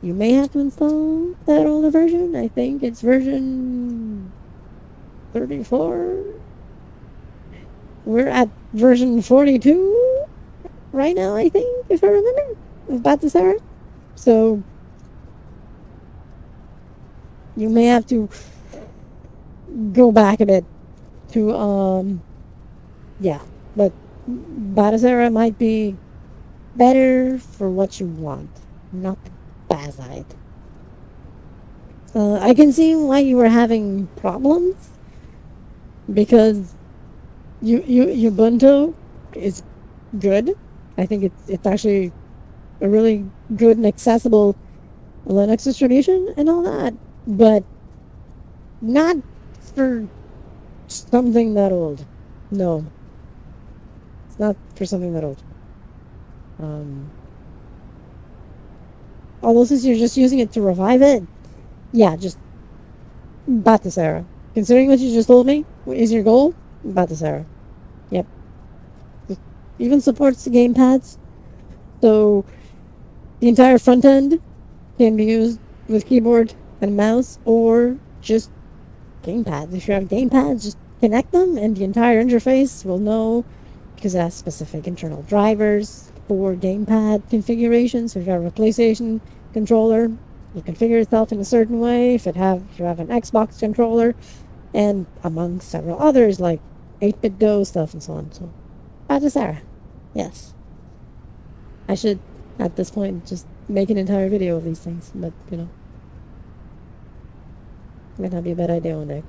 You may have to install that older version. I think it's version 34. We're at version 42 right now, I think, if I remember, of Bathtera. So you may have to go back a bit to yeah, but Bathtera might be better for what you want, not Bazite. I can see why you were having problems, because Ubuntu is good. I think it's actually a really good and accessible Linux distribution and all that, but not for something that old. No, it's not for something that old. Although since you're just using it to revive it, yeah, just Bathtera. Considering what you just told me is your goal, Bathtera. Yep. It even supports gamepads, so the entire front end can be used with keyboard and mouse, or just gamepads. If you have gamepads, just connect them, and the entire interface will know, because it has specific internal drivers for gamepad configurations. So if you have a PlayStation controller, you configure itself in a certain way. If you have an Xbox controller, and among several others like 8-bit Do stuff and so on. So, Bathtera, yes. I should at this point just make an entire video of these things, but might not be a bad idea one day.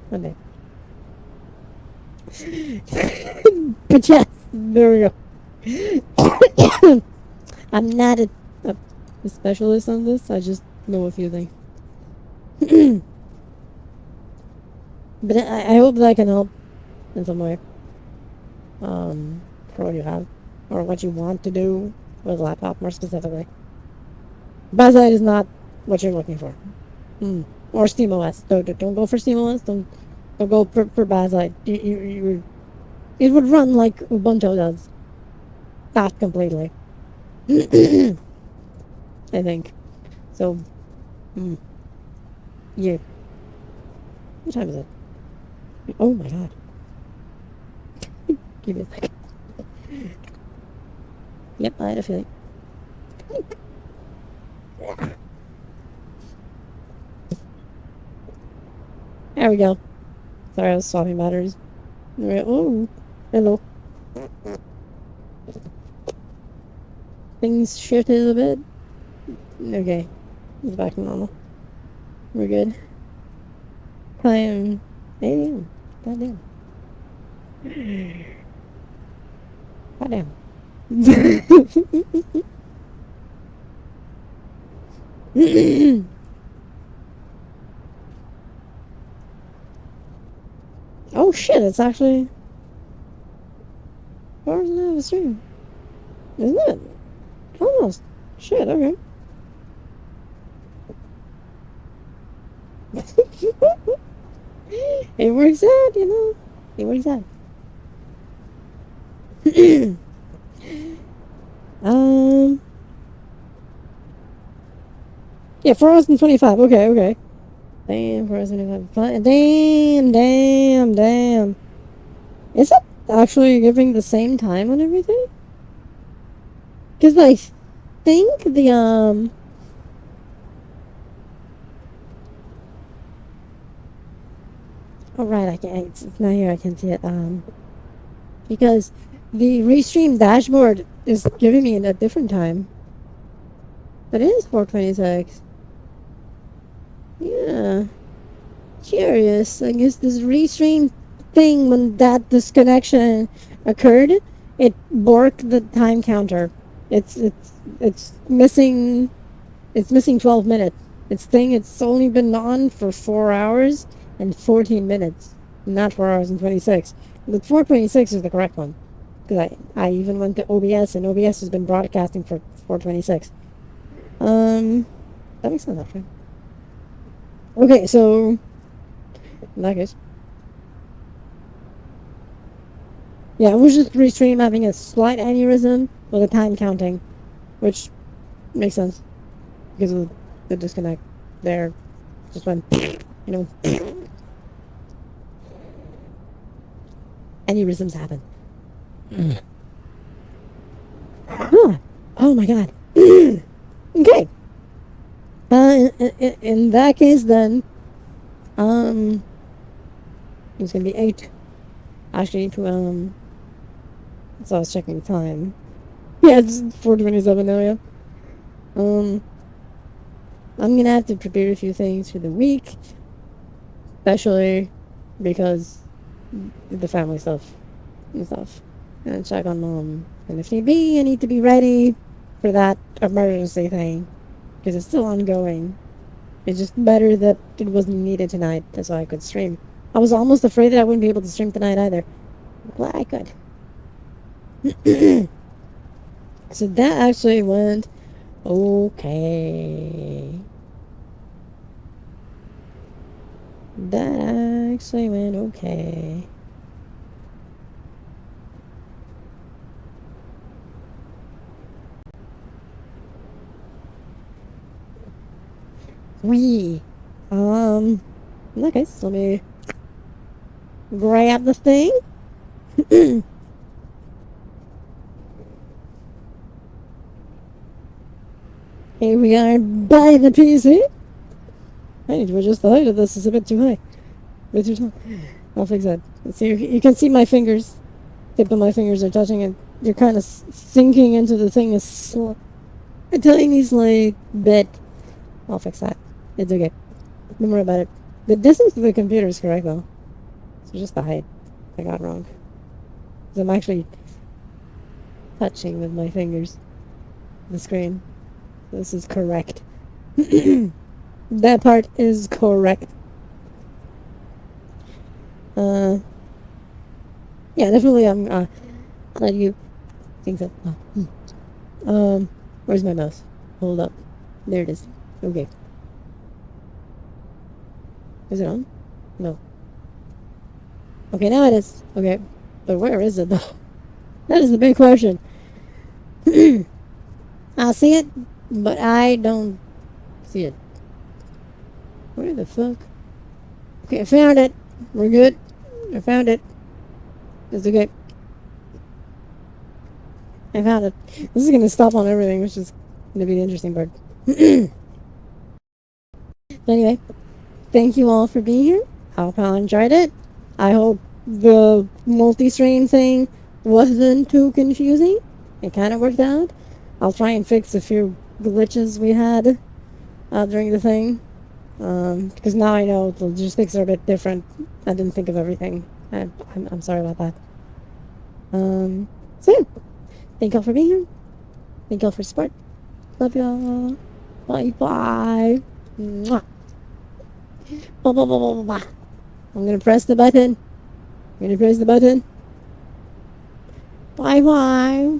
One day. But yes, there we go. I'm not a specialist on this. I just know a few things. But I hope that I can help in some way. For what you have, or what you want to do with a laptop, more specifically. Bazite is not what you're looking for. Or SteamOS. Don't go for SteamOS. Don't go for Bazite. It would run like Ubuntu does. Not completely. I think. So, yeah. What time is it? Oh my god. Give me a second. Yep, I had a feeling. There we go. Sorry, I was swapping batteries. Oh, hello. Things shifted a bit. Okay, it's back to normal. We're good. I am 8 a.m. Goddamn. Goddamn. Oh shit, it's actually... 4 hours and a half of stream. Isn't it? Almost. Shit, okay. It works out, you know. It works out. Yeah, 4 hours and 25. Okay, okay. Damn, 4 hours and 25. Damn. Is it actually giving the same time on everything? Because I think the, oh, right, I can't, it's not here, I can see it, because the restream dashboard is giving me a different time. But it is 4:26. Yeah. Curious. I guess this restream thing, when that disconnection occurred, it borked the time counter. It's missing 12 minutes. It's only been on for 4 hours and 14 minutes, not 4 hours and 26. But 4:26 is the correct one. Because I even went to OBS, and OBS has been broadcasting for 4:26. That makes sense, actually. Okay, so in that case, yeah, it was just restream having a slight aneurysm with the time counting, which makes sense because of the disconnect there. Just went, you know, aneurysms happen. Oh my god. Okay. In that case, then, it's gonna be 8. Actually, so I was checking time. Yeah, it's 4:27 now, yeah. I'm gonna have to prepare a few things for the week, especially because the family stuff and stuff. And check on mom. And if need be, I need to be ready for that emergency thing. Because it's still ongoing. It's just better that it wasn't needed tonight, so I could stream. I was almost afraid that I wouldn't be able to stream tonight either. Glad I could. So that actually went okay. That actually went okay. In that case, let me grab the thing. Here we are by the PC. I need to adjust the height of this. It's a bit too high. A bit too tall. I'll fix that. Let's see. You can see my fingers. Tip of my fingers are touching it. You're kind of sinking into the thing. A tiny slight bit. I'll fix that. It's okay. Don't worry about it. The distance to the computer is correct, though. It's just the height I got wrong. 'Cause I'm actually touching with my fingers the screen. This is correct. That part is correct. Yeah, definitely. I'm glad you think so. Where's my mouse? Hold up. There it is. Okay. Is it on? No. Okay, now it is. Okay. But where is it, though? That is the big question. I see it, but I don't see it. Where the fuck? Okay, I found it. We're good. I found it. It's okay. I found it. This is gonna stop on everything, which is gonna be the interesting part. Anyway, thank you all for being here. I hope you all enjoyed it. I hope the multi-stream thing wasn't too confusing. It kind of worked out. I'll try and fix a few glitches we had during the thing. Because now I know the logistics are a bit different. I didn't think of everything. I'm sorry about that. So yeah. Thank y'all for being here. Thank y'all for support. Love y'all. Bye bye. Mwah. Blah, blah, blah, blah, blah. I'm gonna press the button. I'm gonna press the button. Bye bye.